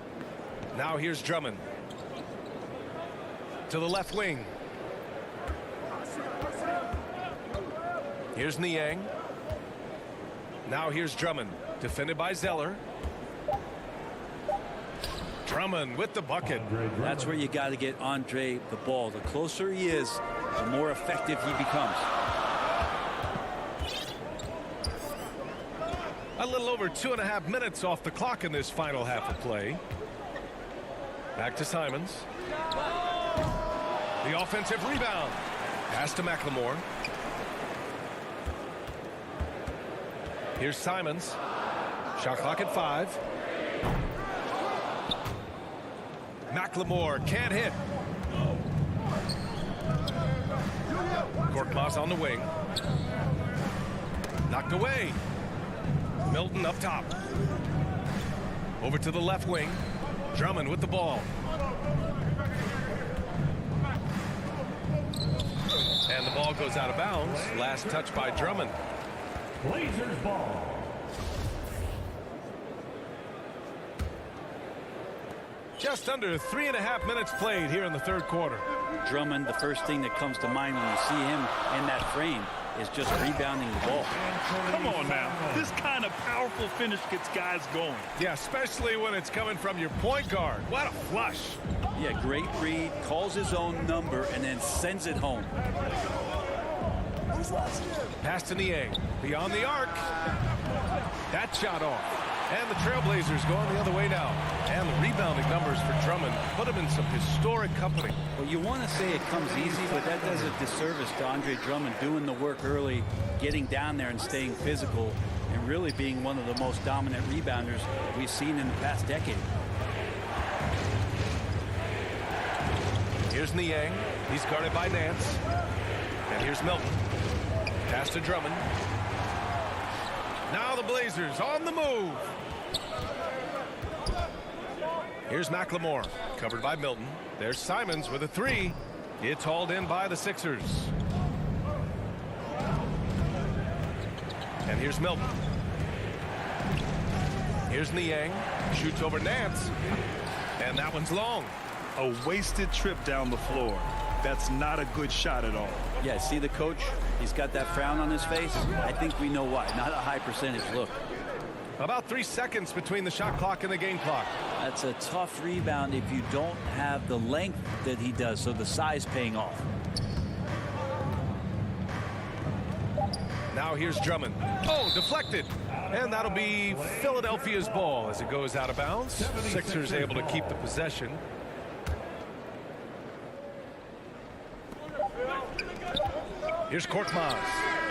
Now here's Drummond. To the left wing. Here's Niang. Now here's Drummond. Defended by Zeller. Drummond with the bucket. That's where you got to get Andre the ball. The closer he is, the more effective he becomes. A little over 2.5 minutes off the clock in this final half of play. Back to Simons. The offensive rebound. Pass to McLemore. Here's Simons. Shot clock at 5. McLemore can't hit. Korkmaz on the wing. Knocked away. Milton up top. Over to the left wing. Drummond with the ball. And the ball goes out of bounds. Last touch by Drummond. Blazers ball. Just under 3.5 minutes played here in the third quarter. Drummond, the first thing that comes to mind when you see him in that frame is just rebounding the ball. Come on now. This kind of powerful finish gets guys going. Yeah, especially when it's coming from your point guard. What a flush. Yeah, great read, calls his own number, and then sends it home. Pass to Niang. Beyond the arc. That shot off. And the Trailblazers going the other way now. And the rebounding numbers for Drummond put him in some historic company. Well, you want to say it comes easy, but that does a disservice to Andre Drummond doing the work early, getting down there and staying physical, and really being one of the most dominant rebounders we've seen in the past decade. Here's Niang. He's guarded by Nance. And here's Milton. Pass to Drummond. Now the Blazers on the move. Here's McLemore, covered by Milton. There's Simons with a 3. It's hauled in by the Sixers. And here's Milton. Here's Niang. Shoots over Nance. And that one's long. A wasted trip down the floor. That's not a good shot at all. Yeah, see the coach? He's got that frown on his face. I think we know why. Not a high percentage look. About 3 seconds between the shot clock and the game clock. That's a tough rebound if you don't have the length that he does, so the size paying off. Now here's Drummond. Oh, deflected. And that'll be Philadelphia's ball as it goes out of bounds. Sixers able to keep the possession. Here's Korkmaz.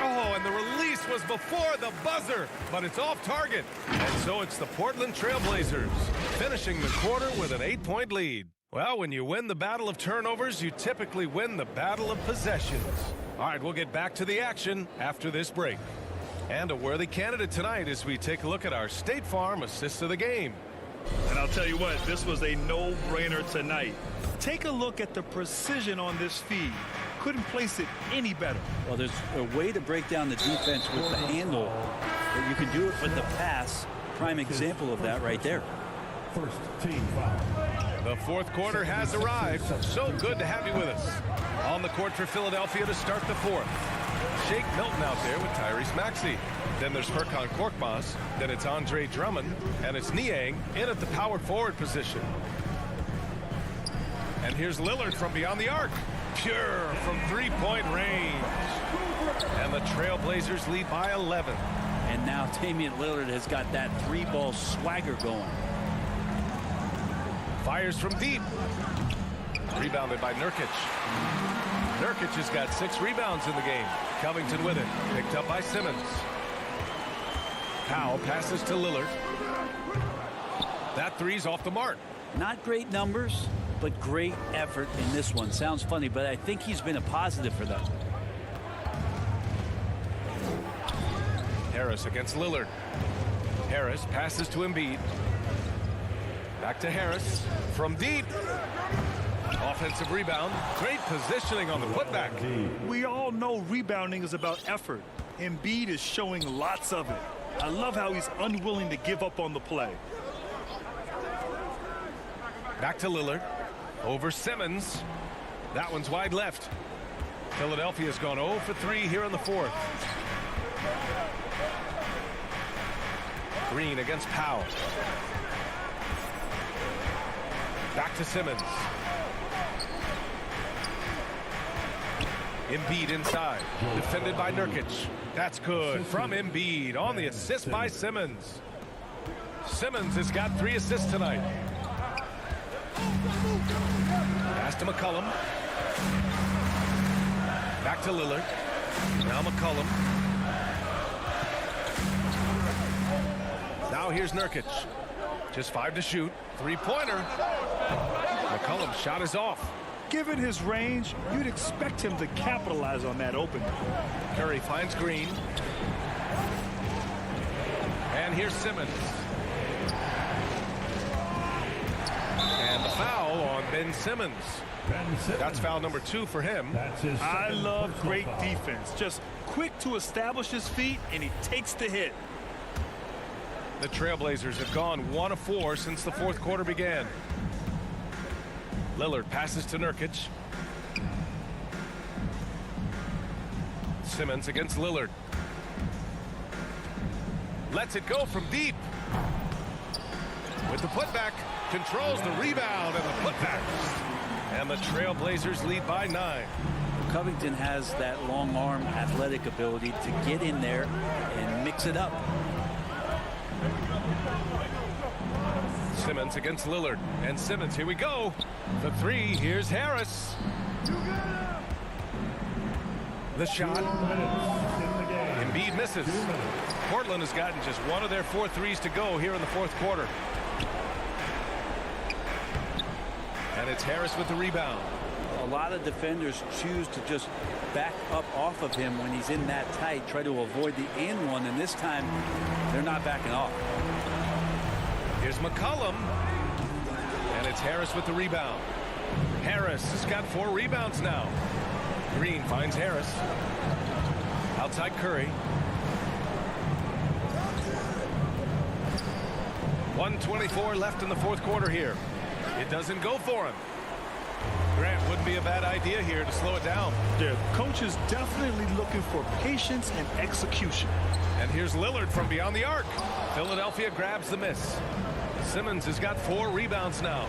Oh, and the release was before the buzzer, but it's off target. And so it's the Portland Trailblazers finishing the quarter with an 8-point lead. Well, when you win the battle of turnovers, you typically win the battle of possessions. All right, we'll get back to the action after this break. And a worthy candidate tonight as we take a look at our State Farm assist of the game. And I'll tell you what, this was a no-brainer tonight. Take a look at the precision on this feed. Couldn't place it any better. Well, there's a way to break down the defense with the handle, but you can do it with the pass. Prime example of that right there. First team foul. The fourth quarter has arrived. So good to have you with us. On the court for Philadelphia to start the fourth. Shake Milton out there with Tyrese Maxey. Then there's Furkan Korkmaz. Then it's Andre Drummond. And it's Niang in at the power forward position. And here's Lillard from beyond the arc. Pure from three-point range. And the Trailblazers lead by 11. And now Damian Lillard has got that three-ball swagger going. Fires from deep. Rebounded by Nurkic. Nurkic has got 6 rebounds in the game. Covington with it. Picked up by Simmons. Powell passes to Lillard. That three's off the mark. Not great numbers, but great effort in this one. Sounds funny, but I think he's been a positive for them. Harris against Lillard. Harris passes to Embiid. Back to Harris from deep. Offensive rebound. Great positioning on the putback. We all know rebounding is about effort. Embiid is showing lots of it. I love how he's unwilling to give up on the play. Back to Lillard. Over Simmons. That one's wide left. Philadelphia's gone 0 for 3 here in the fourth. Green against Powell. Back to Simmons. Embiid inside. Defended by Nurkic. That's good from Embiid on the assist by Simmons. Simmons has got 3 assists tonight. Pass to McCollum. Back to Lillard. Now McCollum. Now here's Nurkic. Just 5 to shoot. 3-pointer. McCollum's shot is off. Given his range, you'd expect him to capitalize on that opening. Curry finds Green. And here's Simmons. And the foul on Ben Simmons. That's foul number 2 for him. I love great defense. Just quick to establish his feet, and he takes the hit. The Trailblazers have gone 1 of 4 since the fourth quarter began. Lillard passes to Nurkic. Simmons against Lillard. Lets it go from deep. With the putback, controls the rebound and the putback. And the Trailblazers lead by 9. Covington has that long arm athletic ability to get in there and mix it up. Simmons against Lillard. And Simmons, here we go. The 3, here's Harris. The shot. Embiid misses. Portland has gotten just 1 of their 4 threes to go here in the fourth quarter. And it's Harris with the rebound. A lot of defenders choose to just back up off of him when he's in that tight, try to avoid the and one, and this time they're not backing off. Here's McCollum. And it's Harris with the rebound. Harris has got 4 rebounds now. Green finds Harris. Outside Curry. 1:24 left in the fourth quarter here. It doesn't go for him. Grant, wouldn't be a bad idea here to slow it down. The coach is definitely looking for patience and execution. And here's Lillard from beyond the arc. Philadelphia grabs the miss. Simmons has got 4 rebounds now.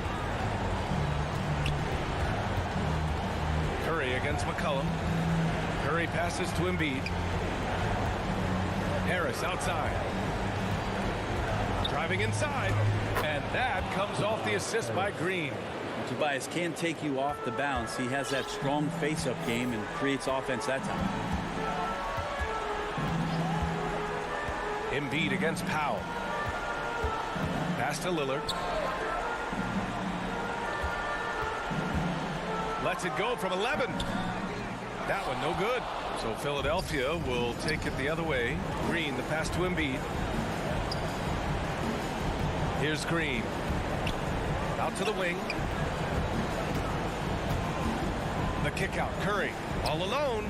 Curry against McCollum. Curry passes to Embiid. Harris outside. Driving inside. And that comes off the assist by Green. Tobias can take you off the bounce. He has that strong face-up game and creates offense that time. Embiid against Powell. Pass to Lillard. Lets it go from 11. That one no good. So Philadelphia will take it the other way. Green, the pass to Embiid. Here's Green. Out to the wing. The kick out. Curry all alone.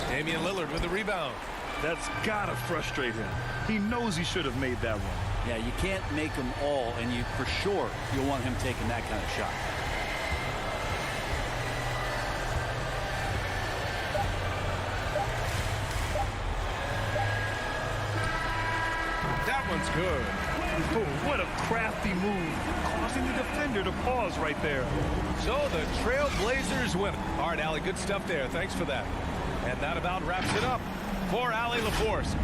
Damian Lillard with the rebound. That's got to frustrate him. He knows he should have made that one. Yeah, you can't make them all, and you for sure you'll want him taking that kind of shot. That one's good. Oh, what a crafty move, causing the defender to pause right there. So the Trailblazers win. All right, Allie, good stuff there. Thanks for that. And that about wraps it up for Allie LaForce.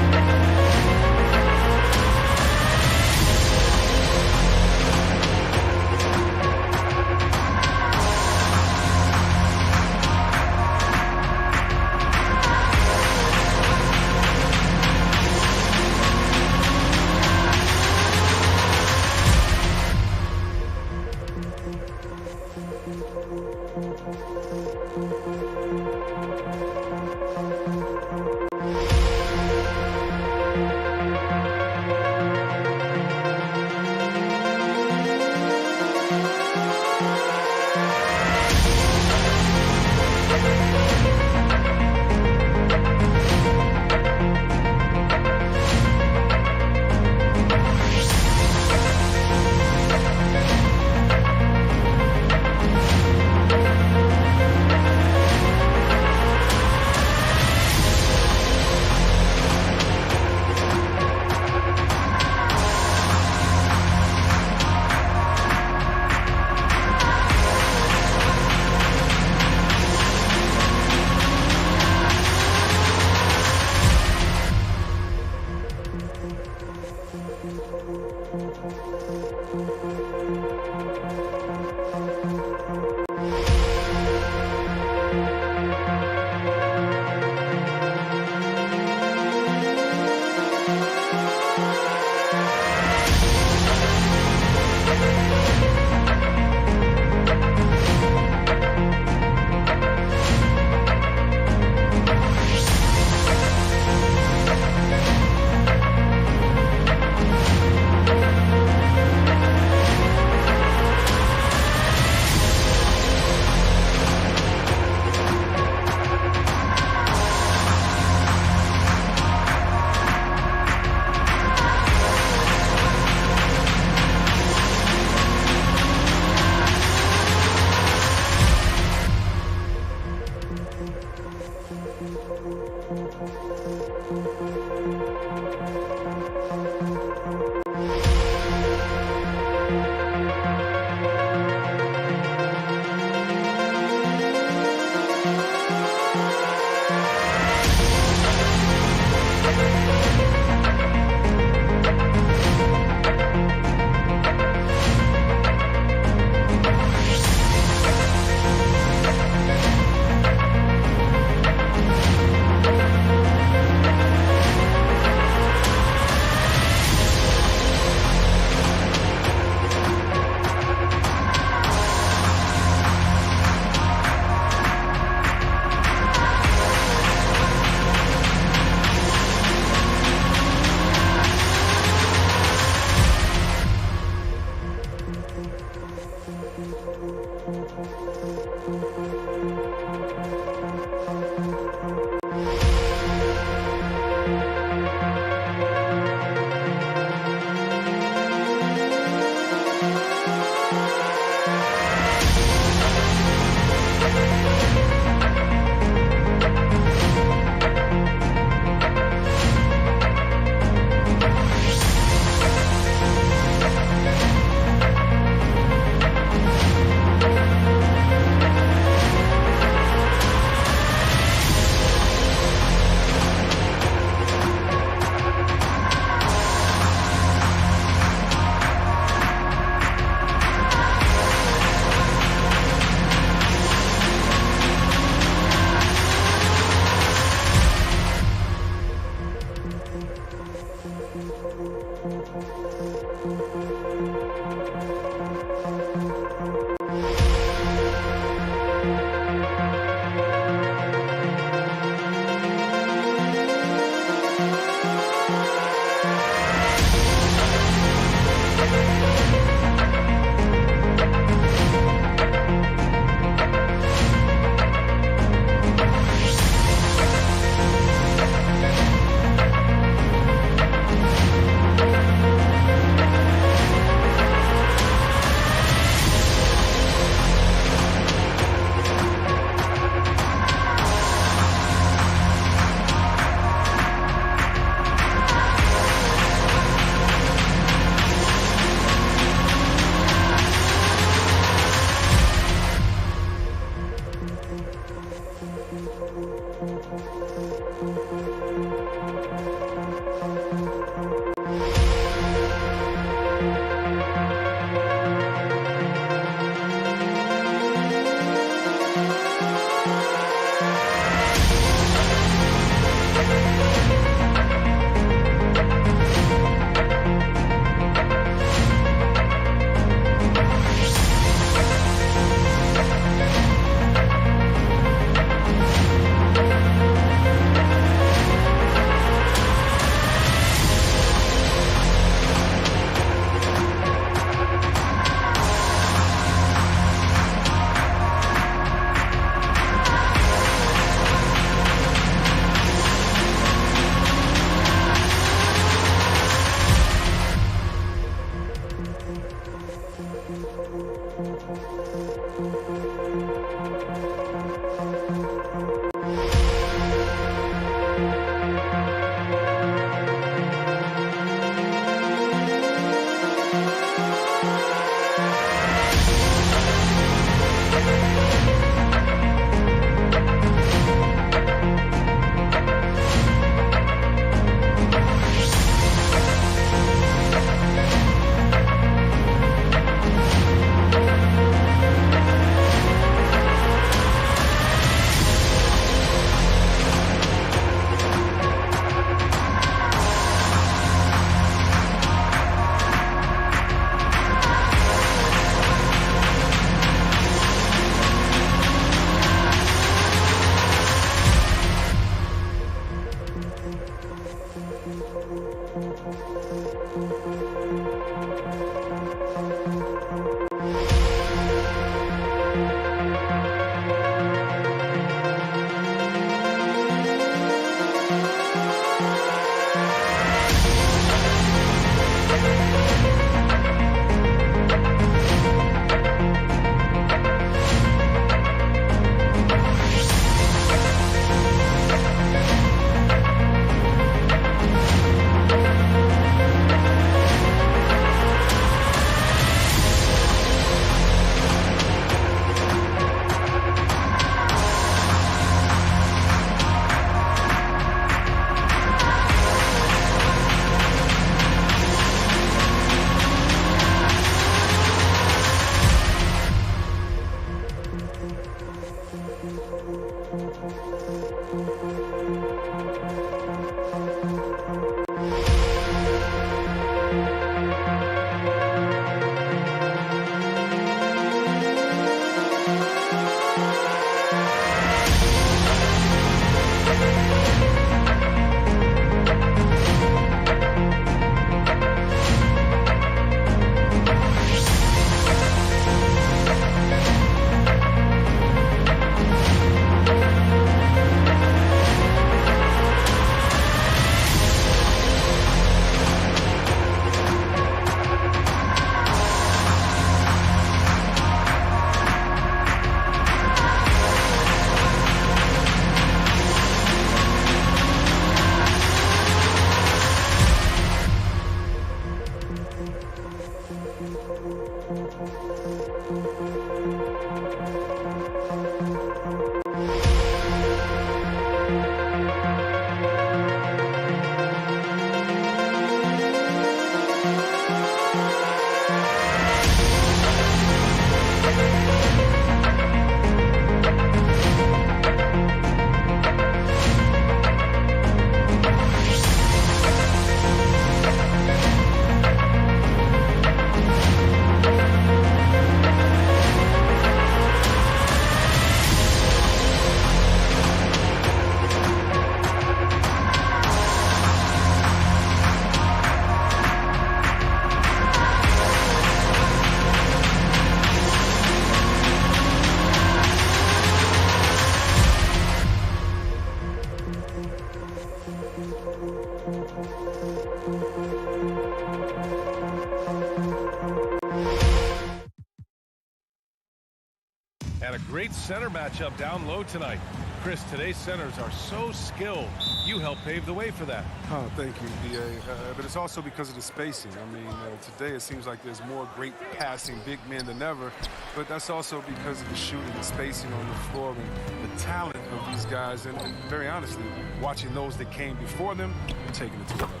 And a great center matchup down low tonight. Chris, today's centers are so skilled. You helped pave the way for that. Oh, thank you, B.A. But it's also because of the spacing. I mean, today it seems like there's more great passing big men than ever, but that's also because of the shooting, the spacing on the floor, and the talent of these guys. And very honestly, watching those that came before them and taking it to another level.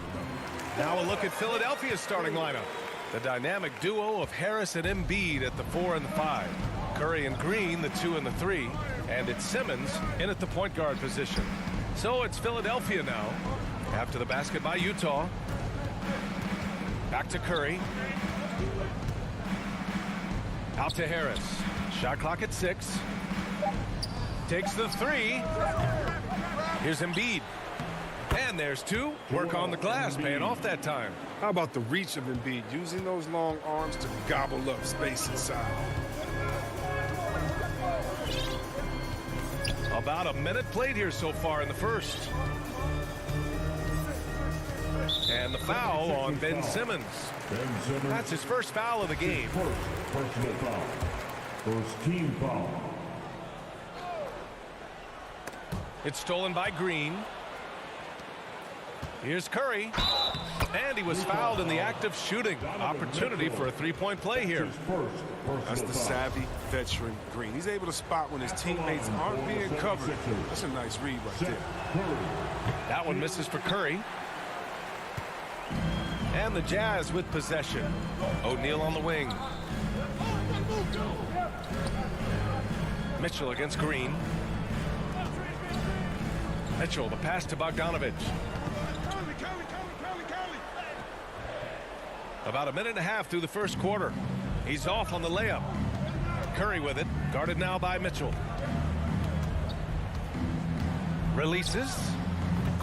Now a look at Philadelphia's starting lineup. The dynamic duo of Harris and Embiid at the 4 and the 5. Curry and Green, the 2 and the 3. And it's Simmons in at the point guard position. So it's Philadelphia now. After the basket by Utah. Back to Curry. Out to Harris. Shot clock at 6. Takes the 3. Here's Embiid. And there's 2. Work on the glass, paying off that time. How about the reach of Embiid, using those long arms to gobble up space inside? About a minute played here so far in the first. And the foul on Ben Simmons. That's his first foul of the game. Personal foul. First team foul. It's stolen by Green. Here's Curry. And he was fouled in the act of shooting. Opportunity for a three-point play here. That's the savvy veteran Green. He's able to spot when his teammates aren't being covered. That's a nice read right there. That one misses for Curry. And the Jazz with possession. O'Neal on the wing. Mitchell against Green. Mitchell, the pass to Bogdanovich. About a minute and a half through the first quarter. He's off on the layup. Curry with it, guarded now by Mitchell. Releases,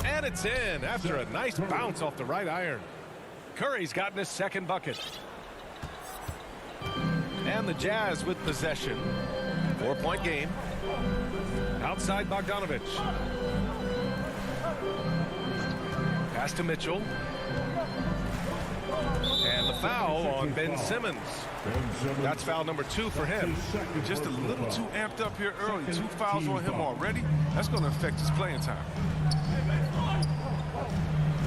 and it's in after a nice bounce off the right iron. Curry's gotten his second bucket. And the Jazz with possession. 4-point game. Outside Bogdanovich. Pass to Mitchell. And the foul on Ben Simmons. That's foul number 2 for him. Just a little too amped up here early. 2 fouls on him already. That's going to affect his playing time.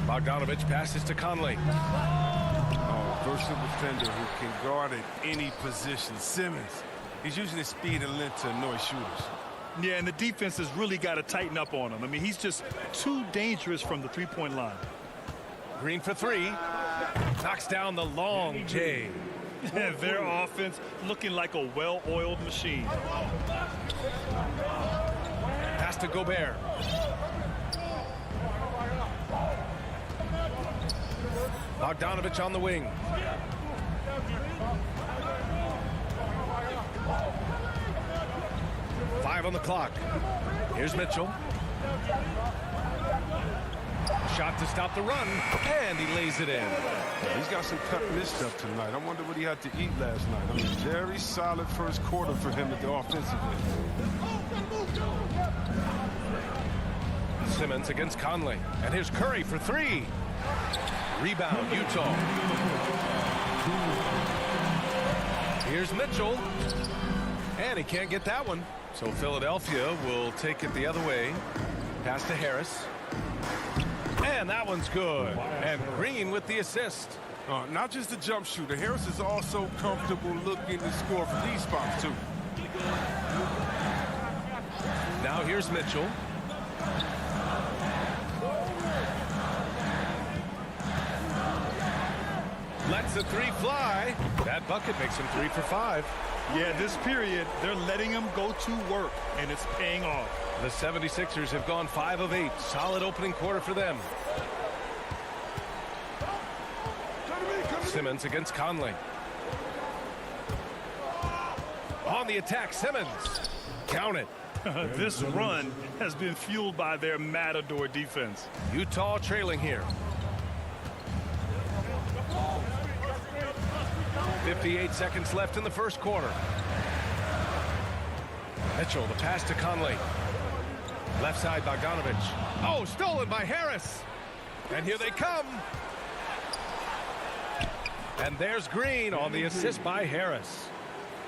Bogdanovich passes to Conley. Oh, versatile defender who can guard at any position. Simmons. He's using his speed and length to annoy shooters. Yeah, and the defense has really got to tighten up on him. I mean, he's just too dangerous from the three-point line. Green for 3. Knocks down the long J. Their offense looking like a well-oiled machine. Pass to Gobert. Bogdanovich on the wing. Five on the clock. Here's Mitchell. Shot to stop the run, and he lays it in. He's got some cut missed stuff tonight. I wonder what he had to eat last night. I mean, very solid first quarter for him at the offensive end. Simmons against Conley. And here's Curry for three. Rebound, Utah. Here's Mitchell. And he can't get that one. So Philadelphia will take it the other way. Pass to Harris. And that one's good. And Green with the assist. Not just the jump shooter. Harris is also comfortable looking to score from these spots, too. Now here's Mitchell. Lets the three fly. That bucket makes him 3 for 5. Yeah, this period, they're letting him go to work, and it's paying off. The 76ers have gone 5 of 8. Solid opening quarter for them. Simmons against Conley. On the attack, Simmons. Count it. This run has been fueled by their Matador defense. Utah trailing here. 58 seconds left in the first quarter. Mitchell, the pass to Conley. Left side, Bogdanovich. Oh, stolen by Harris. And here they come. And there's Green on the assist by Harris.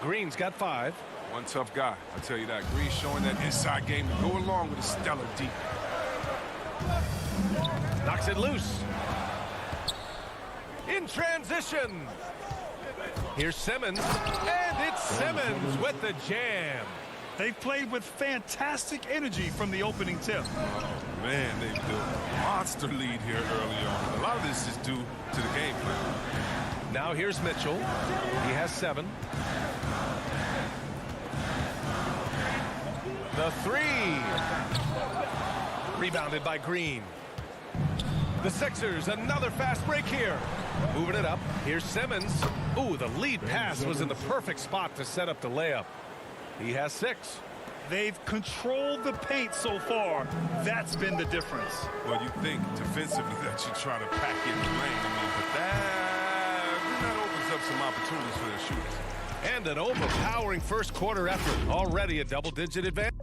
Green's got 5. One tough guy, I'll tell you that. Green showing that inside game to go along with a stellar deep. Knocks it loose. In transition. Here's Simmons. And it's Simmons with the jam. They've played with fantastic energy from the opening tip. Oh, man, they built a monster lead here early on. A lot of this is due to the game plan. Now here's Mitchell. He has 7. The 3. Rebounded by Green. The Sixers, another fast break here. Moving it up. Here's Simmons. Ooh, the lead pass was in the perfect spot to set up the layup. He has 6. They've controlled the paint so far. That's been the difference. Well, you think defensively that you try to pack in the lane. I mean, but that opens up some opportunities for their shooters. And an overpowering first quarter effort. Already a double-digit advantage.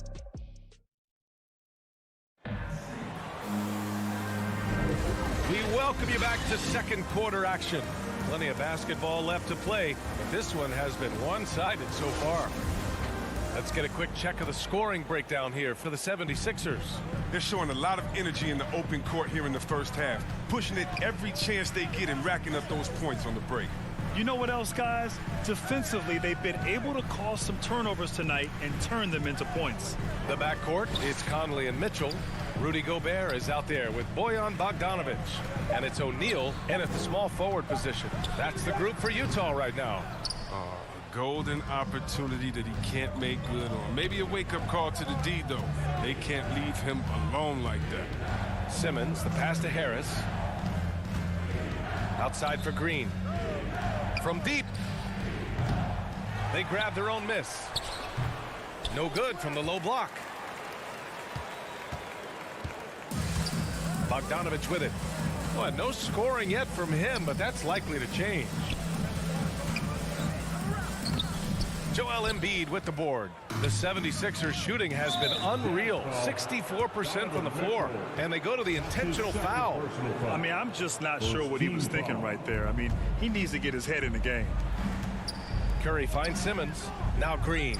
We welcome you back to second quarter action. Plenty of basketball left to play, but this one has been one-sided so far. Let's get a quick check of the scoring breakdown here for the 76ers. They're showing a lot of energy in the open court here in the first half, pushing it every chance they get and racking up those points on the break. You know what else, guys? Defensively, they've been able to cause some turnovers tonight and turn them into points. The backcourt, it's Conley and Mitchell. Rudy Gobert is out there with Bojan Bogdanovich. And it's O'Neal in at the small forward position. That's the group for Utah right now. A golden opportunity that he can't make good on. Maybe a wake-up call to the D, though. They can't leave him alone like that. Simmons, the pass to Harris. Outside for Green. From deep. They grab their own miss. No good from the low block. Bogdanovich with it. Well, no scoring yet from him, but that's likely to change. Joel Embiid with the board. The 76ers shooting has been unreal. 64% from the floor. And they go to the intentional foul. I mean, I'm just not sure what he was thinking right there. I mean, he needs to get his head in the game. Curry finds Simmons. Now Green.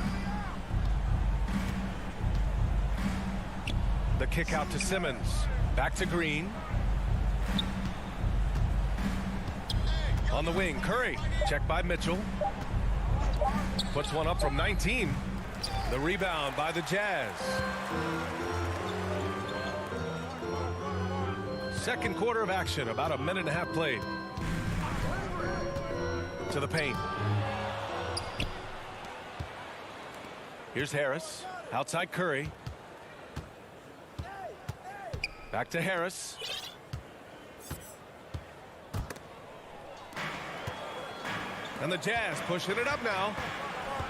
The kick out to Simmons. Back to Green. On the wing, Curry. Checked by Mitchell. Puts one up from 19. The rebound by the Jazz. Second quarter of action, about a minute and a half played. To the paint. Here's Harris. Outside Curry. Back to Harris. And the Jazz pushing it up now.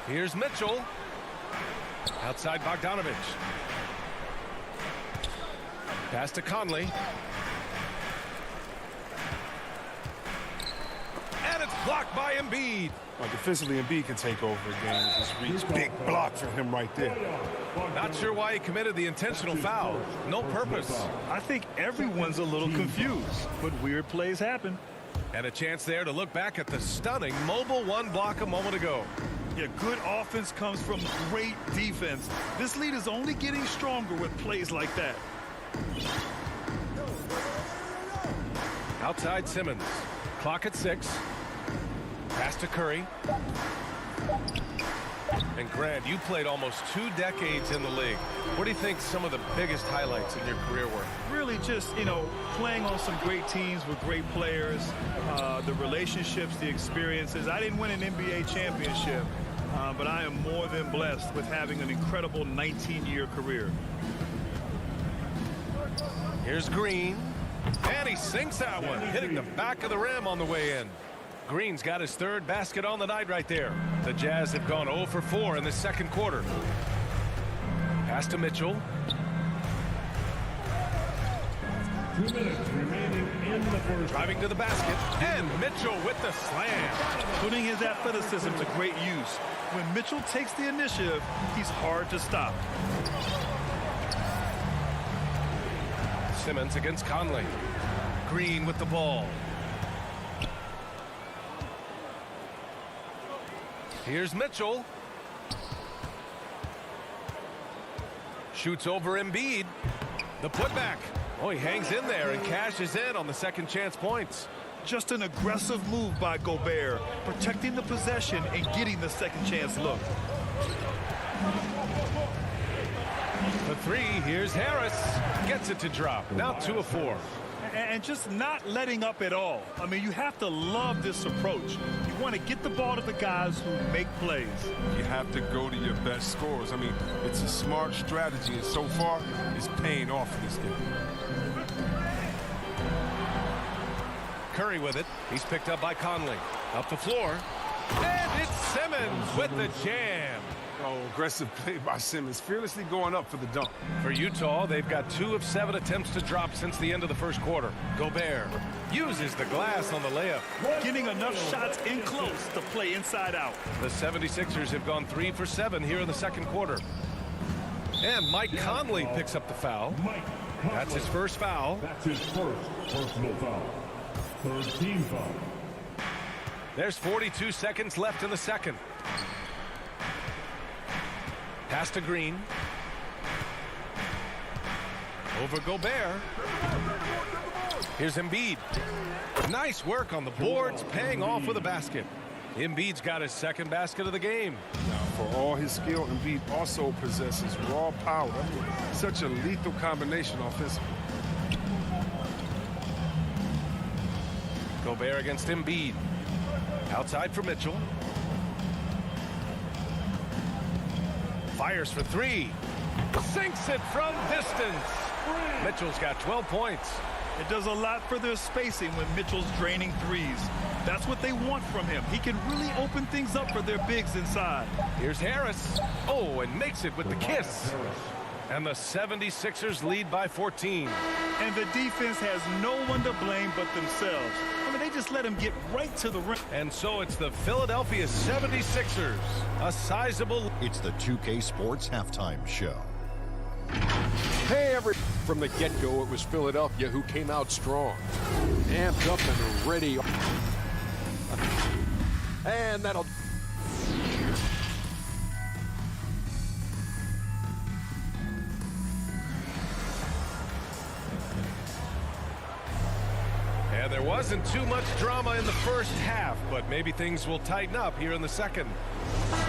Here's Mitchell. Outside Bogdanovich. Pass to Conley. And it's blocked by Embiid. Well, defensively, Embiid can take over a game with his reach. Big block for him right there. Not sure why he committed the intentional foul. No purpose. I think everyone's a little confused, but weird plays happen. And a chance there to look back at the stunning mobile one block a moment ago. Yeah, good offense comes from great defense. This lead is only getting stronger with plays like that. Outside Simmons. Clock at 6. Pass to Curry. And Grant, you played almost 2 decades in the league. What do you think some of the biggest highlights in your career were? Really just, playing on some great teams with great players, the relationships, the experiences. I didn't win an NBA championship, but I am more than blessed with having an incredible 19-year career. Here's Green. And he sinks that one, hitting the back of the rim on the way in. Green's got his 3rd basket on the night right there. The Jazz have gone 0 for 4 in the second quarter. Pass to Mitchell. 2 minutes remaining in the first. Driving to the basket. And Mitchell with the slam. Putting his athleticism to great use. When Mitchell takes the initiative, he's hard to stop. Simmons against Conley. Green with the ball. Here's Mitchell. Shoots over Embiid. The putback. Oh, he hangs in there and cashes in on the second chance points. Just an aggressive move by Gobert, protecting the possession and getting the second chance look. The 3, here's Harris. Gets it to drop. Now 2 of 4. And just not letting up at all. I mean, you have to love this approach. You want to get the ball to the guys who make plays. You have to go to your best scorers. I mean, it's a smart strategy, and so far, it's paying off in this game. Curry with it. He's picked up by Conley. Up the floor. And it's Simmons with the jam. Oh, aggressive play by Simmons, fearlessly going up for the dunk. For Utah, they've got 2 of 7 attempts to drop since the end of the first quarter. Gobert uses the glass on the layup. Getting enough shots in close to play inside out. The 76ers have gone 3 for 7 here in the second quarter. And Mike Conley picks up the foul. That's his first foul. That's his first personal foul. 3rd team foul. There's 42 seconds left in the second. Pass to Green. Over Gobert. Here's Embiid. Nice work on the boards, paying off with a basket. Embiid's got his 2nd basket of the game. Now, for all his skill, Embiid also possesses raw power. I mean, such a lethal combination offensively. Gobert against Embiid. Outside for Mitchell. Fires for 3. Sinks it from distance. Mitchell's got 12 points. It does a lot for their spacing when Mitchell's draining threes. That's what they want from him. He can really open things up for their bigs inside. Here's Harris. Oh, and makes it with the kiss. And the 76ers lead by 14. And the defense has no one to blame but themselves. I mean, they just let him get right to the rim. And so it's the Philadelphia 76ers. A sizable... It's the 2K Sports Halftime Show. Hey, from the get-go, it was Philadelphia who came out strong. Amped up and ready. And that'll... And there wasn't too much drama in the first half, but maybe things will tighten up here in the second.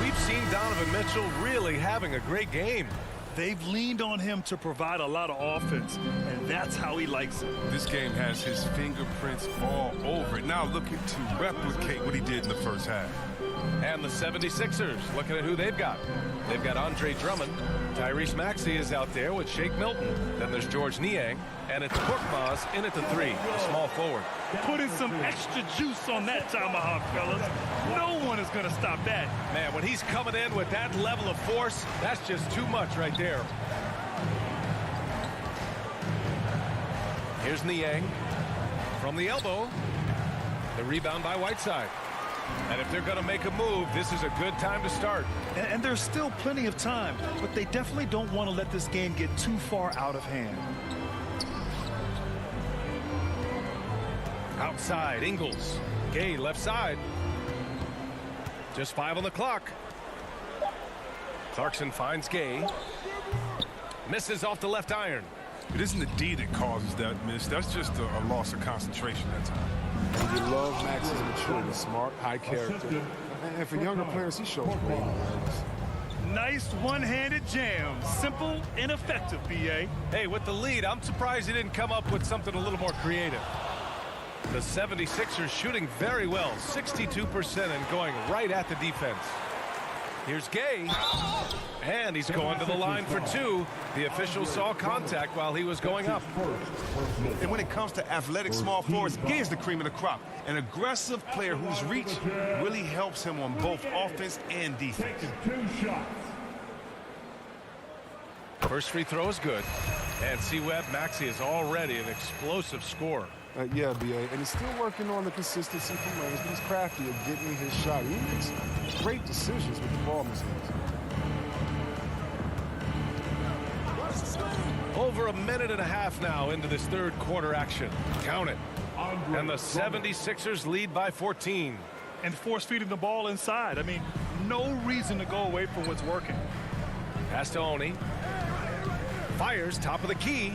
We've seen Donovan Mitchell really having a great game. They've leaned on him to provide a lot of offense, and that's how he likes it. This game has his fingerprints all over it. Now looking to replicate what he did in the first half. And the 76ers, looking at who they've got. They've got Andre Drummond. Tyrese Maxey is out there with Shake Milton. Then there's George Niang. And it's Korkmaz in at the 3, a small forward. Putting some extra juice on that tomahawk, fellas. No one is going to stop that. Man, when he's coming in with that level of force, that's just too much right there. Here's Niang from the elbow. The rebound by Whiteside. And if they're going to make a move, this is a good time to start. And there's still plenty of time, but they definitely don't want to let this game get too far out of hand. Outside, Ingles. Gay, left side. Just 5 on the clock. Clarkson finds Gay. Misses off the left iron. It isn't the D that causes that miss. That's just a loss of concentration that time. And you love Max's maturity, smart, high character. And for younger players, he shows great awareness. Nice one-handed jam. Simple and effective, B.A. Hey, with the lead, I'm surprised he didn't come up with something a little more creative. The 76ers shooting very well, 62% and going right at the defense. Here's Gay, and he's going to the line for 2. The official saw contact while he was going up. And when it comes to athletic small forwards, Gay is the cream of the crop. An aggressive player whose reach really helps him on both offense and defense. First free throw is good. And C-Web, Maxey is already an explosive scorer. Yeah, B.A., and he's still working on the consistency from range, but he's crafty at getting his shot. He makes great decisions with the ball in his hands. Over a minute and a half now into this third quarter action. Count it. And the 76ers lead by 14. And force feeding the ball inside. I mean, no reason to go away from what's working. Pass to Oni. Fires, top of the key.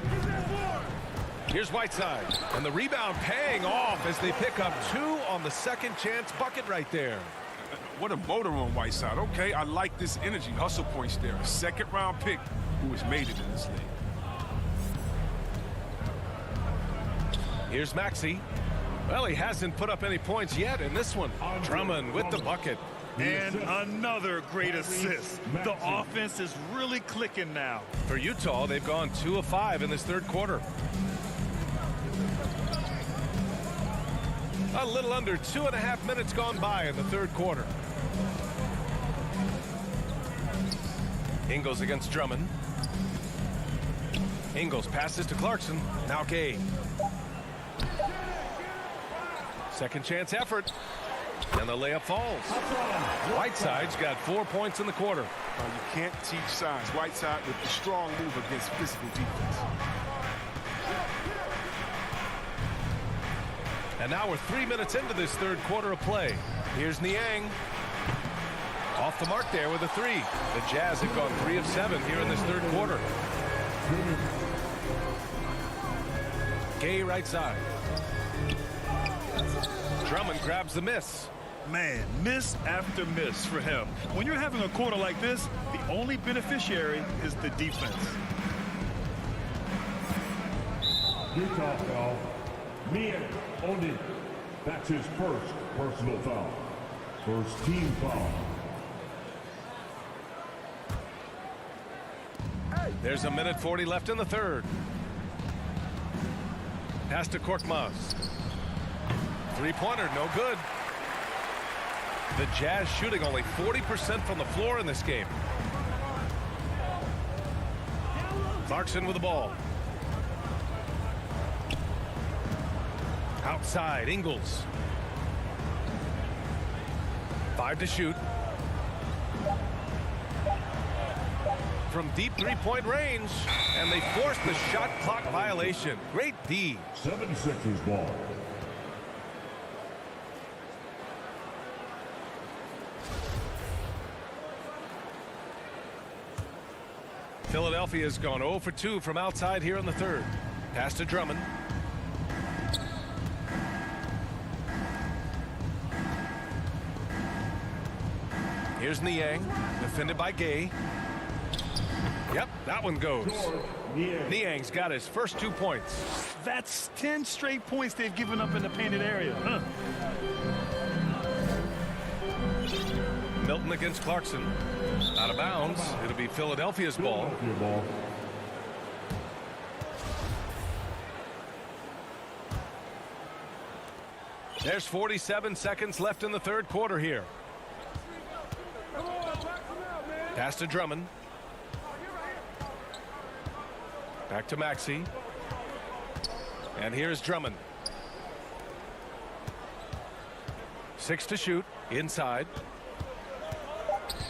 Here's Whiteside. And the rebound paying off as they pick up 2 on the second chance bucket right there. What a motor on Whiteside. Okay, I like this energy. Hustle points there. A second-round pick who has made it in this league. Here's Maxey. Well, he hasn't put up any points yet in this one. Drummond with the bucket. And another great assist. The offense is really clicking now. For Utah, they've gone 2 of 5 in this third quarter. A little under 2.5 minutes gone by in the third quarter. Ingles against Drummond. Ingles passes to Clarkson. Now Gay. Second chance effort. And the layup falls. Whiteside's got 4 points in the quarter. You can't teach size. Whiteside with the strong move against physical defense. And now we're 3 minutes into this third quarter of play. Here's Niang. Off the mark there with a 3. The Jazz have gone 3 of 7 here in this third quarter. Gay right side. Drummond grabs the miss. Man, miss after miss for him. When you're having a quarter like this, the only beneficiary is the defense. Utah foul. Niang Oni. That's his first personal foul. First team foul. There's a minute 40 left in the third. Pass to Korkmaz. Three-pointer, no good. The Jazz shooting only 40% from the floor in this game. Clarkson with the ball. Outside, Ingles. 5 to shoot. From deep three-point range, and they force the shot clock violation. Great D. 76ers ball. Philadelphia's gone 0 for 2 from outside here in the third. Pass to Drummond. Here's Niang, defended by Gay. Yep, that one goes. Niang's got his first 2 points. That's 10 straight points they've given up in the painted area. Milton against Clarkson. Out of bounds. It'll be Philadelphia's ball. There's 47 seconds left in the third quarter here. Pass to Drummond. Back to Maxey. And here's Drummond. 6 to shoot. Inside.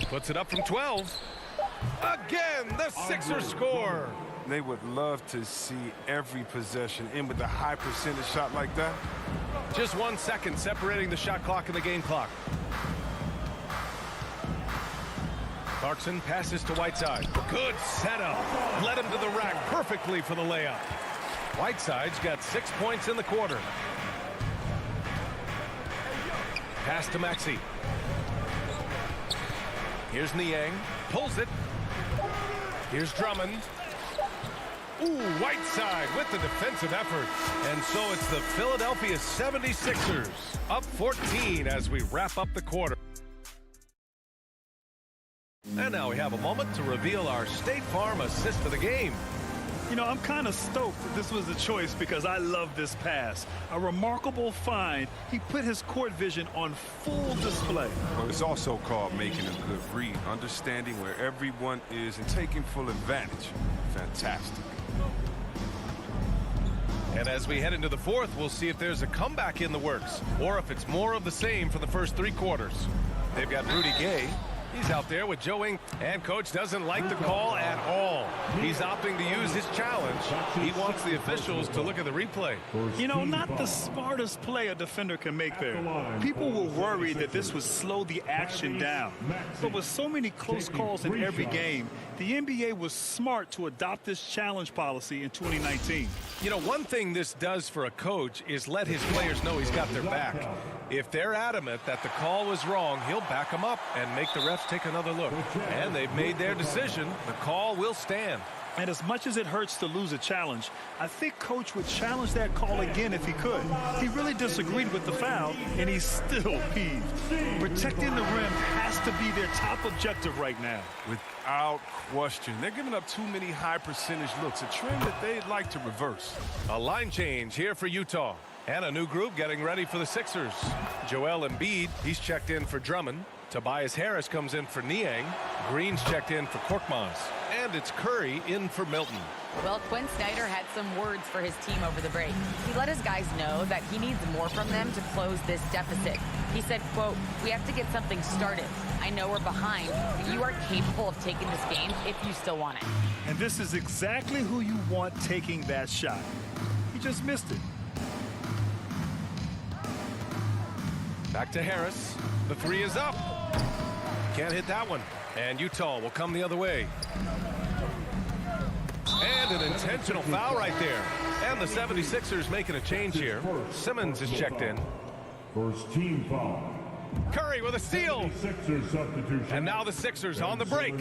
Puts it up from 12. Again, the Sixers score. They would love to see every possession end with a high percentage shot like that. Just 1 second separating the shot clock and the game clock. Clarkson passes to Whiteside. Good setup. Led him to the rack perfectly for the layup. Whiteside's got 6 points in the quarter. Pass to Maxey. Here's Niang. Pulls it. Here's Drummond. Ooh, Whiteside with the defensive effort. And so it's the Philadelphia 76ers up 14 as we wrap up the quarter. And now we have a moment to reveal our State Farm assist of the game. You know, I'm kind of stoked that this was a choice because I love this pass. A remarkable find. He put his court vision on full display. Well, it's also called making a good read, understanding where everyone is and taking full advantage. Fantastic. And as we head into the fourth, we'll see if there's a comeback in the works or if it's more of the same for the first 3 quarters. They've got Rudy Gay. He's out there with Joe Ing, and coach doesn't like the call at all. He's opting to use his challenge. He wants the officials to look at the replay. You know, not the smartest play a defender can make there. People were worried that this would slow the action down. But with so many close calls in every game, the NBA was smart to adopt this challenge policy in 2019. You know, one thing this does for a coach is let his players know he's got their back. If they're adamant that the call was wrong, he'll back them up and make the refs take another look. And they've made their decision. The call will stand. And as much as it hurts to lose a challenge, I think coach would challenge that call again if he could. He really disagreed with the foul, and he's still peeved. Protecting the rim has to be their top objective right now. Without question. They're giving up too many high percentage looks, a trend that they'd like to reverse. A line change here for Utah. And a new group getting ready for the Sixers. Joel Embiid, he's checked in for Drummond. Tobias Harris comes in for Niang. Green's checked in for Korkmaz. And it's Curry in for Milton. Well, Quinn Snyder had some words for his team over the break. He let his guys know that he needs more from them to close this deficit. He said, quote, "We have to get something started. I know we're behind, but you are capable of taking this game if you still want it." And this is exactly who you want taking that shot. He just missed it. Back to Harris. The 3 is up. Can't hit that one. And Utah will come the other way. And an intentional foul right there. And the 76ers making a change here. Simmons is checked in. First team foul. Curry with a steal. And now the Sixers on the break.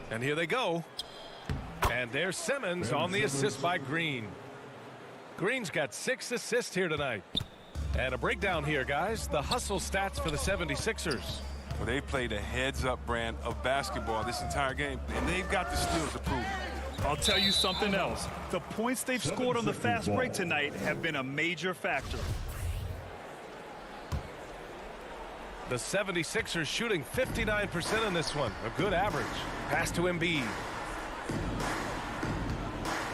And here they go. And there's Simmons on the assist by Green. Green's got 6 assists here tonight. And a breakdown here, guys. The hustle stats for the 76ers. Well, they played a heads-up brand of basketball this entire game, and they've got the skills to prove it. I'll tell you something else. The points they've scored on the fast break tonight have been a major factor. The 76ers shooting 59% in this one. A good average. Pass to Embiid.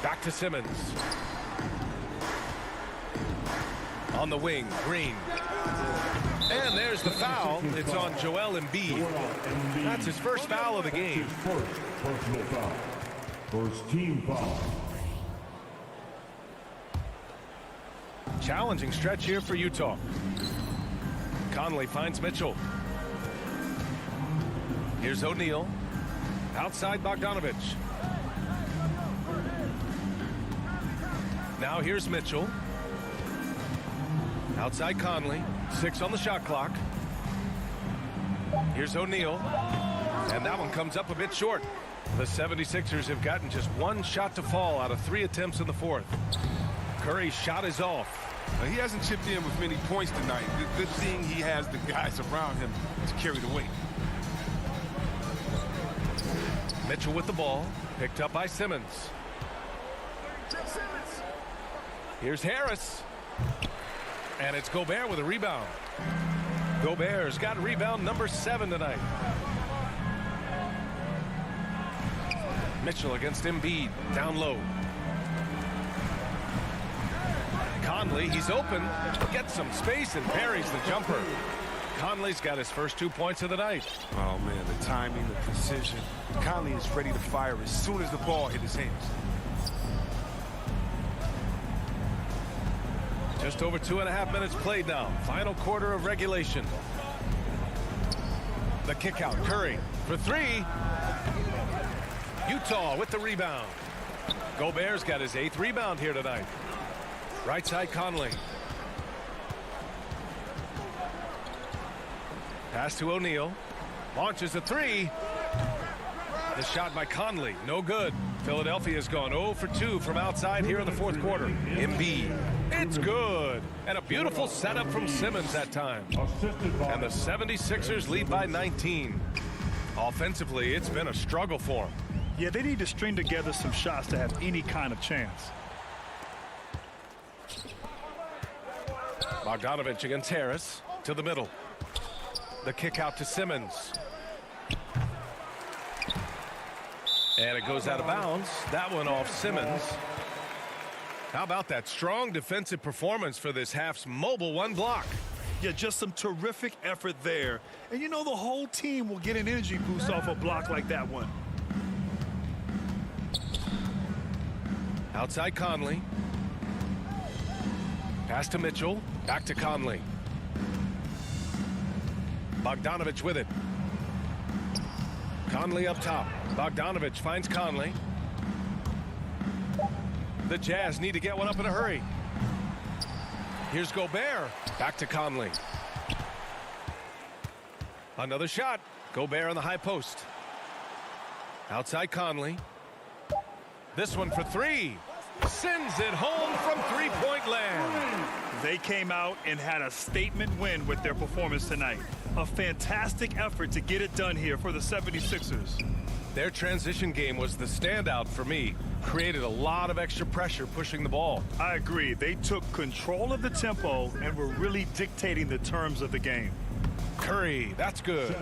Back to Simmons. On the wing, Green. And there's the foul. It's on Joel Embiid. That's his first foul of the game. Personal foul. First team foul. Challenging stretch here for Utah. Conley finds Mitchell. Here's O'Neal. Outside Bogdanovich. Now here's Mitchell. Outside Conley. 6 on the shot clock. Here's O'Neal. And that one comes up a bit short. The 76ers have gotten just 1 shot to fall out of 3 attempts in the fourth. Curry's shot is off. He hasn't chipped in with many points tonight. The good thing, he has the guys around him to carry the weight. Mitchell with the ball, picked up by Simmons. Here's Harris. And it's Gobert with a rebound. Gobert's got rebound number 7 tonight. Mitchell against Embiid, down low. Conley, he's open, gets some space and buries the jumper. Conley's got his first 2 points of the night. Oh, man, the timing, the precision. Conley is ready to fire as soon as the ball hit his hands. Just over 2.5 minutes played now. Final quarter of regulation. The kick out. Curry for 3. Utah with the rebound. Gobert's got his 8th rebound here tonight. Right side Conley. Pass to O'Neal. Launches a 3. The shot by Conley. No good. Philadelphia's gone 0 for 2 from outside here in the 4th quarter. Embiid. It's good. And a beautiful setup from Simmons that time. And the 76ers lead by 19. Offensively, it's been a struggle for them. Yeah, they need to string together some shots to have any kind of chance. Bogdanovich against Harris to the middle. The kick out to Simmons. And it goes out of bounds. That one off Simmons. How about that strong defensive performance for this half's mobile 1 block? Yeah, just some terrific effort there. And you know the whole team will get an energy boost off a block like that one. Outside Conley. Pass to Mitchell. Back to Conley. Bogdanovich with it. Conley up top. Bogdanovich finds Conley. The Jazz need to get one up in a hurry. Here's Gobert. Back to Conley. Another shot. Gobert on the high post. Outside Conley. This one for 3. Sends it home from 3-point land. They came out and had a statement win with their performance tonight. A fantastic effort to get it done here for the 76ers. Their transition game was the standout for me. Created a lot of extra pressure pushing the ball. I agree. They took control of the tempo and were really dictating the terms of the game. Curry, that's good.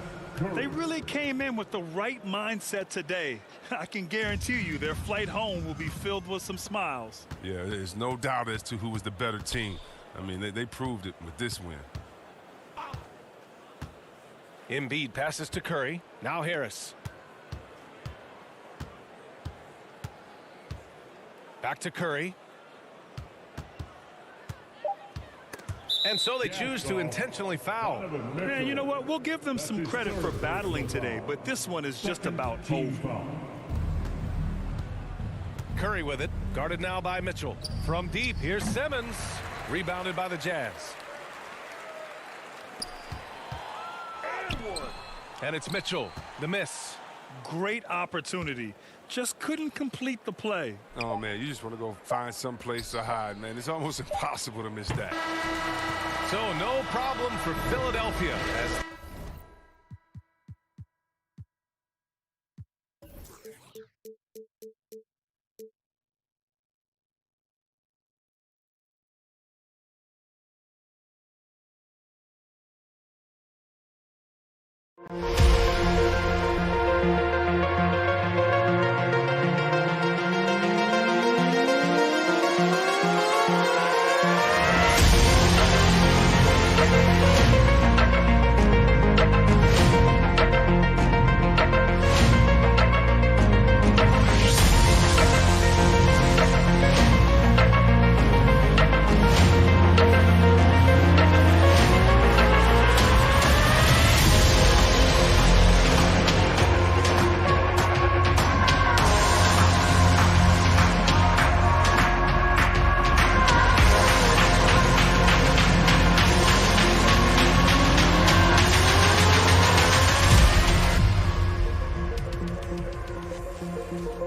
They really came in with the right mindset today. I can guarantee you their flight home will be filled with some smiles. Yeah, there's no doubt as to who was the better team. I mean, they proved it with this win. Embiid passes to Curry. Now Harris. Back to Curry. And so they choose to intentionally foul. Man, you know what? We'll give them some credit for battling today, but this one is just about over. Curry with it. Guarded now by Mitchell. From deep, here's Simmons. Rebounded by the Jazz. And it's Mitchell. The miss. Great opportunity. Just couldn't complete the play. Oh, man, you just want to go find some place to hide, man. It's almost impossible to miss that. So no problem for Philadelphia as